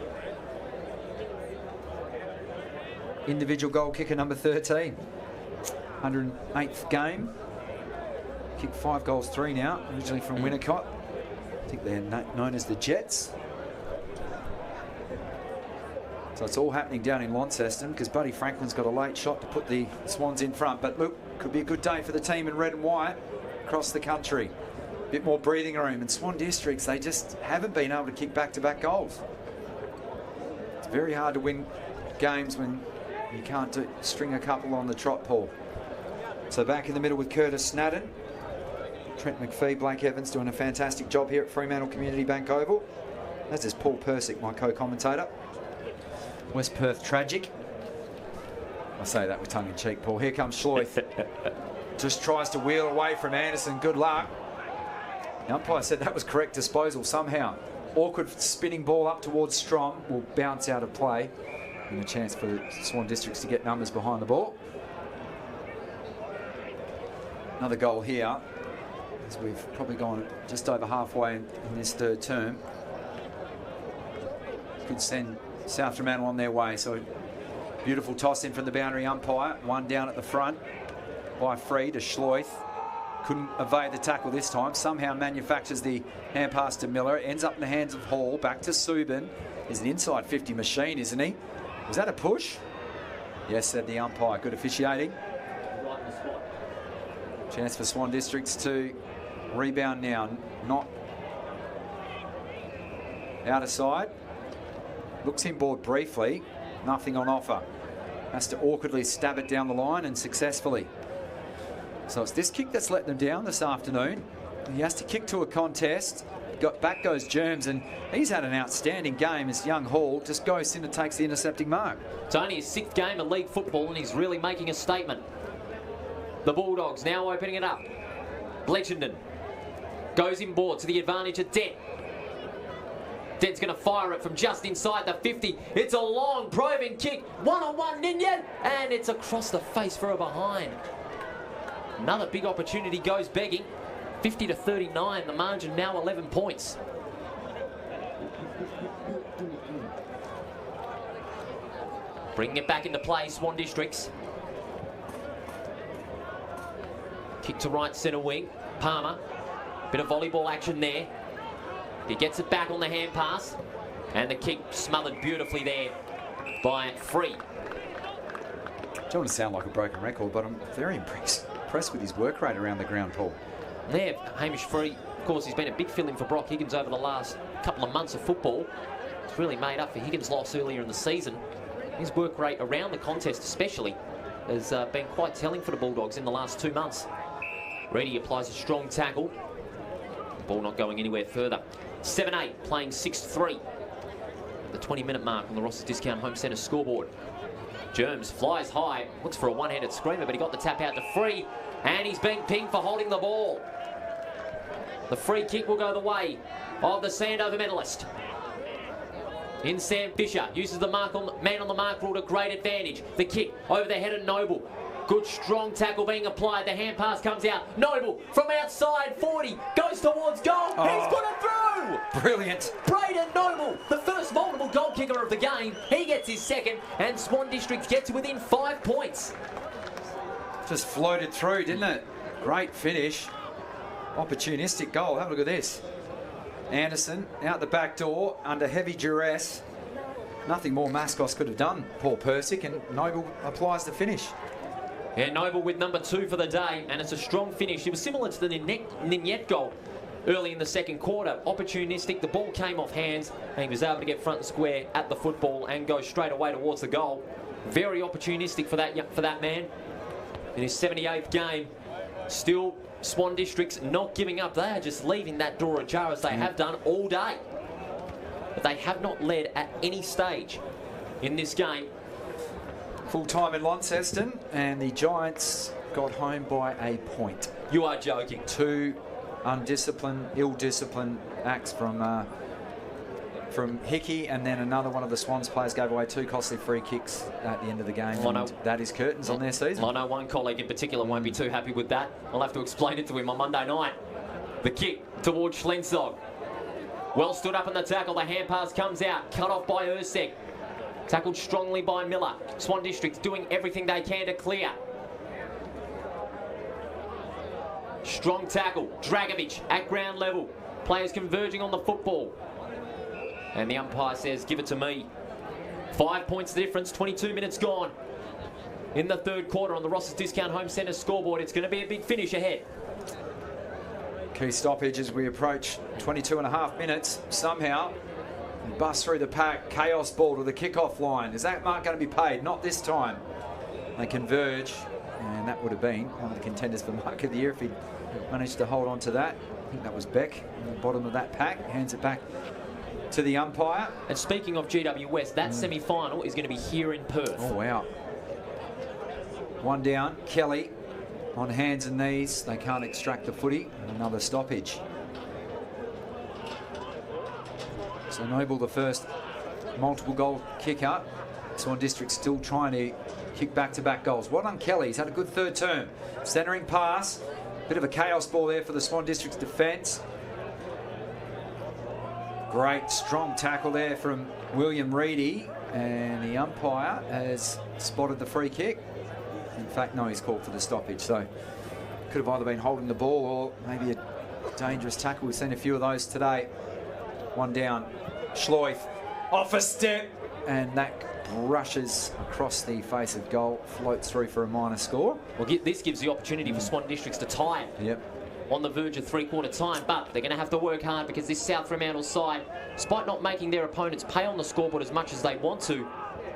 Individual goal kicker number 13. 108th game. Kicked 5 goals, 3 now. Originally from Winnicott. I think they're known as the Jets. So it's all happening down in Launceston because Buddy Franklin's got a late shot to put the Swans in front. But look, could be a good day for the team in red and white across the country. A bit more breathing room. And Swan Districts, they just haven't been able to kick back-to-back goals. It's very hard to win games when you can't string a couple on the trot, Paul. So back in the middle with Curtis Snadden. Trent McPhee, Blake Evans doing a fantastic job here at Fremantle Community Bank Oval. As is Paul Persick, my co-commentator. West Perth tragic. I say that with tongue in cheek, Paul. Here comes Schloith. Just tries to wheel away from Anderson. Good luck. The umpire said that was correct disposal somehow. Awkward spinning ball up towards Strom will bounce out of play. And a chance for the Swan Districts to get numbers behind the ball. Another goal here, as we've probably gone just over halfway in this third term. Could send South Fremantle on their way. So beautiful toss in from the boundary umpire. One down at the front by Free to Schloith. Couldn't evade the tackle this time. Somehow manufactures the hand pass to Miller. Ends up in the hands of Hall. Back to Subin. He's an inside 50 machine, isn't he? Was that a push? Yes, said the umpire. Good officiating. Chance for Swan Districts to rebound now. Not out of side. Looks inboard briefly. Nothing on offer. Has to awkwardly stab it down the line and successfully. So it's this kick that's let them down this afternoon. He has to kick to a contest. Back goes Germs, and he's had an outstanding game as young Hall just goes in and takes the intercepting mark. It's only his 6th game of league football, and he's really making a statement. The Bulldogs now opening it up. Bletchenden goes inboard to the advantage of Dent. Dent's going to fire it from just inside the 50. It's a long, probing kick. One-on-one, Ninian, and it's across the face for a behind. Another big opportunity goes begging. 50 to 39, the margin now 11 points. Bringing it back into play, Swan Districts. Kick to right centre wing. Palmer. Bit of volleyball action there. He gets it back on the hand pass. And the kick smothered beautifully there by Free. I don't want to sound like a broken record, but I'm very impressed with his work rate around the ground, Paul. There, Hamish Free. Of course, he's been a big fill-in for Brock Higgins over the last couple of months of football. It's really made up for Higgins' loss earlier in the season. His work rate around the contest especially has been quite telling for the Bulldogs in the last 2 months. Reedy applies a strong tackle. Ball not going anywhere further. 7-8, playing 6-3. The 20-minute mark on the Ross's Discount Home Centre scoreboard. Germs flies high, looks for a one-handed screamer, but he got the tap out to Free, and he's being pinged for holding the ball. The free kick will go the way of the Sandover medalist. In Sam Fisher, uses the man on the mark rule to great advantage. The kick over the head of Noble. Good strong tackle being applied. The hand pass comes out. Noble from outside 40 goes towards goal. He's put it through. Brilliant. Braden Noble, the first multiple goal kicker of the game. He gets his second, and Swan Districts gets within 5 points. Just floated through, didn't it? Great finish. Opportunistic goal. Have a look at this. Anderson out the back door under heavy duress. Nothing more Mascos could have done, Paul Persick, and Noble applies the finish. Yeah, Noble with number 2 for the day, and it's a strong finish. It was similar to the Ninyet goal early in the second quarter. Opportunistic, the ball came off hands, and he was able to get front and square at the football and go straight away towards the goal. Very opportunistic for that man. In his 78th game, still Swan Districts not giving up. They are just leaving that door ajar as they have done all day. But they have not led at any stage in this game. Full time in Launceston, and the Giants got home by a point. You are joking. 2 undisciplined, ill-disciplined acts from Hickey, and then another one of the Swans players gave away 2 costly free kicks at the end of the game. And that is curtains on their season. I know one colleague in particular won't be too happy with that. I'll have to explain it to him on Monday night. The kick towards Schlenzog. Well stood up in the tackle. The hand pass comes out. Cut off by Ursek. Tackled strongly by Miller. Swan Districts doing everything they can to clear. Strong tackle. Dragovic at ground level. Players converging on the football. And the umpire says, give it to me. 5 points the difference, 22 minutes gone. In the third quarter on the Ross's Discount Home Centre scoreboard, it's going to be a big finish ahead. Key stoppage as we approach 22 and a half minutes. Somehow, bust through the pack, chaos ball to the kickoff line. Is that mark going to be paid? Not this time. They converge, and that would have been one of the contenders for Mark of the Year if he managed to hold on to that. I think that was Beck on the bottom of that pack. Hands it back to the umpire. And speaking of GW West, that semi-final is going to be here in Perth. Oh, wow. One down. Kelly on hands and knees. They can't extract the footy. Another stoppage. So Noble, the first multiple goal kicker. Swan District still trying to kick back-to-back goals. Well done, Kelly. He's had a good third term. Centering pass. Bit of a chaos ball there for the Swan District's defence. Great strong tackle there from William Reedy, and the umpire has spotted the free kick. In fact, no, he's called for the stoppage, so could have either been holding the ball or maybe a dangerous tackle. We've seen a few of those today. One down. Schleuf off a step, and that brushes across the face of goal, floats through for a minor score. Well, this gives the opportunity for Swan Districts to tie it. Yep. On the verge of three-quarter time, but they're going to have to work hard because this South Fremantle side, despite not making their opponents pay on the scoreboard as much as they want to,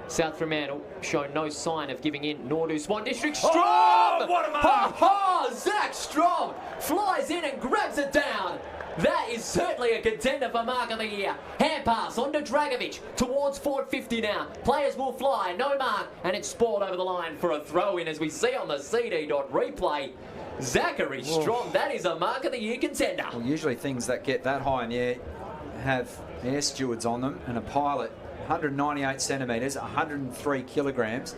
South Fremantle show no sign of giving in, nor do Swan District. Strong! Oh, what a mark! Zach Strong flies in and grabs it down. That is certainly a contender for Mark of the Year. Hand pass onto Dragovic towards forward 50 now. Players will fly, no mark, and it's spoiled over the line for a throw-in as we see on the CD.replay. Zachary Strong, that is a Mark of the Year contender. Well, usually things that get that high in the air have air stewards on them, and a pilot, 198 centimetres, 103 kilograms,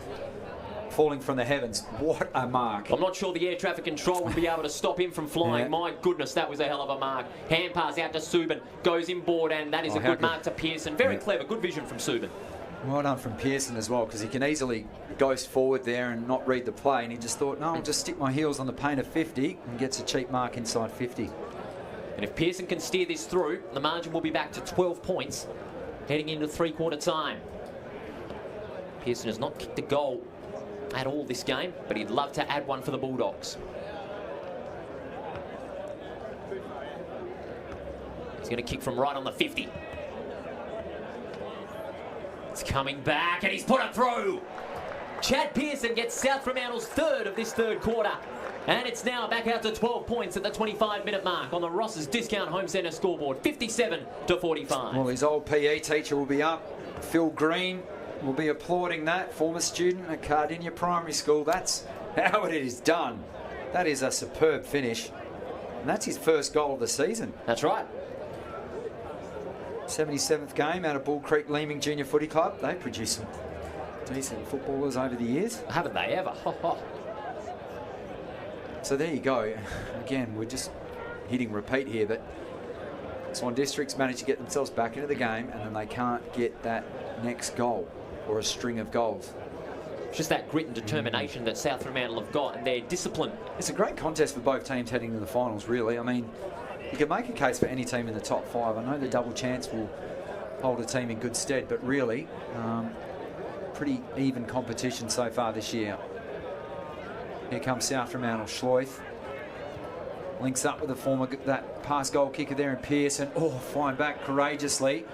falling from the heavens. What a mark. I'm not sure the air traffic control would be able to stop him from flying. Yeah. My goodness, that was a hell of a mark. Hand pass out to Subin, goes inboard, and that is a good mark to Pearson. Very clever, good vision from Subin. Well done from Pearson as well, because he can easily ghost forward there and not read the play, and he just thought, no, I'll just stick my heels on the paint of 50 and gets a cheap mark inside 50. And if Pearson can steer this through, the margin will be back to 12 points heading into three-quarter time. Pearson has not kicked a goal at all this game, but he'd love to add one for the Bulldogs. He's going to kick from right on the 50. It's coming back, and he's put it through. Chad Pearson gets South Fremantle's third of this third quarter. And it's now back out to 12 points at the 25-minute mark on the Ross's Discount Home Centre scoreboard, 57-45. Well, his old PE teacher will be up. Phil Green will be applauding that. Former student at Cardinia Primary School. That's how it is done. That is a superb finish. And that's his first goal of the season. That's right. 77th game out of Bull Creek Leeming Junior Footy Club. They produced some decent footballers over the years. Haven't they ever? So there you go. Again, we're just hitting repeat here, but Swan Districts managed to get themselves back into the game, and then they can't get that next goal or a string of goals. It's just that grit and determination that South Fremantle have got, and their discipline. It's a great contest for both teams heading to the finals, really. I mean, you can make a case for any team in the top 5. I know the double chance will hold a team in good stead, but really, pretty even competition so far this year. Here comes South Fremantle. Schleuf links up with the former, that past goal kicker there in Pearson. Oh, flying back courageously.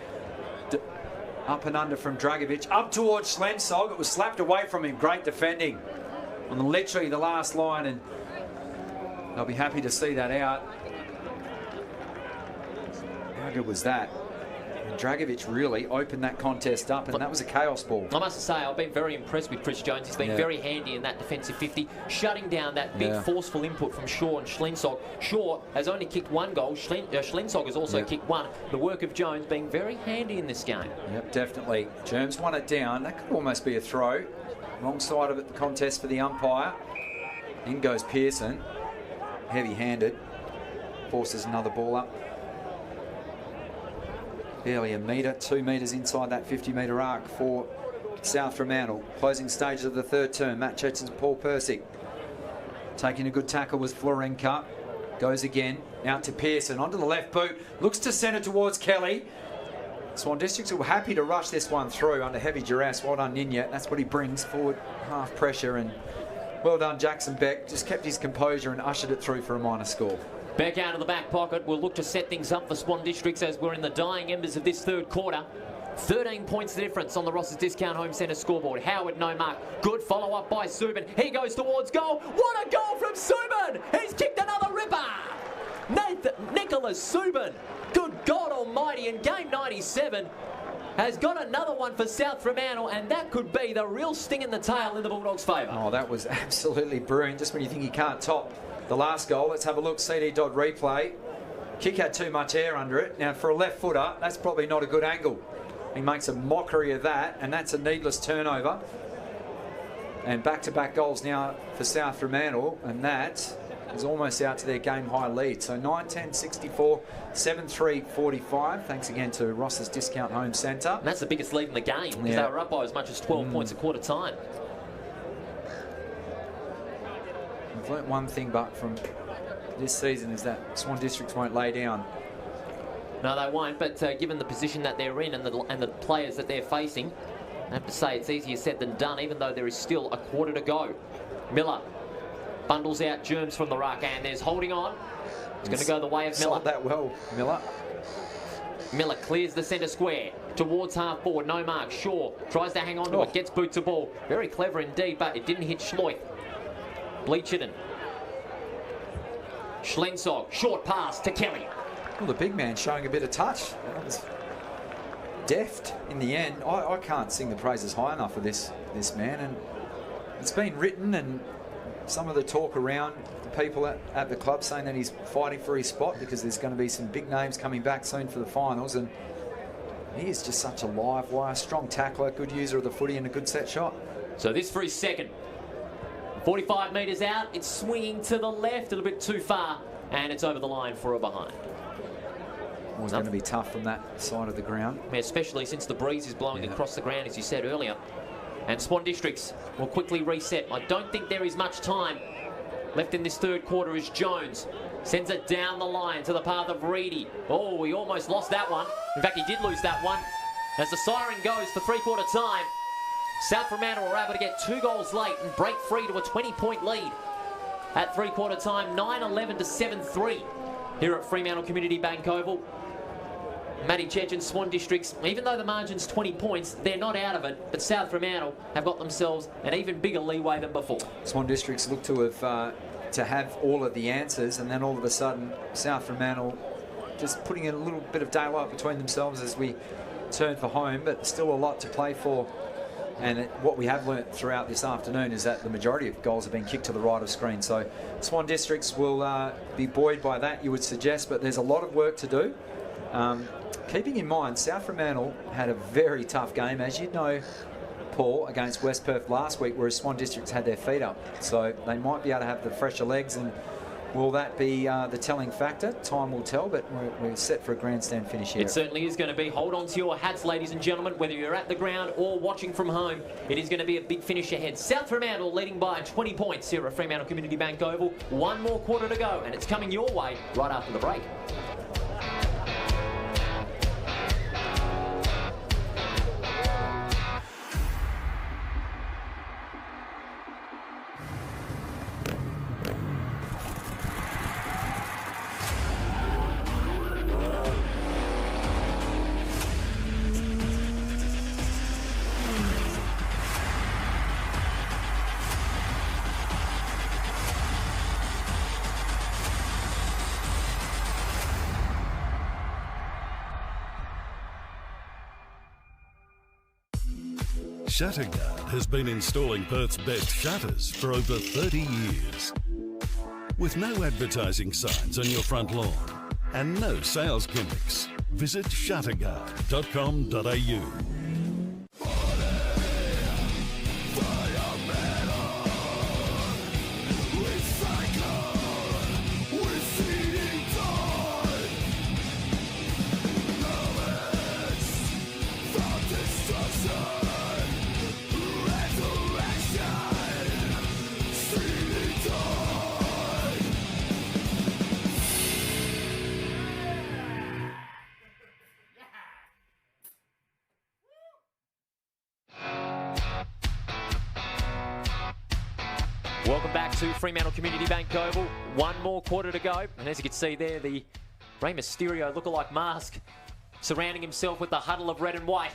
Up and under from Dragovic. Up towards Schlensog. It was slapped away from him. Great defending on literally the last line, and they'll be happy to see that out. How good was that? And Dragovic really opened that contest up, and that was a chaos ball. I must say, I've been very impressed with Chris Jones. He's been very handy in that defensive 50, shutting down that big forceful input from Shaw and Schlensog. Shaw has only kicked 1 goal. Schlensog has also kicked 1. The work of Jones being very handy in this game. Yep, definitely. Germs won it down. That could almost be a throw. Wrong side of it, the contest for the umpire. In goes Pearson. Heavy-handed. Forces another ball up. Barely a metre, 2 metres inside that 50-metre arc for South Fremantle. Closing stages of the third term. Matt Chetson's Paul Persick. Taking a good tackle was Florenka. Goes again. Out to Pearson. Onto the left boot. Looks to centre towards Kelly. Swan Districts were happy to rush this one through under heavy duress. Well done, Ninya. That's what he brings forward. Half pressure, and well done, Jackson Beck. Just kept his composure and ushered it through for a minor score. Back out of the back pocket. We'll look to set things up for Swan Districts as we're in the dying embers of this third quarter. 13 points the difference on the Ross's Discount Home Centre scoreboard. Howard, no mark. Good follow-up by Subin. He goes towards goal. What a goal from Subin! He's kicked another ripper! Nicholas Subin, good God almighty, in game 97 has got another one for South Fremantle, and that could be the real sting in the tail in the Bulldogs' favour. Oh, that was absolutely brilliant. Just when you think you can't top the last goal. Let's have a look. CD Dodd replay. Kick had too much air under it. Now, for a left footer, that's probably not a good angle. He makes a mockery of that, and that's a needless turnover. And back-to-back goals now for South Fremantle, and that is almost out to their game-high lead. So 9-10-64, 7-3-45. Thanks again to Ross's Discount Home Centre. And that's the biggest lead in the game, because they were up by as much as 12 points a quarter time. I've learnt one thing, but from this season, is that Swan Districts won't lay down. No, they won't, but given the position that they're in and the players that they're facing, I have to say it's easier said than done, even though there is still a quarter to go. Miller bundles out Germs from the ruck, and there's holding on. It's going to go the way of Miller. Sold that well, Miller. Miller clears the centre square towards half forward. No mark. Shaw tries to hang on to it. Gets boot to ball. Very clever indeed, but it didn't hit Schleuf. Bleacherton. Schlensog. Short pass to Kelly. Well, the big man showing a bit of touch. That was deft in the end. I can't sing the praises high enough of this man, and it's been written, and some of the talk around the people at the club saying that he's fighting for his spot because there's going to be some big names coming back soon for the finals, and he is just such a live wire, strong tackler, good user of the footy, and a good set shot. So this for his second. 45 metres out, it's swinging to the left, a little bit too far, and it's over the line for a behind. It's going to be tough from that side of the ground. Especially since the breeze is blowing across the ground, as you said earlier. And Swan Districts will quickly reset. I don't think there is much time left in this third quarter as Jones sends it down the line to the path of Reedy. Oh, he almost lost that one. In fact, he did lose that one. As the siren goes for three-quarter time, South Fremantle were able to get 2 goals late and break free to a 20-point lead. At three-quarter time, 9-11 to 7-3 here at Fremantle Community Bank Oval. Matty Chechen, Swan Districts, even though the margin's 20 points, they're not out of it, but South Fremantle have got themselves an even bigger leeway than before. Swan Districts look to have all of the answers, and then all of a sudden South Fremantle just putting in a little bit of daylight between themselves as we turn for home, but still a lot to play for. And what we have learnt throughout this afternoon is that the majority of goals have been kicked to the right of screen. So Swan Districts will be buoyed by that, you would suggest, but there's a lot of work to do. Keeping in mind, South Fremantle had a very tough game, as you know, Paul, against West Perth last week, whereas Swan Districts had their feet up. So they might be able to have the fresher legs and Will that be the telling factor? Time will tell, but we're set for a grandstand finish here. It certainly is going to be. Hold on to your hats, ladies and gentlemen, whether you're at the ground or watching from home. It is going to be a big finish ahead. South Fremantle leading by 20 points here at Fremantle Community Bank Oval. One more quarter to go, and it's coming your way right after the break. Shutterguard has been installing Perth's best shutters for over 30 years. With no advertising signs on your front lawn and no sales gimmicks, visit shutterguard.com.au. Welcome back to Fremantle Community Bank Oval. One more quarter to go. And as you can see there, the Rey Mysterio lookalike mask surrounding himself with the huddle of red and white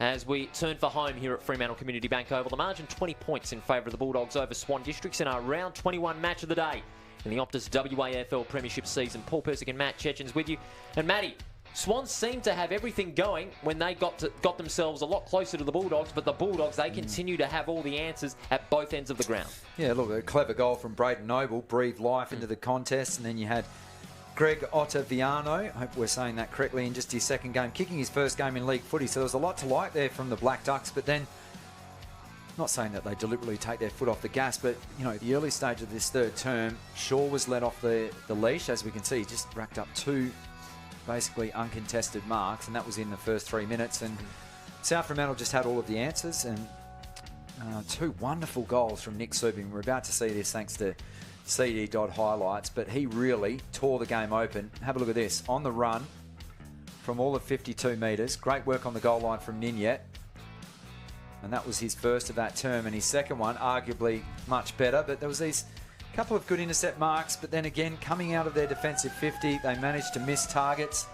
as we turn for home here at Fremantle Community Bank Oval. The margin 20 points in favour of the Bulldogs over Swan Districts in our round 21 match of the day in the OPTUS WAFL Premiership season. Paul Persick and Matt Chechen's with you. And Matty, Swans seemed to have everything going when they got themselves a lot closer to the Bulldogs, but the Bulldogs, they continue to have all the answers at both ends of the ground. Yeah, look, a clever goal from Braden Noble breathed life into the contest, and then you had Greg Ottaviano, I hope we're saying that correctly, in just his second game, kicking his first game in league footy, so there was a lot to like there from the Black Ducks, but then, not saying that they deliberately take their foot off the gas, but, you know, the early stage of this third term, Shaw was let off the leash, as we can see, he just racked up two basically uncontested marks, and that was in the first 3 minutes. And South Fremantle just had all of the answers, and two wonderful goals from Nick Subin. We're about to see this thanks to CD Dodd highlights, but he really tore the game open. Have a look at this. On the run from all of 52 metres. Great work on the goal line from Ninyet. And that was his first of that term, and his second one arguably much better, but there was these couple of good intercept marks, but then again, coming out of their defensive 50, they managed to miss targets.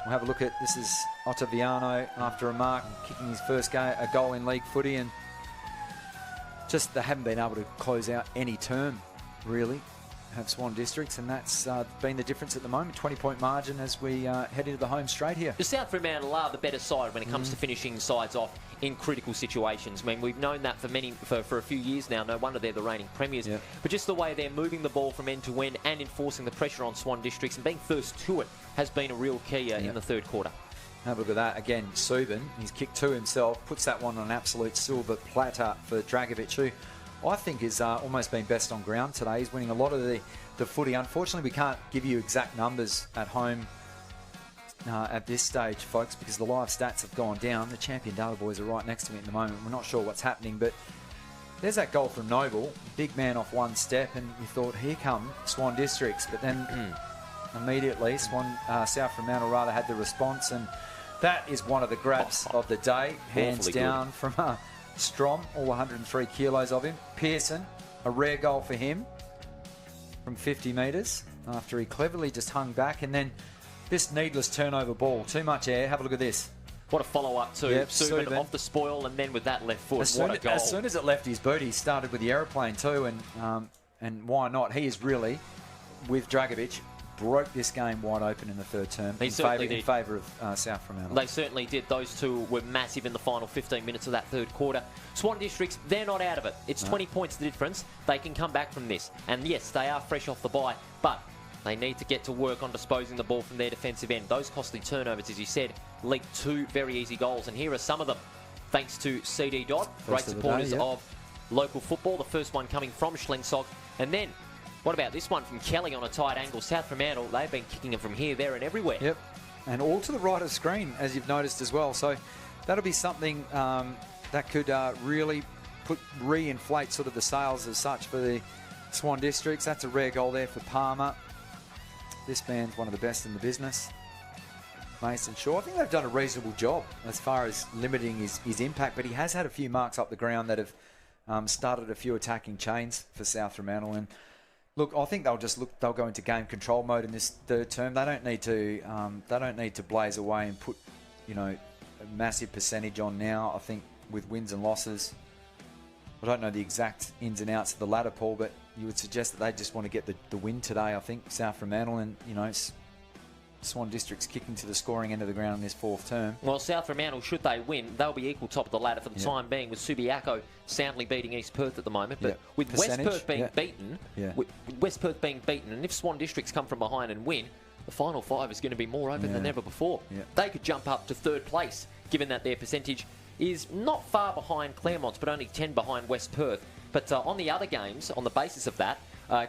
We'll have a look at, this is Ottaviano after a mark, kicking his first goal in league footy, and just they haven't been able to close out any term, really, have Swan Districts, and that's been the difference at the moment. 20-point margin as we head into the home straight here. The South Fremantle are the better side when it comes to finishing sides off in critical situations. I mean, we've known that for a few years now. No wonder they're the reigning premiers. Yep. But just the way they're moving the ball from end to end and enforcing the pressure on Swan Districts and being first to it has been a real key in the third quarter. Have a look at that. Again, Subin, he's kicked two himself, puts that one on an absolute silver platter for Dragovic, who I think has almost been best on ground today. He's winning a lot of the footy. Unfortunately, we can't give you exact numbers at home at this stage, folks, because the live stats have gone down. The champion data boys are right next to me at the moment. We're not sure what's happening, but there's that goal from Noble. Big man off one step, and you thought, here come Swan Districts. But then immediately, South Fremantle rather had the response, and that is one of the grabs of the day, hands down from Strom, all 103 kilos of him. Pearson, a rare goal for him from 50 metres after he cleverly just hung back, and then this needless turnover ball, too much air. Have a look at this. What a follow-up too. Yep, Subin off the spoil, and then with that left foot, what a goal. As soon as it left his boot, he started with the aeroplane too, and why not? He is really, with Dragovic, broke this game wide open in the third term in favour of South Fremantle. They certainly did. Those two were massive in the final 15 minutes of that third quarter. Swan Districts, they're not out of it. It's 20 points the difference. They can come back from this. And yes, they are fresh off the bye, but they need to get to work on disposing the ball from their defensive end. Those costly turnovers, as you said, leaked two very easy goals, and here are some of them. Thanks to CD Dodd, great supporters of local football. The first one coming from Schlensog, and then What about this one from Kelly on a tight angle? South Fremantle, they've been kicking them from here, there and everywhere. Yep. And all to the right of screen, as you've noticed as well. So that'll be something that could really re-inflate sort of the sales as such for the Swan Districts. That's a rare goal there for Palmer. This man's one of the best in the business. Mason Shaw. I think they've done a reasonable job as far as limiting his impact, but he has had a few marks up the ground that have started a few attacking chains for South Fremantle. And look, I think they'll go into game control mode in this third term. They don't need to blaze away and put, a massive percentage on now. I think with wins and losses, I don't know the exact ins and outs of the ladder, Paul, but you would suggest that they just want to get the win today. I think South Fremantle, and Swan District's kicking to the scoring end of the ground in this fourth term. Well, South Fremantle, should they win, they'll be equal top of the ladder for the time being, with Subiaco soundly beating East Perth at the moment. But with West Perth being beaten, with West Perth being beaten, and if Swan Districts come from behind and win, the final five is going to be more open than ever before. They could jump up to third place, given that their percentage is not far behind Claremont's, but only 10 behind West Perth. But on the other games, on the basis of that,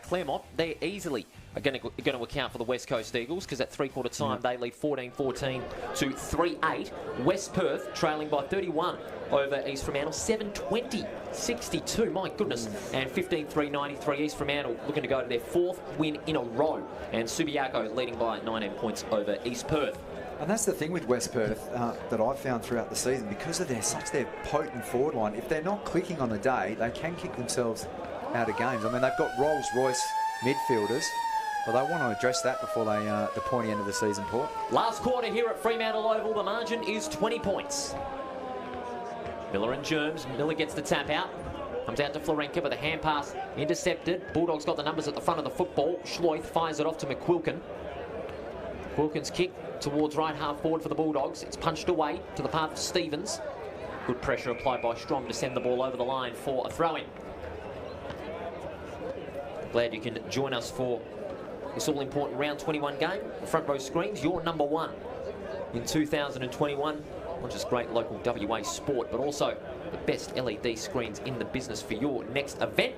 Claremont, they're easily going to account for the West Coast Eagles, because at three-quarter time they lead 14-14 to 3-8. West Perth trailing by 31 over East Fremantle, 7-20-62, my goodness, and 15-3-93. East Fremantle looking to go to their fourth win in a row, and Subiaco leading by 19 points over East Perth. And that's the thing with West Perth that I've found throughout the season, because of their potent forward line. If they're not clicking on the day, they can kick themselves out of games. I mean, they've got Rolls-Royce midfielders, but they want to address that before the pointy end of the season, Paul. Last quarter here at Fremantle Oval, the margin is 20 points. Miller and Germs. Miller gets the tap out. Comes out to Florenka with a hand pass intercepted. Bulldogs got the numbers at the front of the football. Schloith fires it off to McQuilkin. Quilkin's kick towards right half forward for the Bulldogs. It's punched away to the path of Stevens. Good pressure applied by Strom to send the ball over the line for a throw-in. Glad you can join us for this all-important round 21 game. The front row screens, your number one in 2021. Not just great local WA sport, but also the best LED screens in the business for your next event.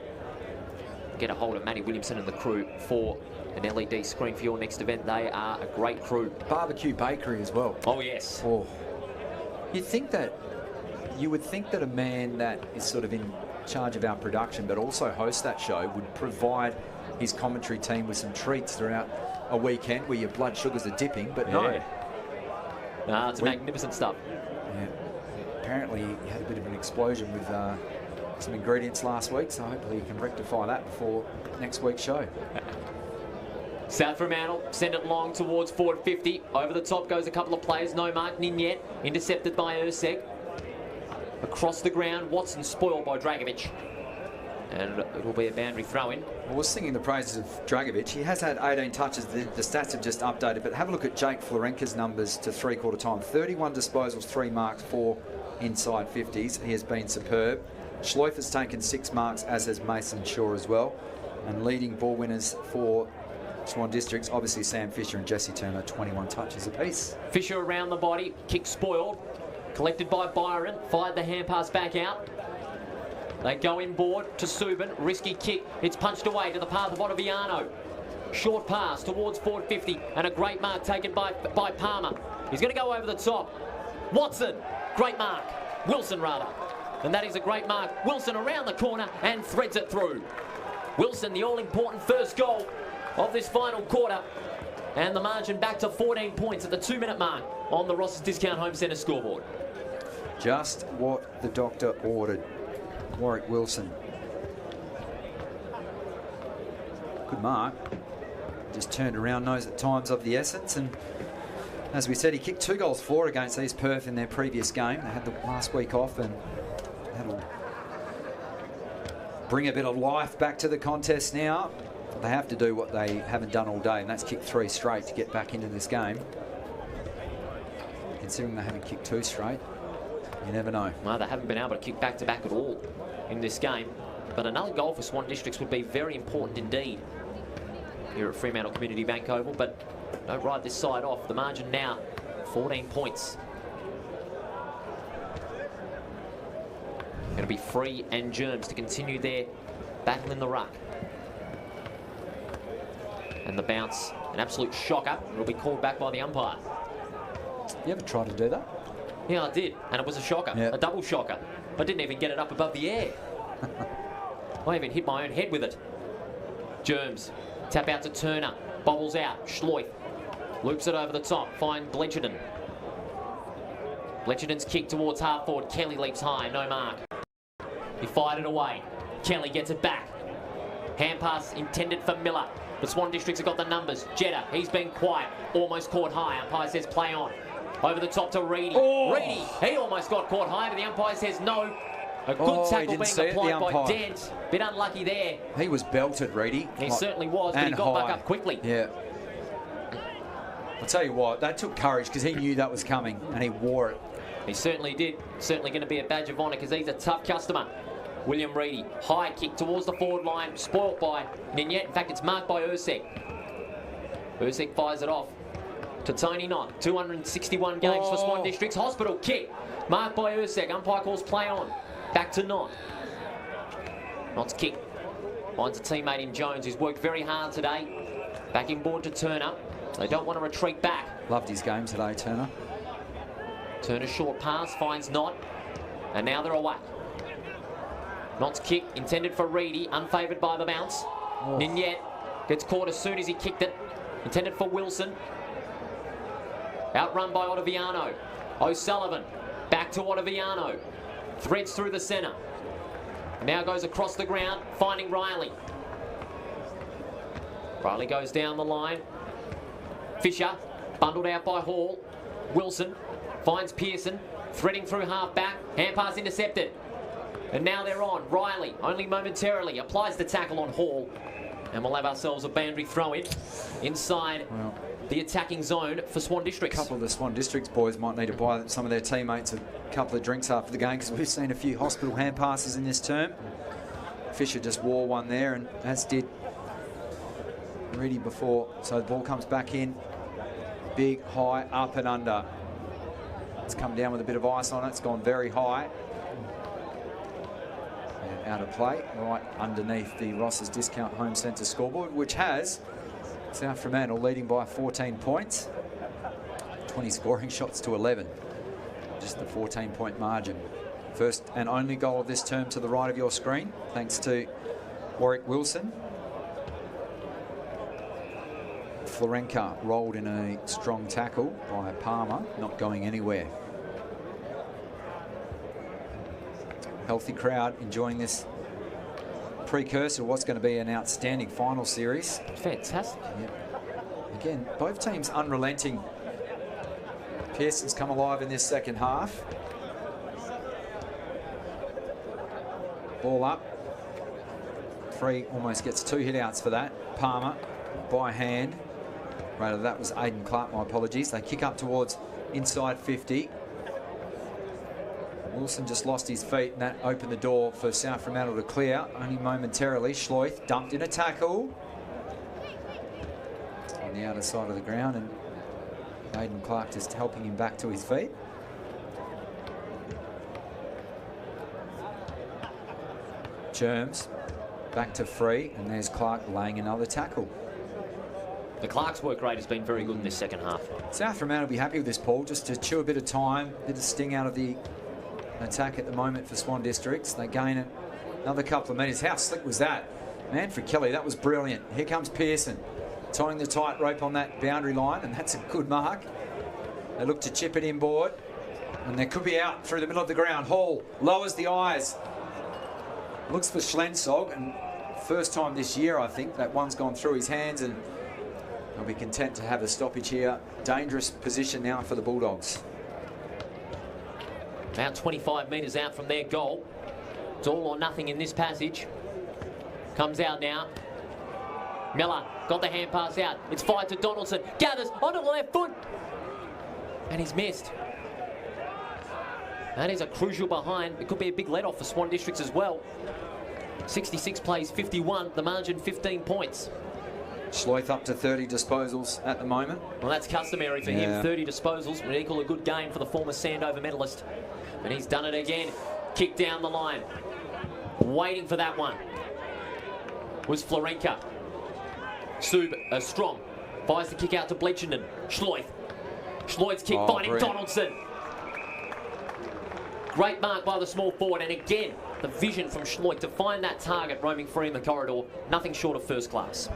Get a hold of Matty Williamson and the crew for an LED screen for your next event. They are a great crew. Barbecue bakery as well. Oh, yes. Oh. You would think that a man that is sort of in charge of our production, but also hosts that show, would provide his commentary team with some treats throughout a weekend where your blood sugars are dipping, but no. It's magnificent stuff. Yeah. Apparently he had a bit of an explosion with some ingredients last week, so hopefully he can rectify that before next week's show. South Fremantle send it long towards forward 50. Over the top goes a couple of players. No mark in yet. Intercepted by Urseg. Across the ground, Watson spoiled by Dragovic. And it will be a boundary throw-in. Well, we're singing the praises of Dragovic. He has had 18 touches. The stats have just updated, but have a look at Jake Florenka's numbers to three-quarter time. 31 disposals, 3 marks, 4 inside 50s. He has been superb. Schloith has taken 6 marks, as has Mason Shaw as well. And leading ball winners for Swan Districts, obviously Sam Fisher and Jesse Turner, 21 touches apiece. Fisher around the body, kick spoiled. Collected by Byron, fired the hand pass back out. They go inboard to Subin, risky kick. It's punched away to the path of Ottaviano. Short pass towards forward 50, and a great mark taken by Palmer. He's going to go over the top. Watson, great mark. Wilson, rather. And that is a great mark. Wilson around the corner and threads it through. Wilson, the all-important first goal of this final quarter. And the margin back to 14 points at the 2-minute mark on the Ross's Discount Home Centre scoreboard. Just what the doctor ordered. Warwick Wilson. Good mark. Just turned around, knows that time's of the essence. And as we said, he kicked 2 goals for against East Perth in their previous game. They had the last week off, and that'll bring a bit of life back to the contest now. They have to do what they haven't done all day, and that's kick 3 straight to get back into this game. Considering they haven't kicked 2 straight, you never know. Well, they haven't been able to kick back-to-back at all in this game. But another goal for Swan Districts would be very important indeed here at Fremantle Community Bank Oval. But don't ride this side off. The margin now, 14 points. Going to be Free and Germs to continue their battle in the ruck. And the bounce, an absolute shocker. It'll be called back by the umpire. You ever tried to do that? Yeah, I did, and it was a shocker, Yep. a double shocker. I didn't even get it up above the air. I even hit my own head with it. Germs, tap out to Turner, bobbles out, Schloith, loops it over the top, find Bletcherton. Bletcherton's kick towards half forward, Kelly leaps high, no mark. He fired it away, Kelly gets it back. Hand pass intended for Miller. The Swan Districts have got the numbers. Jeddah, he's been quiet, almost caught high. Umpire says play on. Over the top to Reedy. Oh. Reedy, he almost got caught high, but the umpire says no. A good Oh, he tackle didn't being see it, the applied by umpire. Dent. Bit unlucky there. He was belted, Reedy. He certainly was, but he got back up quickly. Yeah. I'll tell you what, that took courage because he knew that was coming and he wore it. He certainly did. Certainly going to be a badge of honour because he's a tough customer. William Reedy, high kick towards the forward line, spoilt by Ninyet. In fact, it's marked by Ursek. Ursek fires it off to Tony Knott. 261 games for Swan Districts. Hospital kick, marked by Ursek. Umpire calls play on. Back to Knott. Knott's kick finds a teammate in Jones who's worked very hard today. Backing board to Turner. They don't want to retreat back. Loved his game today, Turner. Turner short pass, finds Knott. And now they're away. Knott's kick intended for Reedy, unfavoured by the bounce. Ninyet gets caught as soon as he kicked it. Intended for Wilson. Outrun by Ottaviano. O'Sullivan back to Ottaviano. Threads through the centre. Now goes across the ground, finding Riley. Riley goes down the line. Fisher, bundled out by Hall. Wilson finds Pearson, threading through half back. Hand pass intercepted. And now they're on. Riley, only momentarily, applies the tackle on Hall. And we'll have ourselves a boundary throw-in inside the attacking zone for Swan Districts. A couple of the Swan Districts boys might need to buy some of their teammates a couple of drinks after the game because we've seen a few hospital hand passes in this term. Fisher just wore one there, and as did Reedy before. So the ball comes back in. Big, high, up and under. It's come down with a bit of ice on it. It's gone very high. And out of play, right underneath the Ross's Discount Home Centre scoreboard, which has South Fremantle leading by 14 points. 20 scoring shots to 11. Just the 14-point margin. First and only goal of this term to the right of your screen, thanks to Warwick Wilson. Florenka rolled in a strong tackle by Palmer, not going anywhere. Healthy crowd enjoying this precursor of what's going to be an outstanding final series. Fantastic. Yeah. Again, both teams unrelenting. Pearson's come alive in this second half. Ball up. Free almost gets 2 hit-outs for that. Palmer by hand. Rather, that was Aidan Clark, my apologies. They kick up towards inside 50. Wilson just lost his feet, and that opened the door for South Fremantle to clear, only momentarily. Schloith dumped in a tackle on the outer side of the ground, and Aidan Clark just helping him back to his feet. Germs back to free, and there's Clark laying another tackle. The Clark's work rate has been very good in this second half. South Fremantle will be happy with this, Paul, just to chew a bit of time, a bit of sting out of the attack at the moment for Swan Districts. They gain another couple of metres. How slick was that? Manfred Kelly, that was brilliant. Here comes Pearson, tying the tightrope on that boundary line, and that's a good mark. They look to chip it inboard, and they could be out through the middle of the ground. Hall lowers the eyes. Looks for Schlensog, and first time this year, I think, that one's gone through his hands, and they'll be content to have a stoppage here. Dangerous position now for the Bulldogs. About 25 metres out from their goal. It's all or nothing in this passage. Comes out now. Miller got the hand pass out. It's fired to Donaldson. Gathers onto the left foot. And he's missed. That is a crucial behind. It could be a big let-off for Swan Districts as well. 66 plays 51. The margin 15 points. Schloith up to 30 disposals at the moment. Well, that's customary for him. 30 disposals would equal a good game for the former Sandover medalist. And he's done it again. Kick down the line. Waiting for that one was Florenka. Strong fires the kick out to Bleachenden. Schloith's kick finding brilliant. Donaldson. Great mark by the small forward, and again, the vision from Schloith to find that target roaming free in the corridor. Nothing short of first class.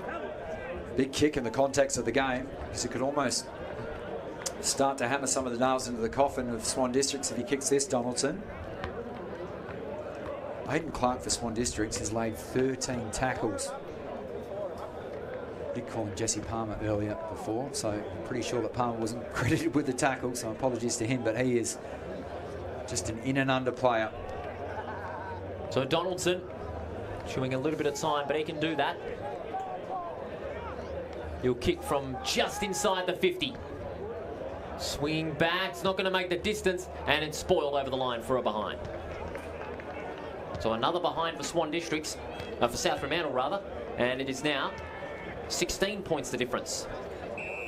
Big kick in the context of the game, because it could almost start to hammer some of the nails into the coffin of Swan Districts if he kicks this, Donaldson. Hayden Clark for Swan Districts has laid 13 tackles. Did call him Jesse Palmer earlier before, so I'm pretty sure that Palmer wasn't credited with the tackle, so apologies to him, but he is just an in and under player. So Donaldson chewing a little bit of time, but he can do that. He'll kick from just inside the 50. Swing back, it's not going to make the distance, and it's spoiled over the line for a behind. So another behind for Swan Districts, for South Fremantle rather, and it is now 16 points the difference.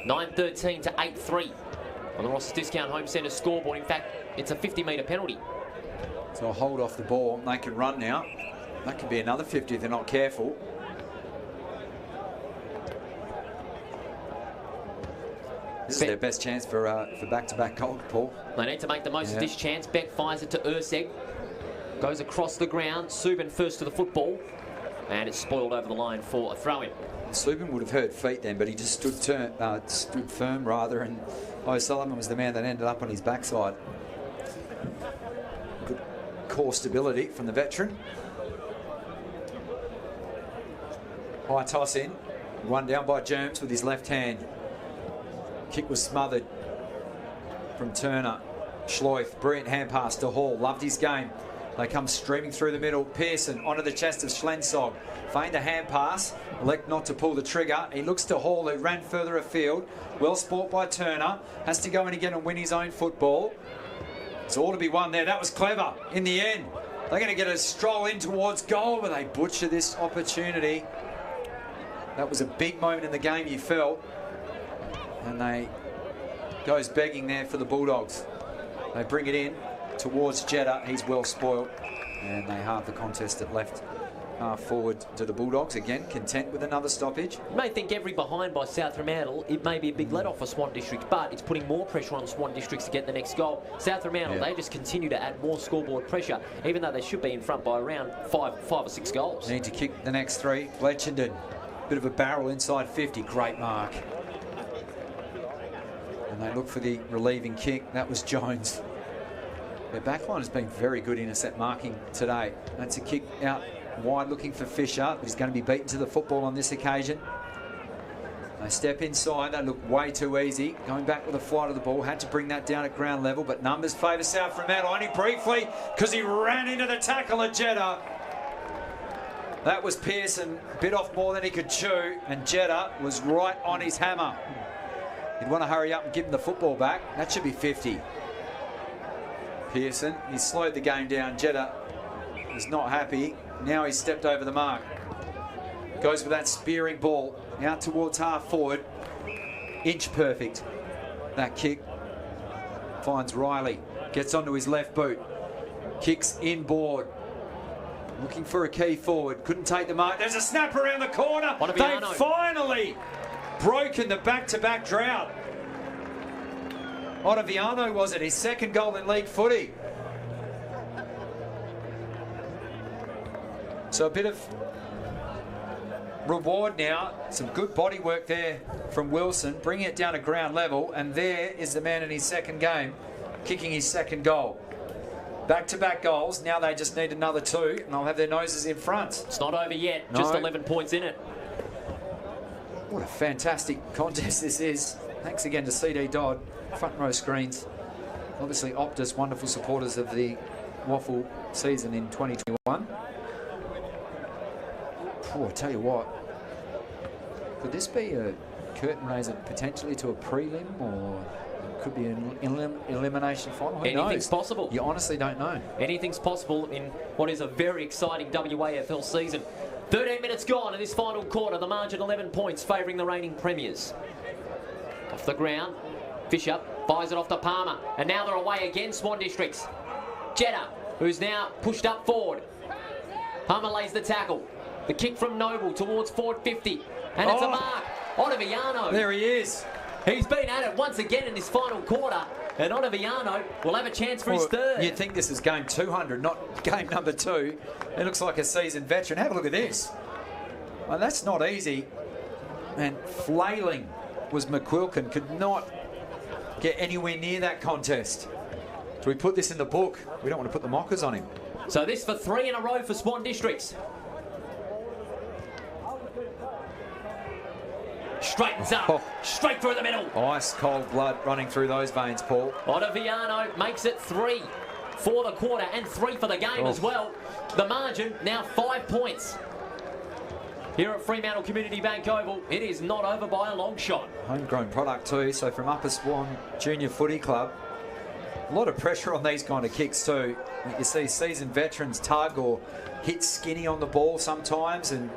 9-13 to 8-3 on the Ross's Discount Home Centre scoreboard. In fact, it's a 50-metre penalty. So a hold off the ball, they can run now. That could be another 50 if they're not careful. This is their best chance for back-to-back goal, Paul. They need to make the most of this chance. Beck fires it to Urseg. Goes across the ground. Subin first to the football. And it's spoiled over the line for a throw-in. Subin would have heard feet then, but he just stood firm rather, and O'Sullivan was the man that ended up on his backside. Good core stability from the veteran. High toss in. Run down by Germs with his left hand. Kick was smothered from Turner. Schloith, brilliant hand pass to Hall. Loved his game. They come streaming through the middle. Pearson onto the chest of Schlensog. Feigned a hand pass. Elect not to pull the trigger. He looks to Hall, who ran further afield. Well sport by Turner. Has to go in again and win his own football. It's all to be won there. That was clever in the end. They're going to get a stroll in towards goal, but they butcher this opportunity. That was a big moment in the game, you felt. And they goes begging there for the Bulldogs. They bring it in towards Jeddah. He's well spoiled, and they halve the contest at left half forward to the Bulldogs. Again, content with another stoppage. You may think every behind by South Fremantle, it may be a big let-off for Swan Districts, but it's putting more pressure on Swan Districts to get the next goal. South Fremantle, they just continue to add more scoreboard pressure, even though they should be in front by around five or six goals. Need to kick the next three. Bletchenden, bit of a barrel inside 50. Great mark. And they look for the relieving kick. That was Jones. Their backline has been very good intercept marking today. That's a kick out wide looking for Fisher, but he's going to be beaten to the football on this occasion. They step inside. They look way too easy. Going back with a flight of the ball. Had to bring that down at ground level, but numbers favour South Fremantle only briefly because he ran into the tackle at Jeddah. That was Pearson. Bit off more than he could chew, and Jeddah was right on his hammer. He'd want to hurry up and give him the football back. That should be 50. Pearson, he slowed the game down. Jeddah was not happy. Now he's stepped over the mark. Goes with that spearing ball out towards half forward. Inch perfect. That kick finds Riley. Gets onto his left boot. Kicks inboard. Looking for a key forward. Couldn't take the mark. There's a snap around the corner. They've finally broken the back-to-back drought. Ottaviano, was it? His second goal in league footy. So a bit of reward now. Some good body work there from Wilson, bringing it down to ground level. And there is the man in his second game, kicking his second goal. Back-to-back goals. Now they just need another two, and they'll have their noses in front. It's not over yet. Just 11 points in it. What a fantastic contest this is. Thanks again to CD Dodd, front row screens. Obviously, Optus, wonderful supporters of the Waffle season in 2021. Oh, I tell you what, could this be a curtain raiser potentially to a prelim, or it could be an elimination final? Who Anything's knows? possible. You honestly don't know. Anything's possible in what is a very exciting WAFL season. 13 minutes gone in this final quarter. The margin 11 points favouring the reigning premiers. Off the ground, Fisher fires it off to Palmer, and now they're away again, Swan Districts. Jeddah, who's now pushed up forward. Palmer lays the tackle. The kick from Noble towards forward 50. And it's a mark. Ottaviano. There he is. He's been at it once again in this final quarter. And Ottaviano will have a chance for his third. You'd think this is game 200, not game number 2. It looks like a seasoned veteran. Have a look at this. Well, that's not easy. And flailing was McQuilkin. Could not get anywhere near that contest. Do we put this in the book? We don't want to put the mockers on him. So this for 3 in a row for Swan Districts. Straightens up, straight through the middle. Ice cold blood running through those veins, Paul. Ottaviano makes it 3 for the quarter and 3 for the game as well. The margin now 5 points. Here at Fremantle Community Bank Oval, it is not over by a long shot. Homegrown product too, so from Upper Swan Junior Footy Club. A lot of pressure on these kind of kicks too. You see seasoned veterans tug or hit skinny on the ball sometimes, and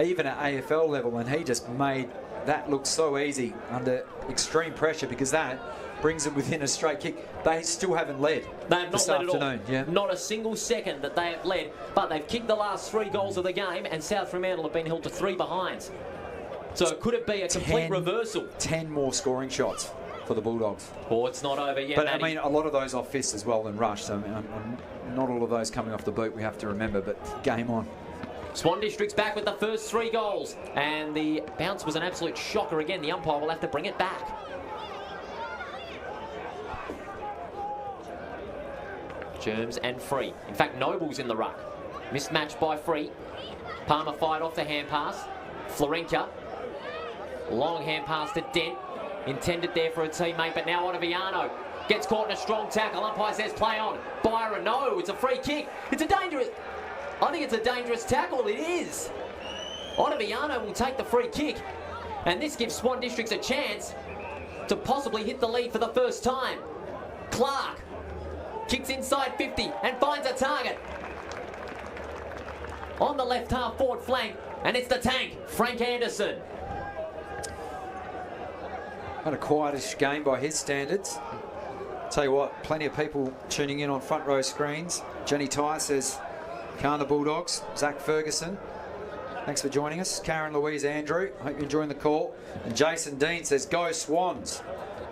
even at AFL level, and he just made that look so easy under extreme pressure, because that brings them within a straight kick. They still haven't led. They have not led at all. Yeah. Not a single second that they have led, but they've kicked the last 3 goals of the game, and South Fremantle have been held to 3 behinds. So could it be a complete reversal? 10 more scoring shots for the Bulldogs. Oh, it's not over yet, But Matty. I mean, a lot of those off fists as well and rushed. So, not all of those coming off the boot, we have to remember, but game on. Swan District's back with the first 3 goals, and the bounce was an absolute shocker again. The umpire will have to bring it back. Germs and Free. In fact, Noble's in the ruck. Mismatched by Free. Palmer fired off the hand pass. Florenka. Long hand pass to Dent. Intended there for a teammate, but now Ottaviano gets caught in a strong tackle. Umpire says play on. Byron, no, it's a free kick. It's a dangerous... I think it's a dangerous tackle. It is. Ottaviano will take the free kick, and this gives Swan Districts a chance to possibly hit the lead for the first time. Clark kicks inside 50 and finds a target on the left half forward flank, and it's the tank, Frank Anderson. Had a quietish game by his standards. Tell you what, plenty of people tuning in on front row screens. Jenny Tyre says, "Can the Bulldogs?" Zach Ferguson, thanks for joining us. Karen Louise Andrew, hope you're enjoying the call. And Jason Dean says, "Go Swans."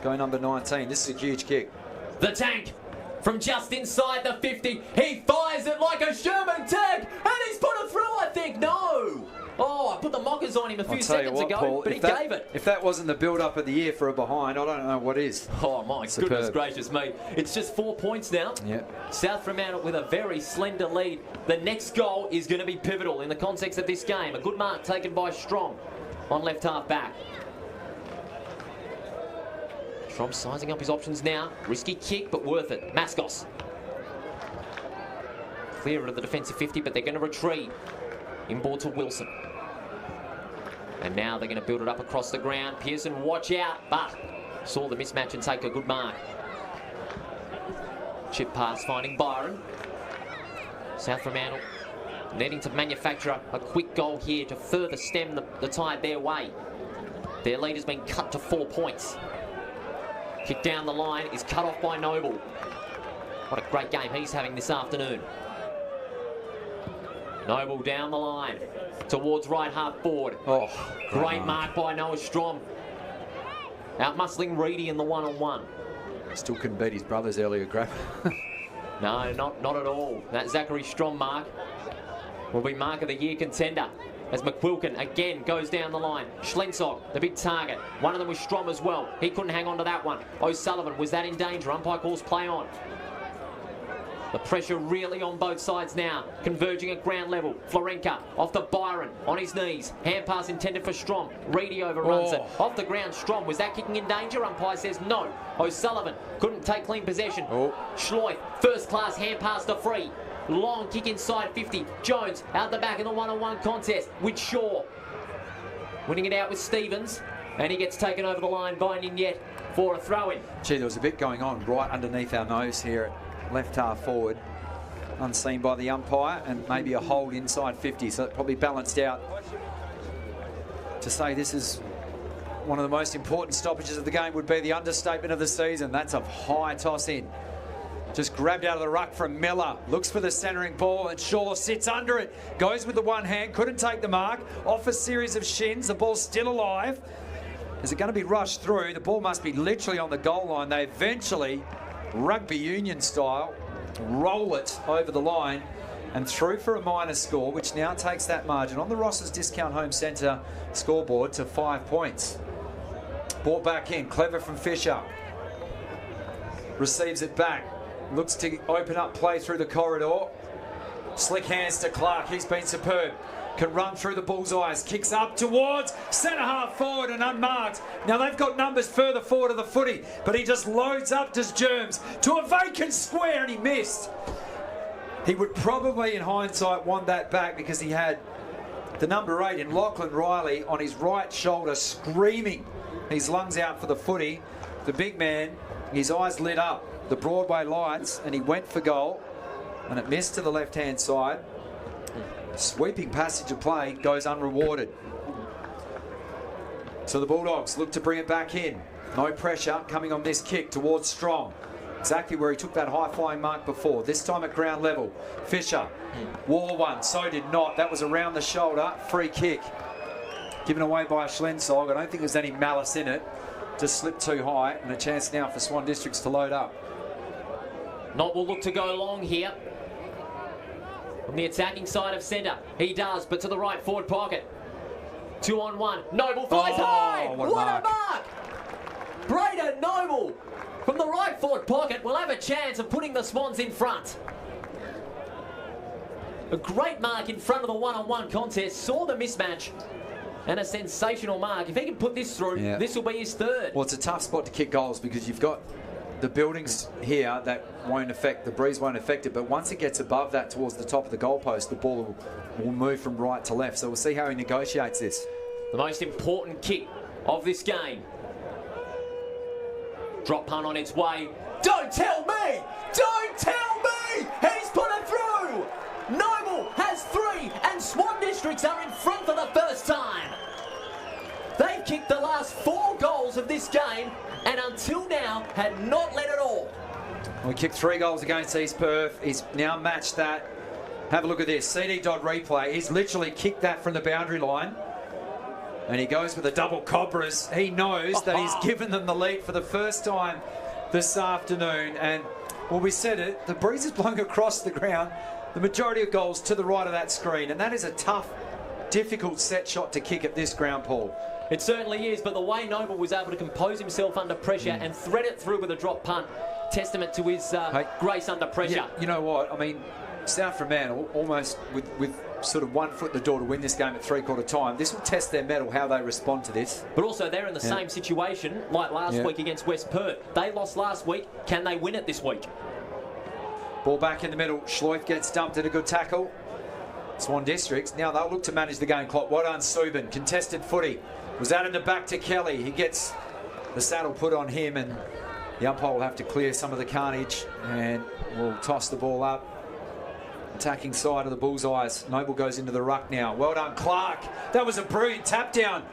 Go number 19. This is a huge kick. The tank from just inside the 50. He fires it like a Sherman tank, and he's put it through, I think. No. Oh, I put the mockers on him a few seconds ago, Paul, but he gave it. If that wasn't the build-up of the year for a behind, I don't know what is. Oh, my goodness gracious me. It's just 4 points now. Yep. South Fremantle with a very slender lead. The next goal is going to be pivotal in the context of this game. A good mark taken by Strom on left half back. Strom sizing up his options now. Risky kick, but worth it. Mascos. Clear of the defensive 50, but they're going to retreat. Inboard to Wilson. And now they're going to build it up across the ground. Pearson, watch out, but saw the mismatch and take a good mark. Chip pass finding Byron. South Fremantle needing to manufacture a quick goal here to further stem the tide their way. Their lead has been cut to 4 points. Kick down the line is cut off by Noble. What a great game he's having this afternoon. Noble down the line towards right half forward. Oh, great mark by Noah Strom. Out-muscling Reedy in the one-on-one. Still couldn't beat his brothers earlier, grab. No, not at all. That Zachary Strom mark will be mark of the year contender as McQuilkin again goes down the line. Schlensog, the big target. One of them was Strom as well. He couldn't hang on to that one. O'Sullivan, was that in danger? Umpire calls play on. The pressure really on both sides now, converging at ground level. Florenka off to Byron, on his knees. Hand pass intended for Strom. Reedy overruns it. Off the ground, Strom. Was that kicking in danger? Umpire says no. O'Sullivan couldn't take clean possession. Schleuf, first class hand pass to Free. Long kick inside 50. Jones out the back in the one-on-one contest with Shaw. Winning it out with Stevens. And he gets taken over the line by Ninyet for a throw-in. Gee, there was a bit going on right underneath our nose here. Left half forward, unseen by the umpire, and maybe a hold inside 50, so it probably balanced out. To say this is one of the most important stoppages of the game would be the understatement of the season. That's a high toss in. Just grabbed out of the ruck from Miller. Looks for the centering ball and Shaw sits under it. Goes with the one hand. Couldn't take the mark. Off a series of shins. The ball's still alive. Is it going to be rushed through? The ball must be literally on the goal line. They eventually, rugby union style, roll it over the line and through for a minor score, which now takes that margin on the Ross's Discount Home Centre scoreboard to 5 points. Ball back in. Clever from Fisher. Receives it back. Looks to open up play through the corridor. Slick hands to Clark. He's been superb. Can run through the bullseyes. Kicks up towards centre half forward and unmarked. Now they've got numbers further forward of the footy, but he just loads up to Germs to a vacant square and he missed. He would probably, in hindsight, want that back because he had the number 8 in Lachlan Riley on his right shoulder screaming his lungs out for the footy. The big man, his eyes lit up. The Broadway lights, and he went for goal, and it missed to the left-hand side. Sweeping passage of play goes unrewarded. So the Bulldogs look to bring it back in. No pressure coming on this kick towards Strong. Exactly where he took that high-flying mark before. This time at ground level. Fisher wore one, so did not. That was around the shoulder. Free kick. Given away by a Schlensog. I don't think there's any malice in it. Just slipped too high, and a chance now for Swan Districts to load up. Nob will look to go long here. From the attacking side of centre. He does, but to the right forward pocket. 2 on 1. Noble flies high! What a mark. Braden Noble from the right forward pocket will have a chance of putting the Swans in front. A great mark in front of the one-on-one contest. Saw the mismatch. And a sensational mark. If he can put this through, this will be his third. Well, it's a tough spot to kick goals because you've got the buildings here that won't affect, the breeze won't affect it, but once it gets above that towards the top of the goalpost, the ball will move from right to left. So we'll see how he negotiates this. The most important kick of this game. Drop punt on its way. Don't tell me! Don't tell me! He's put it through! Noble has 3 and Swan Districts are in front for the first time. They've kicked the last 4 goals of this game and until now had not led at all. We kicked 3 goals against East Perth. He's now matched that. Have a look at this. CD Dodd replay. He's literally kicked that from the boundary line. And he goes with the double Cobras. He knows that he's given them the lead for the first time this afternoon. And, well, we said it. The breeze is blowing across the ground. The majority of goals to the right of that screen. And that is a tough, difficult set shot to kick at this ground, Paul. It certainly is, but the way Noble was able to compose himself under pressure and thread it through with a drop punt, testament to his grace under pressure. Yeah, you know what? I mean, South Fremantle almost with sort of 1 foot in the door to win this game at 3/4 time. This will test their mettle, how they respond to this. But also they're in the same situation like last week against West Perth. They lost last week. Can they win it this week? Ball back in the middle. Schleuf gets dumped at a good tackle. Swan Districts, now they'll look to manage the game clock. Well done, Subin. Contested footy. Was out in the back to Kelly. He gets the saddle put on him and the umpire will have to clear some of the carnage and will toss the ball up. Attacking side of the bullseyes. Noble goes into the ruck now. Well done, Clark. That was a brilliant tap down.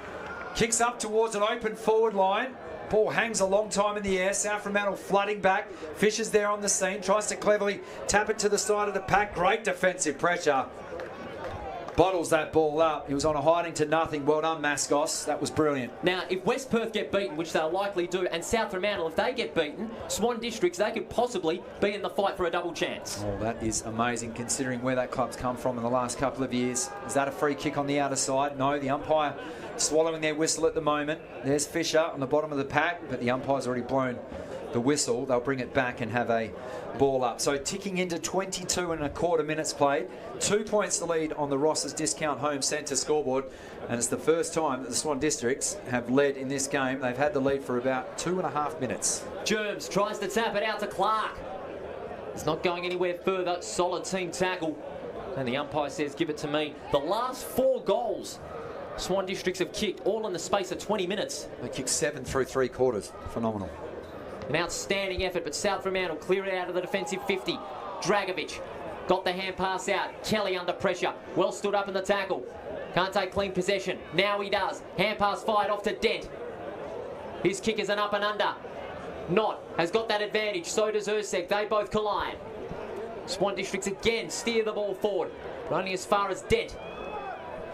Kicks up towards an open forward line. Ball hangs a long time in the air. South Fremantle flooding back. Fisher's there on the scene. Tries to cleverly tap it to the side of the pack. Great defensive pressure. Bottles that ball up. He was on a hiding to nothing. Well done, Mascos. That was brilliant. Now, if West Perth get beaten, which they'll likely do, and South Fremantle, if they get beaten, Swan Districts, they could possibly be in the fight for a double chance. Oh, that is amazing considering where that club's come from in the last couple of years. Is that a free kick on the outer side? No, the umpire swallowing their whistle at the moment. There's Fisher on the bottom of the pack, but the umpire's already blown the whistle. They'll bring it back and have a ball up. So ticking into 22.25 minutes played. 2 points the lead on the Ross's Discount Home Centre scoreboard. And it's the first time that the Swan Districts have led in this game. They've had the lead for about 2.5 minutes. Germs tries to tap it out to Clark. It's not going anywhere further. Solid team tackle. And the umpire says, give it to me. The last 4 goals Swan Districts have kicked, all in the space of 20 minutes. They kicked 7 through 3/4. Phenomenal. An outstanding effort, but South Fremantle clear it out of the defensive 50. Dragovic got the hand pass out. Kelly under pressure. Well stood up in the tackle. Can't take clean possession. Now he does. Hand pass fired off to Dent. His kick is an up and under. Knott has got that advantage, so does Ursek. They both collide. Swan Districts again steer the ball forward, but only as far as Dent.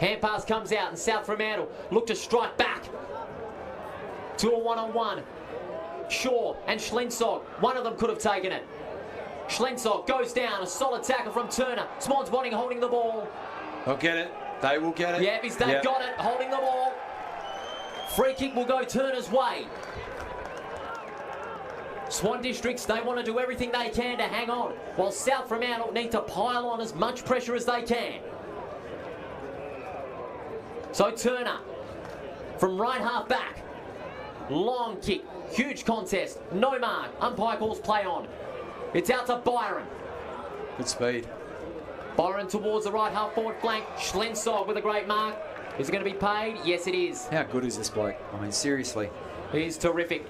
Hand pass comes out and South Fremantle look to strike back. To a one-on-one. Shaw and Schlensog. One of them could have taken it. Schlensog goes down. A solid tackle from Turner. Swans wanting holding the ball. They'll get it. They will get it. They've got it. Holding the ball. Free kick will go Turner's way. Swan Districts, they want to do everything they can to hang on, while South Fremantle need to pile on as much pressure as they can. So Turner, from right half back, long kick, huge contest, no mark, umpire calls play on. It's out to Byron. Good speed. Byron towards the right half forward flank, Schlensog with a great mark. Is it going to be paid? Yes, it is. How good is this bloke? I mean, seriously. He's terrific.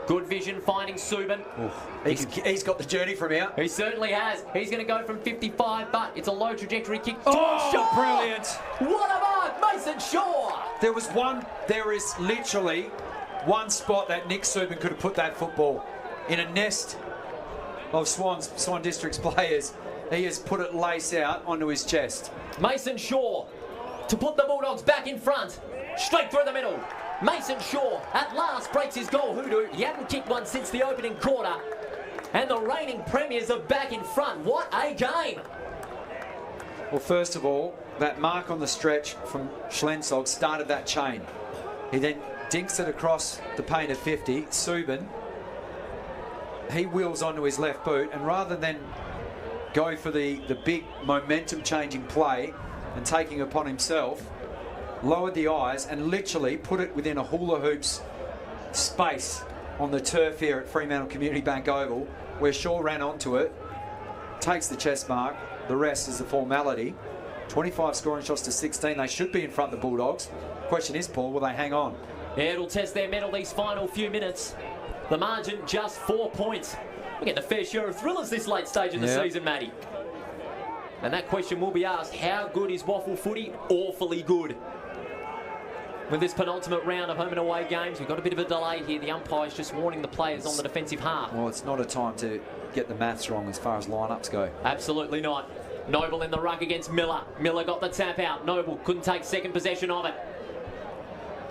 Good vision finding Subin. He's got the journey from here. He certainly has. He's going to go from 55, but it's a low trajectory kick. Oh, Shaw! brilliant. What a mark, Mason Shaw. There is literally one spot that Nick Subin could have put that football in a nest of Swan Districts players. He has put it lace out onto his chest. Mason Shaw to put the Bulldogs back in front. Straight through the middle. Mason Shaw at last breaks his goal hoodoo. He hadn't kicked one since the opening quarter. And the reigning premiers are back in front. What a game! Well, first of all, that mark on the stretch from Schlensog started that chain. He then dinks it across the paint at 50. Subin, he wheels onto his left boot, and rather than go for the big momentum-changing play and taking it upon himself, lowered the eyes and literally put it within a hula hoops space on the turf here at Fremantle Community Bank Oval, where Shaw ran onto it, takes the chest mark. The rest is a formality. 25 scoring shots to 16. They should be in front of the Bulldogs. Question is, Paul, will they hang on? Yeah, it'll test their mettle these final few minutes. The margin just 4 points. We're getting a fair share of thrillers this late stage in the season, Matty. And that question will be asked, how good is Waffle footy? Awfully good. With this penultimate round of home and away games, we've got a bit of a delay here. The umpire's just warning the players on the defensive half. Well, it's not a time to get the maths wrong as far as lineups go. Absolutely not. Noble in the ruck against Miller. Miller got the tap out. Noble couldn't take second possession of it.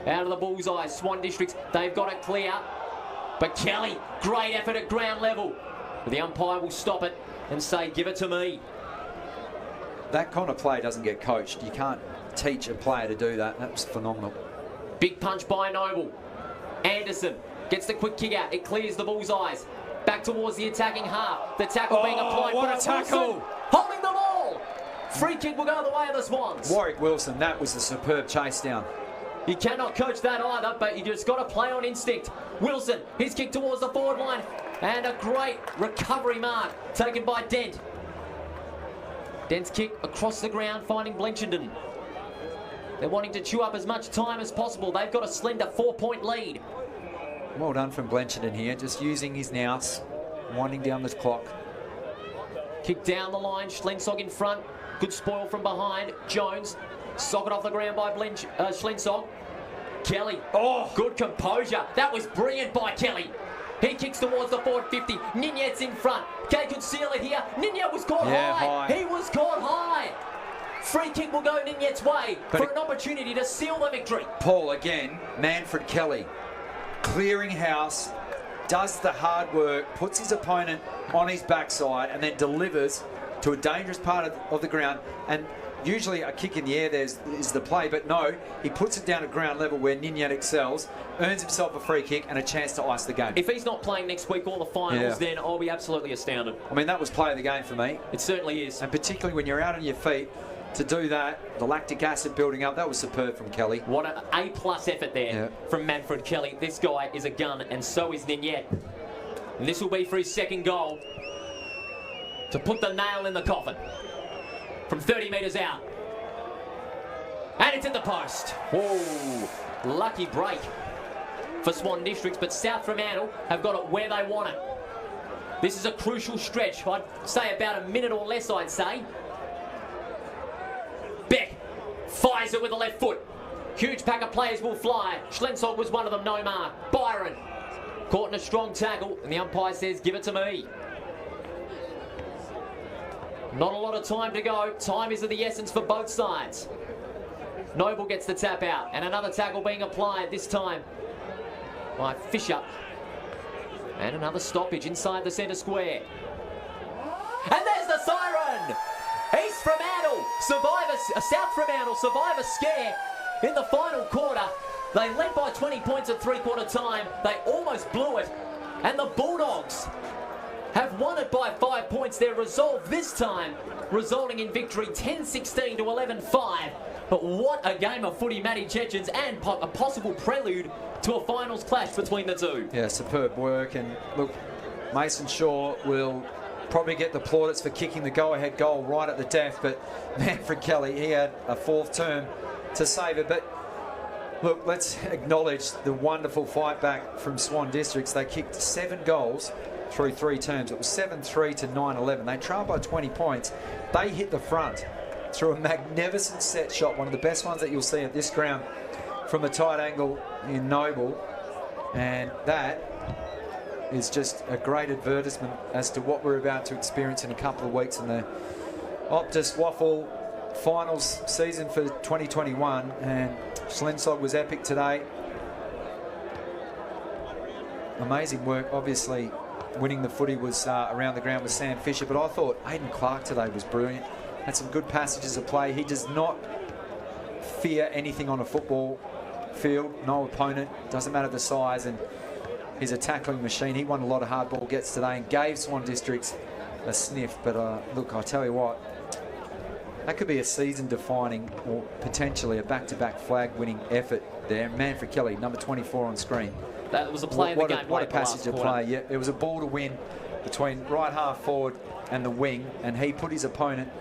Out of the bullseye, Swan Districts, they've got it clear. But Kelly, great effort at ground level. But the umpire will stop it and say, give it to me. That kind of play doesn't get coached. You can't teach a player to do that. That was phenomenal. Big punch by Noble. Anderson gets the quick kick out. It clears the bullseyes. Back towards the attacking half. The tackle being applied. What a tackle! Wilson, holding the ball. Free kick will go the way of the Swans. Warwick Wilson, that was a superb chase down. You cannot coach that either, but you just got to play on instinct. Wilson, his kick towards the forward line. And a great recovery mark taken by Dent. Dent's kick across the ground, finding Blenchenden. They're wanting to chew up as much time as possible. They've got a slender 4-point lead. Well done from Blenchenden here, just using his nous, winding down the clock. Kick down the line, Schlensog in front. Good spoil from behind. Jones, socket off the ground by Schlensog. Kelly, good composure. That was brilliant by Kelly. He kicks towards the forward 50. Ninyet's in front. Kay could seal it here. Ninyet was caught high. He was caught high. Free kick will go Ninyet's way for an opportunity to seal the victory. Paul, again, Manfred Kelly, clearing house, does the hard work, puts his opponent on his backside and then delivers to a dangerous part of the ground. And usually a kick in the air is the play, but no, he puts it down at ground level where Ninyet excels, earns himself a free kick and a chance to ice the game. If he's not playing next week or the finals, then I'll be absolutely astounded. I mean, that was play of the game for me. It certainly is. And particularly when you're out on your feet, to do that, the lactic acid building up, that was superb from Kelly. What an A+ effort there from Manfred Kelly. This guy is a gun, and so is Ninyet. And this will be for his second goal to put the nail in the coffin from 30 metres out. And it's in the post. Whoa, lucky break for Swan Districts, but South Fremantle have got it where they want it. This is a crucial stretch. I'd say about a minute or less, I'd say. Beck fires it with the left foot. Huge pack of players will fly. Schlensog was one of them, no mark. Byron Caught in a strong tackle, and the umpire says, give it to me. Not a lot of time to go. Time is of the essence for both sides. Noble gets the tap out, and another tackle being applied, this time by Fisher. And another stoppage inside the centre square. And there's the siren! East Fremantle South Fremantle survive a scare in the final quarter. They led by 20 points at three-quarter time. They almost blew it. And the Bulldogs have won it by 5 points. Their resolve this time resulting in victory 10-16 to 11-5. But what a game of footy, Matty Chechens, and a possible prelude to a finals clash between the two. Yeah, superb work. And look, Mason Shaw will probably get the plaudits for kicking the go-ahead goal right at the death. But Manfred Kelly, he had a fourth term to save it. But look, let's acknowledge the wonderful fight back from Swan Districts. They kicked 7 goals through 3 terms. It was 7-3 to 9-11. They trailed by 20 points. They hit the front through a magnificent set shot, one of the best ones that you'll see at this ground, from a tight angle in Noble. And that is just a great advertisement as to what we're about to experience in a couple of weeks in the OPTUS WAFL finals season for 2021. And Schlensog was epic today. Amazing work. Obviously, winning the footy was around the ground with Sam Fisher, but I thought Aidan Clark today was brilliant. Had some good passages of play. He does not fear anything on a football field. No opponent. Doesn't matter the size, and he's a tackling machine. He won a lot of hard ball gets today and gave Swan Districts a sniff. But look, I tell you what, that could be a season-defining or potentially a back-to-back flag-winning effort there. Manfred Kelly, number 24 on screen. That was a play in the game. What a passage of play. Yeah, it was a ball to win between right half forward and the wing, and he put his opponent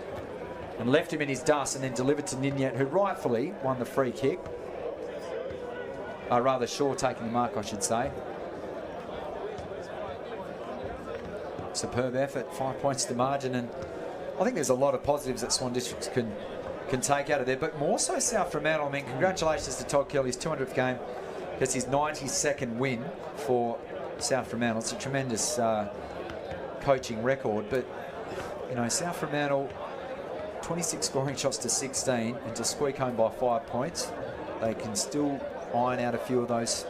and left him in his dust, and then delivered to Ninyet, who rightfully won the free kick. Rather Shaw taking the mark, I should say. Superb effort, 5 points to margin, and I think there's a lot of positives that Swan Districts can take out of there, but more so South Fremantle. I mean, congratulations to Todd Kelly's 200th game. That's his 92nd win for South Fremantle. It's a tremendous coaching record, but you know, South Fremantle, 26 scoring shots to 16, and to squeak home by 5 points. They can still iron out a few of those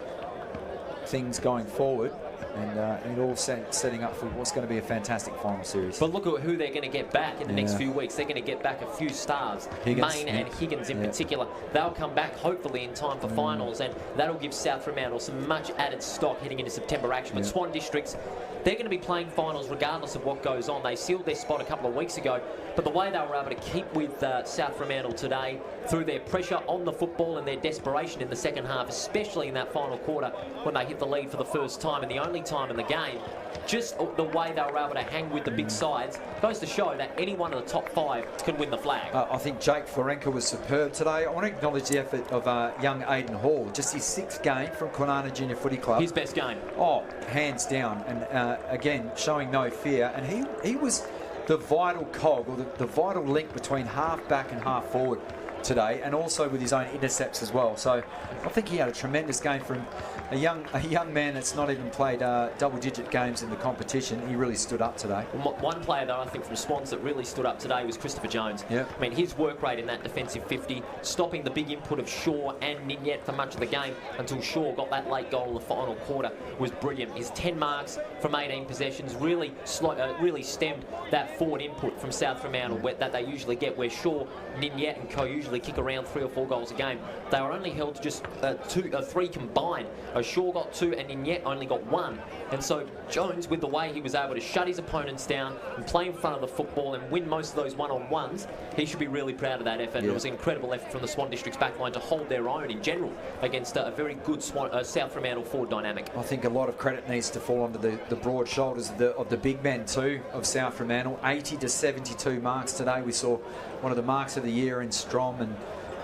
things going forward, and it all setting up for what's going to be a fantastic final series. But look at who they're going to get back in the next few weeks. They're going to get back a few stars, Main and Higgins in particular. They'll come back hopefully in time for finals, and that'll give South Fremantle some much added stock heading into September action. But Swan Districts, they're going to be playing finals regardless of what goes on. They sealed their spot a couple of weeks ago, but the way they were able to keep with South Fremantle today through their pressure on the football and their desperation in the second half, especially in that final quarter when they hit the lead for the first time and the only time in the game, just the way they were able to hang with the big sides goes to show that any one of the top 5 can win the flag. I think Jake Florenka was superb today. I want to acknowledge the effort of young Aidan Hall. Just his 6th game from Kwinana Junior Footy Club. His best game. Oh, hands down. And again, showing no fear. And he was the vital cog, or the vital link between half back and half forward today, and also with his own intercepts as well. So I think he had a tremendous game from a young man that's not even played double-digit games in the competition. He really stood up today. One player, though, I think from Swans that really stood up today was Christopher Jones. Yeah. I mean, his work rate in that defensive 50, stopping the big input of Shaw and Ninyet for much of the game until Shaw got that late goal in the final quarter, was brilliant. His 10 marks from 18 possessions really stemmed that forward input from South Fremantle that they usually get, where Shaw, Ninyet and co usually kick around 3 or 4 goals a game. They were only held to just 3 combined. Shaw got 2 and Ninyet only got 1. And so Jones, with the way he was able to shut his opponents down and play in front of the football and win most of those one-on-ones, he should be really proud of that effort. It was an incredible effort from the Swan District's backline to hold their own in general against a very good South Fremantle forward dynamic. I think a lot of credit needs to fall onto the broad shoulders of the big men too of South Fremantle. 80 to 72 marks today. We saw one of the marks of the year in Strom,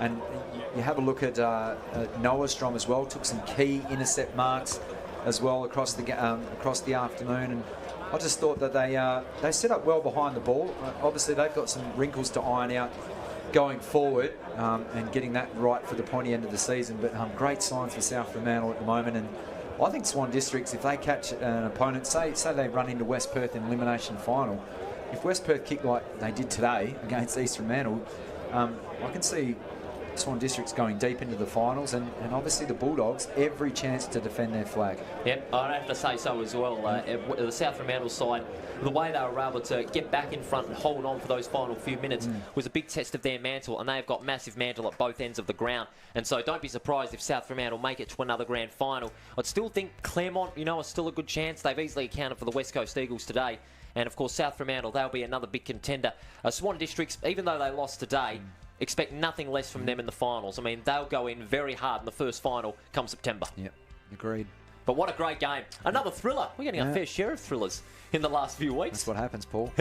and you have a look at Noah Strom as well. Took some key intercept marks as well across the afternoon, and I just thought that they set up well behind the ball. Obviously, they've got some wrinkles to iron out going forward, and getting that right for the pointy end of the season. But great signs for South Fremantle at the moment, and I think Swan Districts, if they catch an opponent, say they run into West Perth in elimination final, if West Perth kick like they did today against East Fremantle, I can see Swan Districts going deep into the finals, and obviously the Bulldogs every chance to defend their flag. Yep, I'd have to say so as well. The South Fremantle side, the way they were able to get back in front and hold on for those final few minutes was a big test of their mantle, and they've got massive mantle at both ends of the ground. And so don't be surprised if South Fremantle make it to another grand final. I'd still think Claremont, are still a good chance. They've easily accounted for the West Coast Eagles today. And of course, South Fremantle, they'll be another big contender. Swan Districts, even though they lost today, expect nothing less from them in the finals. I mean, they'll go in very hard in the first final come September. Yep, agreed. But what a great game. Another thriller. We're getting a fair share of thrillers in the last few weeks. That's what happens, Paul.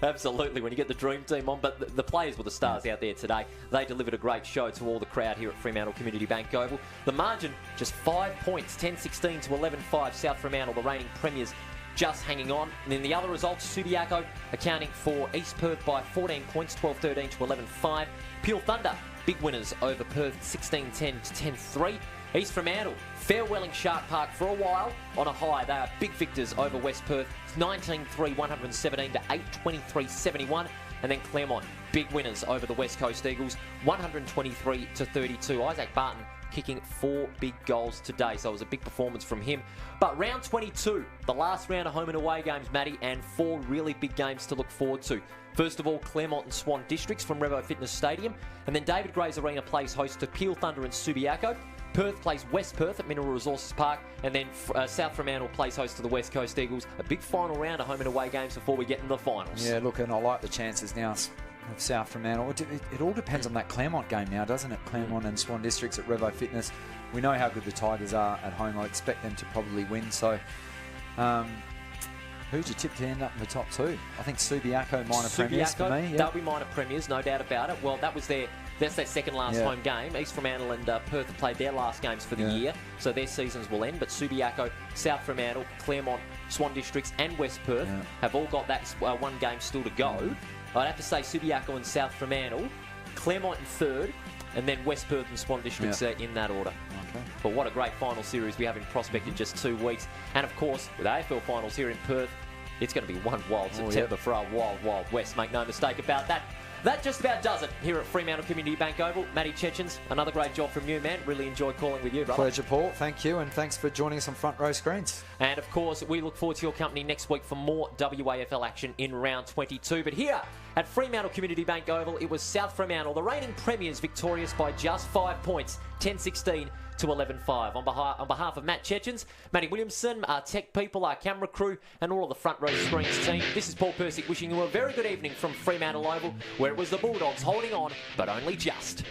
Absolutely, when you get the dream team on. But the players were the stars out there today. They delivered a great show to all the crowd here at Fremantle Community Bank Oval. The margin, just 5 points, 10-16 to 11-5. South Fremantle, the reigning premiers, just hanging on. And then the other results, Subiaco accounting for East Perth by 14 points, 12-13 to 11-5. Peel Thunder, big winners over Perth, 16-10 to 10-3. East Fremantle, farewelling Shark Park for a while on a high. They are big victors over West Perth, 19-3, 117 to 8, 23-71. And then Claremont, big winners over the West Coast Eagles, 123 to 32. Isaac Barton kicking 4 big goals today, so it was a big performance from him. But round 22, the last round of home and away games, Matty, and 4 really big games to look forward to. First of all, Claremont and Swan Districts from Revo Fitness Stadium, and then David Gray's Arena plays host to Peel Thunder and Subiaco. Perth plays West Perth at Mineral Resources Park, and then South Fremantle plays host to the West Coast Eagles. A big final round of home and away games before we get into the finals. Yeah, look, and I like the chances now of South Fremantle. It all depends on that Claremont game now, doesn't it? Claremont and Swan Districts at Revo Fitness. We know how good the Tigers are at home. I expect them to probably win. So, who'd you tip to end up in the top 2? I think Subiaco minor premiers for me. Yeah. They'll be minor premiers, no doubt about it. Well, that's their second last home game. East Fremantle and Perth have played their last games for the year, so their seasons will end. But Subiaco, South Fremantle, Claremont, Swan Districts and West Perth have all got that one game still to go. I'd have to say Subiaco and South Fremantle, Claremont in third, and then West Perth and Swan Districts in that order. Okay. But what a great final series we have in prospect in just 2 weeks. And of course, with AFL finals here in Perth, it's going to be one wild September for our wild, wild West. Make no mistake about that. That just about does it here at Fremantle Community Bank Oval. Matty Chechens, another great job from you, man. Really enjoyed calling with you, brother. Pleasure, Paul. Thank you, and thanks for joining us on Front Row Screens. And of course, we look forward to your company next week for more WAFL action in round 22. But here at Fremantle Community Bank Oval, it was South Fremantle, the reigning premiers, victorious by just 5 points, 10-16 to 11-5. On behalf of Matt Chechens, Matty Williamson, our tech people, our camera crew, and all of the Front Row Screens team, this is Paul Persick wishing you a very good evening from Fremantle Oval, where it was the Bulldogs holding on, but only just.